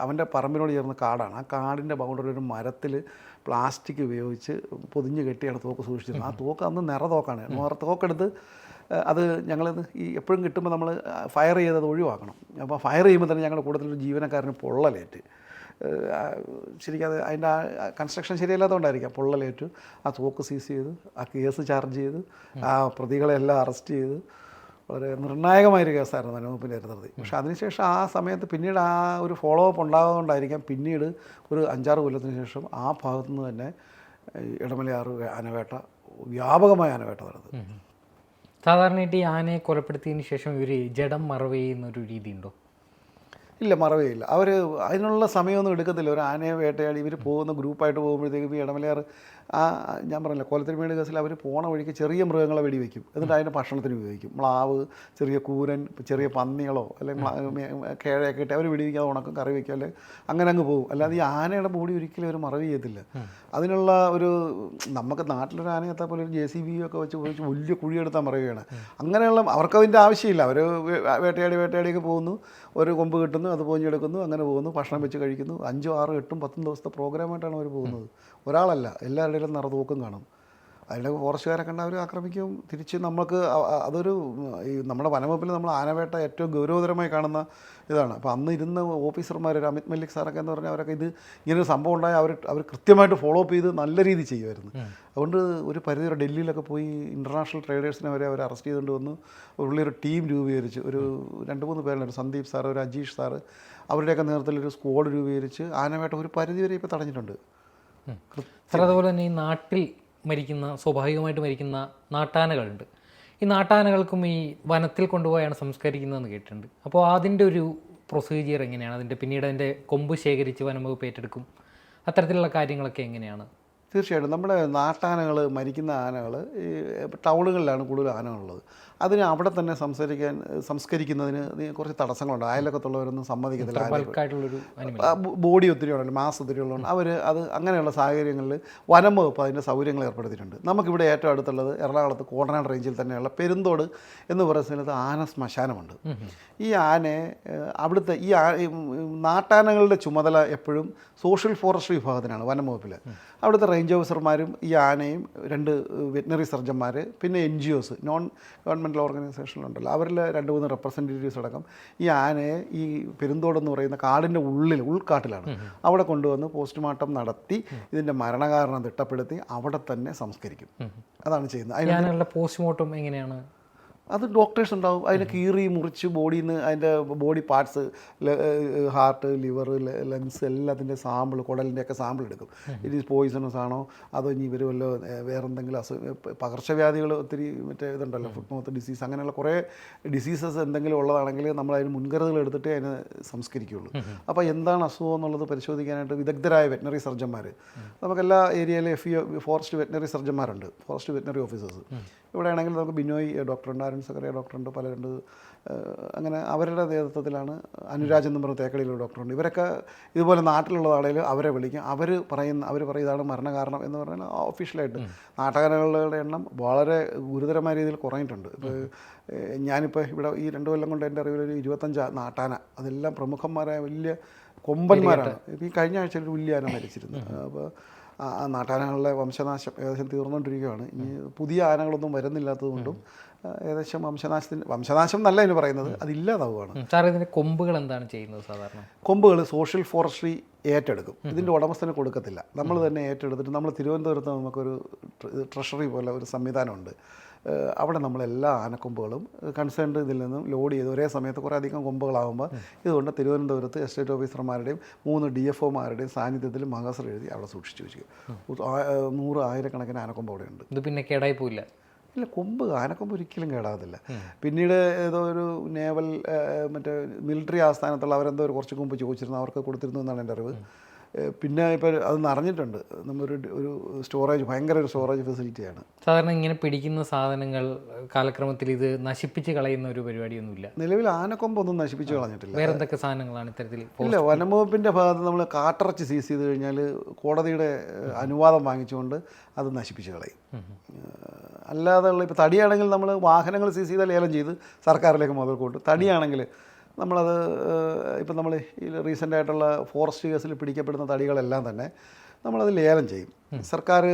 അവൻ്റെ പറമ്പിനോട് ചേർന്ന കാടാണ്. ആ കാടിൻ്റെ ബൗണ്ടറി ഒരു മരത്തിൽ പ്ലാസ്റ്റിക് ഉപയോഗിച്ച് പൊതിഞ്ഞ് കെട്ടിയാണ് തോക്ക് സൂക്ഷിച്ചിരുന്നത്. ആ തോക്ക് അന്ന് തോക്കാണ്. തോക്കെടുത്ത് അത് ഞങ്ങളിത് ഈ എപ്പോഴും കിട്ടുമ്പോൾ നമ്മൾ ഫയർ ചെയ്തത് ഒഴിവാക്കണം. അപ്പോൾ ഫയർ ചെയ്യുമ്പോൾ തന്നെ ഞങ്ങളുടെ കൂട്ടത്തിലൊരു ജീവനക്കാരന് പൊള്ളലേറ്റ്. ശരിക്കും അത് അതിൻ്റെ കൺസ്ട്രക്ഷൻ ശരിയല്ലാത്തതുകൊണ്ടായിരിക്കാം പൊള്ളലേറ്റു. ആ തോക്ക് സീസ് ചെയ്ത് ആ കേസ് ചാർജ് ചെയ്ത് ആ പ്രതികളെല്ലാം അറസ്റ്റ് ചെയ്ത് വളരെ നിർണായകമായൊരു കേസായിരുന്നു വനംവകുപ്പിൻ്റെ അടുത്തത്. പക്ഷേ അതിനുശേഷം ആ സമയത്ത് പിന്നീട് ആ ഒരു ഫോളോ അപ്പ് ഉണ്ടാകുന്നതുകൊണ്ടായിരിക്കാം പിന്നീട് ഒരു 5-6 കൊല്ലത്തിന് ശേഷം ആ ഭാഗത്തുനിന്ന് തന്നെ ഇടമലയാറ് ആനവേട്ട വ്യാപകമായ ആനവേട്ട നടന്നത്. സാധാരണയായിട്ട് ഈ ആനയെ കൊലപ്പെടുത്തിയതിന് ശേഷം ഇവർ ജഡം മറവ് ചെയ്യുന്നൊരു രീതി ഉണ്ടോ? ഇല്ല, മറവേയില്ല. അവർ അതിനുള്ള സമയമൊന്നും എടുക്കത്തില്ല. ഒരു ആനയെ വേട്ടയാടി ഇവർ പോകുന്ന ഗ്രൂപ്പായിട്ട് പോകുമ്പോഴത്തേക്കും ഈ ഇടമലയാറ് ഞാൻ പറഞ്ഞില്ല കോലത്തിരിമേട് കേസിൽ അവർ പോണ വഴിക്ക് ചെറിയ മൃഗങ്ങളെ വെടിവെക്കും, എന്നിട്ട് അതിൻ്റെ ഭക്ഷണത്തിന് ഉപയോഗിക്കും. മ്ലാവ്, ചെറിയ കൂരൻ, ചെറിയ പന്നികളോ അല്ലെങ്കിൽ കേഴയൊക്കെ ഇട്ട് അവർ വെടിവെക്കാതെ ഉണക്കും, കറി വയ്ക്കും, അല്ലെങ്കിൽ അങ്ങനെ അങ്ങ് പോകും. അല്ലാതെ ഈ ആനയുടെ ബോഡി ഒരിക്കലും അവർ മറവ് ചെയ്യത്തില്ല. അതിനുള്ള ഒരു നമുക്ക് നാട്ടിലൊരു ആനയെത്താൻ പോലെ ഒരു JCB ഒക്കെ വെച്ച് വലിയ കുഴിയെടുത്താൽ മറവുകയാണ്. അങ്ങനെയുള്ള അവർക്കതിൻ്റെ ആവശ്യമില്ല. അവർ വേട്ടയാടിയൊക്കെ പോകുന്നു, ഒരു കൊമ്പ് കിട്ടുന്നു, അത് പോഞ്ഞെടുക്കുന്നു, അങ്ങനെ പോകുന്നു, ഭക്ഷണം വെച്ച് കഴിക്കുന്നു. 5, 6, 8, 10 ദിവസത്തെ പ്രോഗ്രാമായിട്ടാണ് അവർ പോകുന്നത്. ഒരാളല്ല, എല്ലാവരുടെയും നിറതൂക്കം കാണും. അതിൻ്റെ ഫോറസ്റ്റുകാരെ കണ്ട് അവർ ആക്രമിക്കും. തിരിച്ച് നമുക്ക് അതൊരു ഈ നമ്മുടെ വനംവകുപ്പിൽ നമ്മൾ ആനവേട്ട ഏറ്റവും ഗൗരവതരമായി കാണുന്ന ഇതാണ്. അപ്പോൾ അന്ന് ഇരുന്ന ഓഫീസർമാർ, ഒരു അമിത് മല്ലിക് സാറൊക്കെ എന്ന് പറഞ്ഞാൽ അവരൊക്കെ ഇങ്ങനൊരു സംഭവം ഉണ്ടായാൽ അവർ കൃത്യമായിട്ട് ഫോളോ അപ്പ് ചെയ്ത് നല്ല രീതിയിൽ ചെയ്യുമായിരുന്നു. അതുകൊണ്ട് ഒരു പരിധി വരെ ഡൽഹിയിലൊക്കെ പോയി ഇൻ്റർനാഷണൽ ട്രേഡേഴ്സിനെ വരെ അവർ അറസ്റ്റ് ചെയ്തുകൊണ്ട് വന്നു. ഉള്ളിലൊരു ടീം രൂപീകരിച്ച് ഒരു 2-3 പേരുണ്ട്, ഒരു സന്ദീപ് സാറ്, ഒരു അജീഷ് സാറ്, അവരുടെയൊക്കെ നേതൃത്വത്തിലൊരു സ്ക്വാഡ് രൂപീകരിച്ച് ആനവേട്ട ഒരു പരിധി വരെ ഇപ്പോൾ തടഞ്ഞിട്ടുണ്ട്. സാർ, അതുപോലെ തന്നെ ഈ നാട്ടിൽ സ്വാഭാവികമായിട്ട് മരിക്കുന്ന നാട്ടാനകളുണ്ട്. ഈ നാട്ടാനകൾക്കും ഈ വനത്തിൽ കൊണ്ടുപോയാണ് സംസ്കരിക്കുന്നതെന്ന് കേട്ടിട്ടുണ്ട്. അപ്പോൾ അതിൻ്റെ ഒരു പ്രൊസീജിയർ എങ്ങനെയാണ്? പിന്നീട് അതിൻ്റെ കൊമ്പ് ശേഖരിച്ച് വനംവകുപ്പ് ഏറ്റെടുക്കും. അത്തരത്തിലുള്ള കാര്യങ്ങളൊക്കെ എങ്ങനെയാണ്? തീർച്ചയായിട്ടും നമ്മുടെ നാട്ടാനകൾ, മരിക്കുന്ന ആനകൾ ഈ ടൗണുകളിലാണ് കൂടുതൽ ആനകളുള്ളത്. അതിന് അവിടെ തന്നെ സംസ്കരിക്കുന്നതിന് കുറച്ച് തടസ്സങ്ങളുണ്ട്. അയലൊക്കത്തുള്ളവരൊന്നും സമ്മതിക്കത്തില്ല. ബോഡി ഒത്തിരി ഉണ്ടല്ലോ, മാസ് ഒത്തിരി ഉള്ളതുകൊണ്ട് അവർ അങ്ങനെയുള്ള സാഹചര്യങ്ങളിൽ വനം വകുപ്പ് അതിൻ്റെ സൗകര്യങ്ങൾ ഏർപ്പെടുത്തിയിട്ടുണ്ട്. നമുക്കിവിടെ ഏറ്റവും അടുത്തുള്ളത് എറണാകുളത്ത് കോടനാട് റേഞ്ചിൽ തന്നെയുള്ള പെരുന്തോട് എന്ന് പറയുന്ന സ്ഥലത്ത് ആന ശ്മശാനമുണ്ട്. ഈ ആനയെ അവിടുത്തെ ഈ നാട്ടാനകളുടെ ചുമതല എപ്പോഴും സോഷ്യൽ ഫോറസ്ട്രി വിഭാഗത്തിനാണ് വനം വകുപ്പിൽ. അവിടുത്തെ റേഞ്ച് ഓഫീസർമാരും ഈ ആനയും 2 വെറ്റിനറി സർജന്മാർ, പിന്നെ NGOs, നോൺ ഗവൺമെൻറ്റൽ ഓർഗനൈസേഷനുണ്ടല്ലോ, അവരിൽ 2-3 റെപ്രസെൻറ്റേറ്റീവ്സ് അടക്കം ഈ ആനയെ ഈ പെരുന്തോടെന്ന് പറയുന്ന കാടിൻ്റെ ഉൾക്കാട്ടിലാണ് അവിടെ കൊണ്ടുവന്ന് പോസ്റ്റ്മോർട്ടം നടത്തി ഇതിൻ്റെ മരണകാരണം തിട്ടപ്പെടുത്തി അവിടെ തന്നെ സംസ്കരിക്കും. അതാണ് ചെയ്യുന്നത്. അതിനുള്ള പോസ്റ്റ്മോർട്ടം എങ്ങനെയാണ്? അത് ഡോക്ടേഴ്സ് ഉണ്ടാവും. അതിനെ കീറി മുറിച്ച് ബോഡിയിൽ നിന്ന് അതിൻ്റെ body parts, heart, liver, lungs എല്ലാത്തിൻ്റെ സാമ്പിൾ, കുടലിൻ്റെയൊക്കെ സാമ്പിൾ എടുക്കും. ഇത് പോയിസണസ് ആണോ അതോ ഇനി ഇവർ വല്ല വേറെ എന്തെങ്കിലും പകർച്ചവ്യാധികൾ ഒത്തിരി ഇതുണ്ടല്ലോ, ഫുഡ് മൗത്ത് ഡിസീസ്, അങ്ങനെയുള്ള കുറേ ഡിസീസസ് എന്തെങ്കിലും ഉള്ളതാണെങ്കിൽ നമ്മൾ അതിന് മുൻകരുതൽ എടുത്തിട്ടേ അതിനെ സംസ്കരിക്കുകയുള്ളൂ. അപ്പോൾ എന്താണ് അസുഖം എന്നുള്ളത് പരിശോധിക്കാനായിട്ട് വിദഗ്ധരായ വെറ്റിനറി സർജന്മാർ നമുക്കെല്ലാ ഏരിയയിലെ ഫോറസ്റ്റ് വെറ്റിനറി സർജന്മാരുണ്ട്, ഫോറസ്റ്റ് വെറ്റിനറി ഓഫീസേഴ്സ്. ഇവിടെ ആണെങ്കിൽ നമുക്ക് ബിനോയ് ഡോക്ടറുണ്ട്, അരുൺ സക്കറിയ ഡോക്ടറുണ്ട്, പലരുണ്ട്. അങ്ങനെ അവരുടെ നേതൃത്വത്തിലാണ് അനുരാജ് എന്ന് പറഞ്ഞ തേക്കടിയിലുള്ള ഡോക്ടറുണ്ട്. ഇവരൊക്കെ ഇതുപോലെ നാട്ടിലുള്ളതാണെങ്കിൽ അവരെ വിളിക്കും. അവർ പറയും ഇതാണ് മരണകാരണം എന്ന് പറഞ്ഞാൽ ഒഫീഷ്യലായിട്ട്. നാട്ടകാനകളുടെ എണ്ണം വളരെ ഗുരുതരമായ രീതിയിൽ കുറഞ്ഞിട്ടുണ്ട്. ഇപ്പോൾ ഞാനിപ്പോൾ ഇവിടെ ഈ 2 കൊല്ലം കൊണ്ട് എൻ്റെ അറിവിൽ ഒരു 25 നാട്ടാന, അതെല്ലാം പ്രമുഖന്മാരായ വലിയ കൊമ്പന്മാരാണ്. ഇപ്പോൾ ഈ കഴിഞ്ഞ ആഴ്ച ഒരു വലിയ ആന മരിച്ചിരുന്നു. അപ്പോൾ നാട്ടാനകളുടെ വംശനാശം ഏകദേശം തീർന്നുകൊണ്ടിരിക്കുകയാണ്. ഇനി പുതിയ ആനകളൊന്നും വരുന്നില്ലാത്തതുകൊണ്ടും ഏകദേശം വംശനാശം എന്നല്ല ഇതിന് പറയുന്നത്, അതില്ലാതാവുകയാണ്. സാർ, ഇതിൻ്റെ കൊമ്പുകൾ എന്താണ് ചെയ്യുന്നത്? സാധാരണ കൊമ്പുകൾ സോഷ്യൽ ഫോറസ്ട്രി ഏറ്റെടുക്കും. ഇതിൻ്റെ ഉടമസ്ഥന് കൊടുക്കത്തില്ല, നമ്മൾ തന്നെ ഏറ്റെടുത്തിട്ട് നമ്മൾ തിരുവനന്തപുരത്ത് നമുക്കൊരു ട്രഷറി പോലെ ഒരു സംവിധാനമുണ്ട്. അവിടെ നമ്മളെല്ലാ ആനക്കൊമ്പുകളും കൺസേൺഡ് ഇതിൽ നിന്നും ലോഡ് ചെയ്ത് ഒരേ സമയത്ത് കുറേ അധികം കൊമ്പുകളാകുമ്പോൾ ഇതുകൊണ്ട് തിരുവനന്തപുരത്ത് എസ്റ്റേറ്റ് ഓഫീസർമാരുടെയും 3 DFOമാരുടെയും സാന്നിധ്യത്തിൽ മഹസർ എഴുതി അവിടെ സൂക്ഷിച്ചു വെച്ചു. 100,000 ആനക്കൊമ്പ് അവിടെയുണ്ട്. ഇത് പിന്നെ കേടായി പോയില്ല? ഇല്ല, ആനക്കൊമ്പ് ഒരിക്കലും കേടാകത്തില്ല. പിന്നീട് ഏതോ ഒരു നേവൽ മറ്റേ മിലിറ്ററി ആസ്ഥാനത്തുള്ള അവരെന്തോ കുറച്ച് കൊമ്പ് ചോദിച്ചിരുന്നു, അവർക്ക് കൊടുത്തിരുന്നു എന്നാണ് എൻ്റെ അറിവ്. പിന്നെ ഇപ്പോൾ അത് നിറഞ്ഞിട്ടുണ്ട്. ഒരു സ്റ്റോറേജ്, ഭയങ്കര ഒരു സ്റ്റോറേജ് ഫെസിലിറ്റിയാണ്. സാധാരണ ഇങ്ങനെ പിടിക്കുന്ന സാധനങ്ങൾ കാലക്രമത്തിൽ ഇത് നശിപ്പിച്ച് കളയുന്ന ഒരു പരിപാടിയൊന്നുമില്ല. നിലവിൽ ആനക്കൊമ്പൊന്നും നശിപ്പിച്ച് കളഞ്ഞിട്ടില്ല. വേറെ എന്തൊക്കെ സാധനങ്ങളാണ് ഇത്തരത്തിൽ? ഇല്ല, വനംവകുപ്പിൻ്റെ ഭാഗത്ത് നമ്മൾ കാട്ടിറച്ചി സീസ് ചെയ്ത് കഴിഞ്ഞാൽ കോടതിയുടെ അനുവാദം വാങ്ങിച്ചുകൊണ്ട് അത് നശിപ്പിച്ച് കളയും. അല്ലാതെയുള്ള ഇപ്പോൾ തടിയാണെങ്കിൽ നമ്മൾ വാഹനങ്ങൾ സീസ് ചെയ്താൽ ലേലം ചെയ്ത് സർക്കാരിലേക്ക് മുതൽ കൂട്ടും. തടിയാണെങ്കിൽ നമ്മളത് ഇപ്പം നമ്മൾ ഈ റീസെൻ്റായിട്ടുള്ള ഫോറസ്റ്റ് കേസിൽ പിടിക്കപ്പെടുന്ന തടികളെല്ലാം തന്നെ നമ്മളത് ലേലം ചെയ്യും. സർക്കാർ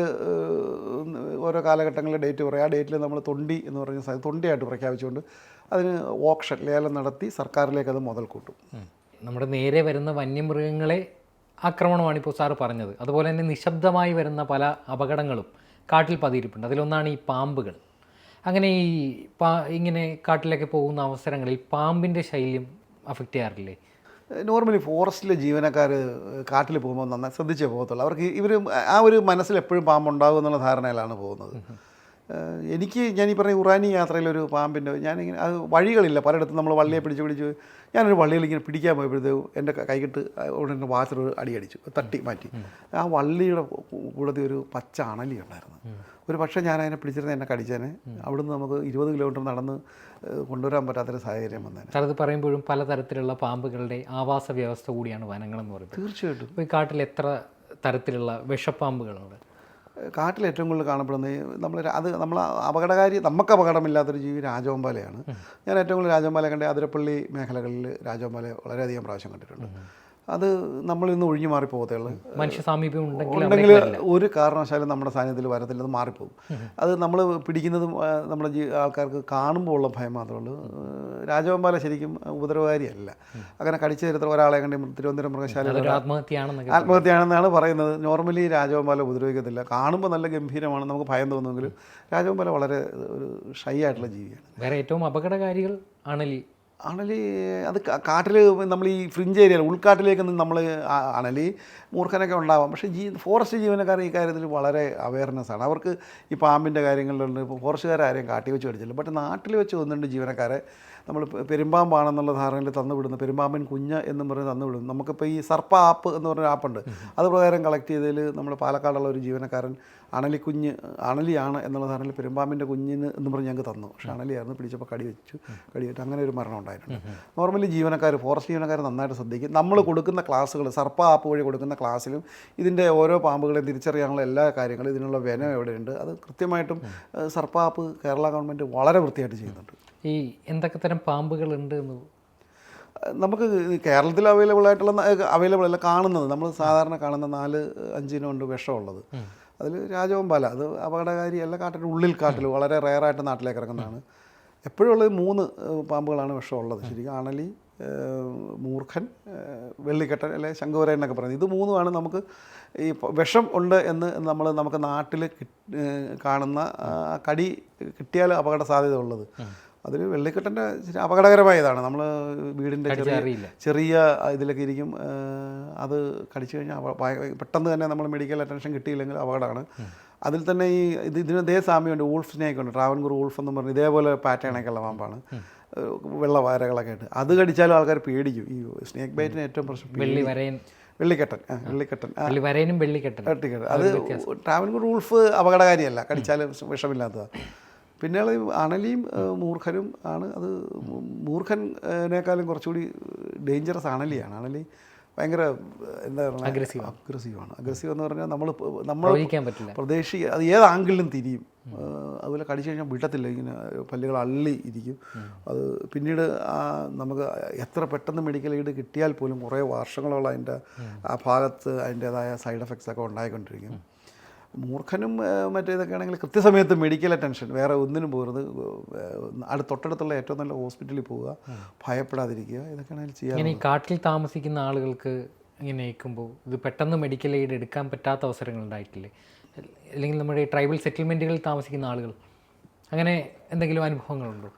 ഓരോ കാലഘട്ടങ്ങളിൽ ഡേറ്റ് പറയും. ആ ഡേറ്റിൽ നമ്മൾ തൊണ്ടി എന്ന് പറഞ്ഞ തൊണ്ടിയായിട്ട് പ്രഖ്യാപിച്ചുകൊണ്ട് അതിന് ഓപ്ഷൻ ലേലം നടത്തി സർക്കാരിലേക്ക് അത് മുതൽ കൂട്ടും. നമ്മുടെ നേരെ വരുന്ന വന്യമൃഗങ്ങളെ ആക്രമണമാണ് ഇപ്പോൾ സാറ് പറഞ്ഞത്. അതുപോലെ തന്നെ നിശബ്ദമായി വരുന്ന പല അപകടങ്ങളും കാട്ടിൽ പതിയിരിപ്പുണ്ട്. അതിലൊന്നാണ് ഈ പാമ്പുകൾ. അങ്ങനെ ഈ ഇങ്ങനെ കാട്ടിലൊക്കെ പോകുന്ന അവസരങ്ങളിൽ പാമ്പിൻ്റെ ശല്യം അഫക്റ്റ് ചെയ്യാറില്ലേ? നോർമലി ഫോറസ്റ്റിലെ ജീവനക്കാർ കാട്ടിൽ പോകുമ്പോൾ നന്നായി ശ്രദ്ധിച്ചേ പോകത്തുള്ളൂ. അവർക്ക് ഇവർ ആ ഒരു മനസ്സിൽ എപ്പോഴും പാമ്പുണ്ടാകും എന്നുള്ള ധാരണയിലാണ് പോകുന്നത്. ഞാനീ പറഞ്ഞ ഉറാനി യാത്രയിലൊരു പാമ്പിൻ്റെ ഞാനിങ്ങനെ അത് വഴികളില്ല, പലയിടത്തും നമ്മൾ വള്ളിയെ പിടിച്ച് ഞാനൊരു വള്ളിയിൽ ഇങ്ങനെ പിടിക്കാൻ പോയപ്പോഴത്തേക്കും എൻ്റെ കൈകിട്ട് ഉടനെ വാച്ചർ അടി അടിച്ചു, തട്ടി മാറ്റി. ആ വള്ളിയുടെ കൂടത്തിൽ ഒരു പച്ച അണലി ഉണ്ടായിരുന്നു. ഒരു പക്ഷേ ഞാൻ അതിനെ പിടിച്ചിരുന്ന എന്നെ കടിച്ചേനെ. അവിടുന്ന് നമുക്ക് 20 കിലോമീറ്റർ നടന്ന് കൊണ്ടുവരാൻ പറ്റാത്തൊരു സാഹചര്യം വന്നേനെ. സാർ, അത് പറയുമ്പോഴും പലതരത്തിലുള്ള പാമ്പുകളുടെ ആവാസ വ്യവസ്ഥ കൂടിയാണ് വനങ്ങളെന്ന് പറയുന്നത്. തീർച്ചയായിട്ടും. ഇപ്പോൾ ഈ കാട്ടിൽ എത്ര തരത്തിലുള്ള വിഷപ്പാമ്പുകളുണ്ട്? കാട്ടിൽ ഏറ്റവും കൂടുതൽ കാണപ്പെടുന്നത് നമ്മൾ അപകടകാരി, നമുക്ക് അപകടമില്ലാത്തൊരു ജീവി രാജവെമ്പാലയാണ്. ഞാൻ ഏറ്റവും കൂടുതൽ രാജവെമ്പാല കണ്ടേ അതിരപ്പള്ളി മേഖലകളിൽ രാജവെമ്പാല വളരെയധികം പ്രാവശ്യം കണ്ടിട്ടുണ്ട്. അത് നമ്മളിന്ന് ഒഴിഞ്ഞു മാറി പോകത്തേ ഉള്ളൂ. മനുഷ്യ സാമീപ്യം ഉണ്ടെങ്കിൽ ഒരു കാരണവശാലും നമ്മുടെ സാന്നിധ്യത്തിൽ വരത്തില്ല, അത് മാറിപ്പോകും. അത് നമ്മൾ പിടിക്കുന്നതും നമ്മുടെ ആൾക്കാർക്ക് കാണുമ്പോൾ ഉള്ള ഭയം മാത്രമേ ഉള്ളൂ. രാജവെമ്പാല ശരിക്കും ഉപദ്രവകാരിയല്ല. അങ്ങനെ കടിച്ച ചരിത്രം ഒരാളെ കണ്ടി തിരുവനന്തപുരം മൃഗശാലയിൽ ആത്മഹത്യയാണെന്നാണ് പറയുന്നത്. നോർമലി രാജവെമ്പാല ഉപദ്രവിക്കത്തില്ല. കാണുമ്പോൾ നല്ല ഗംഭീരമാണ്, നമുക്ക് ഭയം തോന്നുമെങ്കിലും രാജവെമ്പാല വളരെ ഒരു ഷൈ ആയിട്ടുള്ള ജീവിയാണ്. വേറെ ഏറ്റവും അപകടകാരികൾ അണലി. അത് കാട്ടിൽ നമ്മൾ ഈ ഫ്രിഞ്ച് ഏരിയയിൽ ഉൾക്കാട്ടിലേക്കൊന്നും നമ്മൾ അണലി മൂർഖനൊക്കെ ഉണ്ടാവാം. പക്ഷേ ഫോറസ്റ്റ് ജീവനക്കാർ ഈ കാര്യത്തിൽ വളരെ അവയർനെസ്സാണ്. അവർക്ക് ഈ പാമ്പിൻ്റെ കാര്യങ്ങളിലുണ്ട്. ഇപ്പോൾ ഫോറസ്റ്റുകാരും കാട്ടി വെച്ച് കടിച്ചില്ല. ബട്ട് നാട്ടിൽ വെച്ച് ഒന്നുണ്ട് ജീവനക്കാരെ നമ്മൾ പെരുമ്പാമ്പാണെന്നുള്ള ധാരണയിൽ തന്നുവിടുന്നു. പെരുമ്പാമ്പിൻ കുഞ്ഞ് എന്നും പറഞ്ഞ് തന്നുവിടുന്നു. നമുക്കിപ്പോൾ ഈ സർപ്പ ആപ്പ് എന്ന് പറഞ്ഞൊരു ആപ്പുണ്ട്. അത് പ്രകാരം കളക്ട് ചെയ്തതിൽ നമ്മുടെ പാലക്കാടുള്ള ഒരു ജീവനക്കാരൻ അണലിയാണ് എന്നുള്ള ധാരണയിൽ പെരുമ്പാമ്പിൻ്റെ കുഞ്ഞിന് എന്ന് പറഞ്ഞ് ഞങ്ങൾക്ക് തന്നു. പക്ഷേ അണലിയായിരുന്നു. പിടിച്ചപ്പോൾ കടിയേറ്റ് അങ്ങനെ ഒരു മരണം ഉണ്ടായിട്ടുണ്ട്. നോർമലി ഫോറസ്റ്റ് ജീവനക്കാർ നന്നായിട്ട് ശ്രദ്ധിക്കും. നമ്മൾ കൊടുക്കുന്ന ക്ലാസ്സുകൾ, സർപ്പ ആപ്പ് വഴി കൊടുക്കുന്ന ക്ലാസ്സിലും ഇതിൻ്റെ ഓരോ പാമ്പുകളെയും തിരിച്ചറിയാനുള്ള എല്ലാ കാര്യങ്ങളും, ഇതിനുള്ള വനം എവിടെയുണ്ട്, അത് കൃത്യമായിട്ടും സർപ്പ ആപ്പ് കേരള ഗവൺമെൻറ് വളരെ വൃത്തിയായിട്ട് ചെയ്യുന്നുണ്ട്. ഈ എന്തൊക്കെ തരം പാമ്പുകളുണ്ട് എന്ന് നമുക്ക് കേരളത്തിൽ അവൈലബിൾ അല്ല കാണുന്നത്. നമ്മൾ സാധാരണ കാണുന്ന 4-5 ഇനമുണ്ട് വിഷമുള്ളത്. അതിൽ രാജവെമ്പാല അത് അപകടകാരിയല്ല. കാട്ടിൽ വളരെ റെയറായിട്ട് നാട്ടിലേക്ക് ഇറങ്ങുന്നതാണ്. എപ്പോഴും ഉള്ളത് 3 പാമ്പുകളാണ് വിഷമുള്ളത് ശരിക്കും. അണലി, മൂർഖൻ, വെള്ളിക്കെട്ടൻ അല്ലെ ശംഖുവരൻ എന്നൊക്കെ പറയുന്നത്. ഇത് 3ആണ് നമുക്ക് ഈ വിഷം ഉണ്ട് എന്ന് നമുക്ക് നാട്ടിൽ കാണുന്ന കടി കിട്ടിയാൽ അപകട സാധ്യത ഉള്ളത്. അതിൽ വെള്ളിക്കെട്ടൻ്റെ അപകടകരമായതാണ്. നമ്മൾ വീടിൻ്റെ ചെറിയ ഇതിലൊക്കെ ഇരിക്കും. അത് കടിച്ചു കഴിഞ്ഞാൽ പെട്ടെന്ന് തന്നെ നമ്മൾ മെഡിക്കൽ അറ്റൻഷൻ കിട്ടിയില്ലെങ്കിൽ അപകടമാണ്. അതിൽ തന്നെ ഇതിന് ഇതേ സാമ്യമുണ്ട്. വൂൾഫ് സ്നേക്ക് ഉണ്ട്, ട്രാവൻകൂർ വൂൾഫ് എന്ന് പറഞ്ഞ് ഇതേപോലെ പാറ്റേണൊക്കെ ഉള്ള പാമ്പാണ്. വെള്ള വരകളൊക്കെ ആയിട്ട് അത് കടിച്ചാലും ആൾക്കാർ പേടിക്കും. ഈ സ്നേക്ക് ബൈറ്റിന് ഏറ്റവും പ്രശ്നം വെള്ളിക്കെട്ടൻ. അത് ട്രാവൻകൂർ വൂൾഫ് അപകടകാരിയല്ല, കടിച്ചാലും വിഷമില്ലാത്തതാണ്. പിന്നെ അണലിയും മൂർഖനും ആണ്. അത് മൂർഖനേക്കാളും കുറച്ചുകൂടി ഡേഞ്ചറസ് അണലിയാണ്. അണലി ഭയങ്കര എന്താ പറയുക, അഗ്രസീവ് എന്ന് പറഞ്ഞാൽ നമ്മൾ പ്രതീക്ഷിക്കുക അത് ഏത് ആംഗിളിലും തിരിയും. അതുപോലെ കടിച്ചു കഴിഞ്ഞാൽ വിടത്തില്ല, ഇങ്ങനെ പല്ലുകൾ അള്ളി ഇരിക്കും. അത് പിന്നീട് നമുക്ക് എത്ര പെട്ടെന്ന് മെഡിക്കൽ എയ്ഡ് കിട്ടിയാൽ പോലും കുറേ വർഷങ്ങളോളം അതിൻ്റെ ആ ഭാഗത്ത് അതിൻ്റേതായ സൈഡ് എഫക്ട്സ് ഒക്കെ ഉണ്ടായിക്കൊണ്ടിരിക്കും. മൂർഖനും മറ്റേതൊക്കെ ആണെങ്കിൽ കൃത്യസമയത്ത് മെഡിക്കൽ അറ്റൻഷൻ, വേറെ ഒന്നിനും പോകരുത്, തൊട്ടടുത്തുള്ള ഏറ്റവും നല്ല ഹോസ്പിറ്റലിൽ പോവുക, ഭയപ്പെടാതിരിക്കുക, ഇതൊക്കെയാണ് ചെയ്യാൻ. ഈ കാട്ടിൽ താമസിക്കുന്ന ആളുകൾക്ക് ഇങ്ങനെ നിൽക്കുമ്പോൾ ഇത് പെട്ടെന്ന് മെഡിക്കൽ എയ്ഡ് എടുക്കാൻ പറ്റാത്ത അവസരങ്ങൾ ഉണ്ടായിട്ടില്ലേ? അല്ലെങ്കിൽ നമ്മുടെ ട്രൈബൽ സെറ്റിൽമെൻറ്റുകളിൽ താമസിക്കുന്ന ആളുകൾ അങ്ങനെ എന്തെങ്കിലും അനുഭവങ്ങളുണ്ടോ?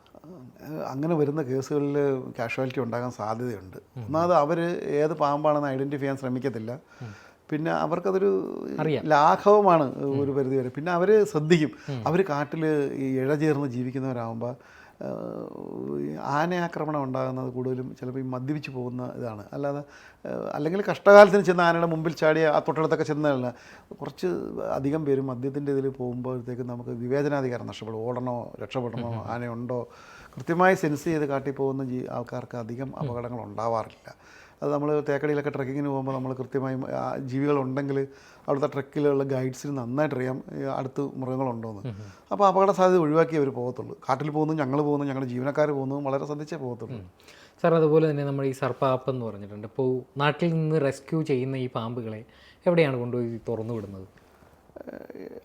അങ്ങനെ വരുന്ന കേസുകളിൽ കാഷ്വാലിറ്റി ഉണ്ടാകാൻ സാധ്യതയുണ്ട്. ഒന്നാമത് അവർ ഏത് പാമ്പാണെന്ന് ഐഡൻറ്റിഫൈ ചെയ്യാൻ ശ്രമിക്കത്തില്ല. പിന്നെ അവർക്കതൊരു ലാഘവമാണ് ഒരു പരിധി വരെ. പിന്നെ അവർ ശ്രദ്ധിക്കും. അവർ കാട്ടിൽ ഈ ഇഴചേർന്ന് ജീവിക്കുന്നവരാകുമ്പോൾ ആനയാക്രമണം ഉണ്ടാകുന്നത് കൂടുതലും ചിലപ്പോൾ ഈ മദ്യപിച്ച് പോകുന്ന ഇതാണ്. അല്ലെങ്കിൽ കഷ്ടകാലത്തിന് ചെന്ന് ആനയുടെ മുമ്പിൽ ചാടിയ ആ തൊട്ടടുത്തൊക്കെ ചെന്നതല്ല. കുറച്ച് അധികം പേരും മദ്യത്തിൻ്റെ ഇതിൽ പോകുമ്പോഴത്തേക്ക് നമുക്ക് വിവേചനാധികാരം നഷ്ടപ്പെടും. ഓടണോ രക്ഷപ്പെടണോ ആനയുണ്ടോ കൃത്യമായി സെൻസ് ചെയ്ത് കാട്ടി പോകുന്ന ആൾക്കാർക്ക് അധികം അപകടങ്ങൾ ഉണ്ടാവാറില്ല. അത് നമ്മൾ തേക്കടിയിലൊക്കെ ട്രക്കിങ്ങിന് പോകുമ്പോൾ നമ്മൾ കൃത്യമായും ജീവികളുണ്ടെങ്കിൽ അവിടുത്തെ ട്രക്കിലുള്ള ഗൈഡ്സിന് നന്നായിട്ട് അറിയാം അടുത്ത് മൃഗങ്ങളുണ്ടോയെന്ന്. അപ്പോൾ അപകട സാധ്യത ഒഴിവാക്കി അവർ പോകത്തുള്ളൂ. കാട്ടിൽ പോകുന്നു, ഞങ്ങളുടെ ജീവനക്കാർ പോകുന്നതും വളരെ ശ്രദ്ധിച്ചേ പോകത്തുള്ളൂ. സാർ, അതുപോലെ തന്നെ നമ്മൾ ഈ സർപ്പ ആപ്പ് എന്ന് പറഞ്ഞിട്ടുണ്ട്. ഇപ്പോൾ നാട്ടിൽ നിന്ന് റെസ്ക്യൂ ചെയ്യുന്ന ഈ പാമ്പുകളെ എവിടെയാണ് കൊണ്ടുപോയി തുറന്നു വിടുന്നത്?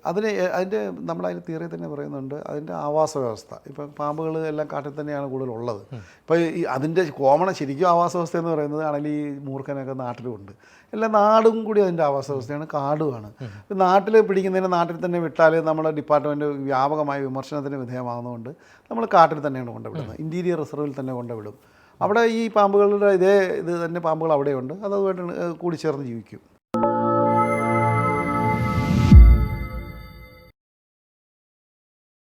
അതിൻ്റെ നമ്മളതിന് തിയറി തന്നെ പറയുന്നുണ്ട്, അതിൻ്റെ ആവാസ വ്യവസ്ഥ. ഇപ്പം പാമ്പുകൾ എല്ലാം കാട്ടിൽ തന്നെയാണ് കൂടുതലുള്ളത്. ഇപ്പോൾ ഈ അതിൻ്റെ കോമൺ ശരിക്കും ആവാസ വ്യവസ്ഥ എന്ന് പറയുന്നത് ആണെങ്കിൽ ഈ മൂർഖനൊക്കെ നാട്ടിലുമുണ്ട്. എല്ലാ നാടും കൂടി അതിൻ്റെ ആവാസ വ്യവസ്ഥയാണ്, കാടുമാണ്. നാട്ടിൽ പിടിക്കുന്നതിന് നാട്ടിൽ തന്നെ വിട്ടാൽ നമ്മുടെ ഡിപ്പാർട്ട്മെൻറ്റ് വ്യാപകമായ വിമർശനത്തിന് വിധേയമാകുന്നതുകൊണ്ട് നമ്മൾ കാട്ടിൽ തന്നെയാണ് കൊണ്ടുവിടുന്നത്. ഇൻറ്റീരിയർ റിസർവിൽ തന്നെ കൊണ്ടുവിടും. അവിടെ ഈ പാമ്പുകളുടെ ഇത് തന്നെ പാമ്പുകൾ അവിടെയുണ്ട്, അത് അതുമായിട്ട് കൂടി ചേർന്ന് ജീവിക്കും.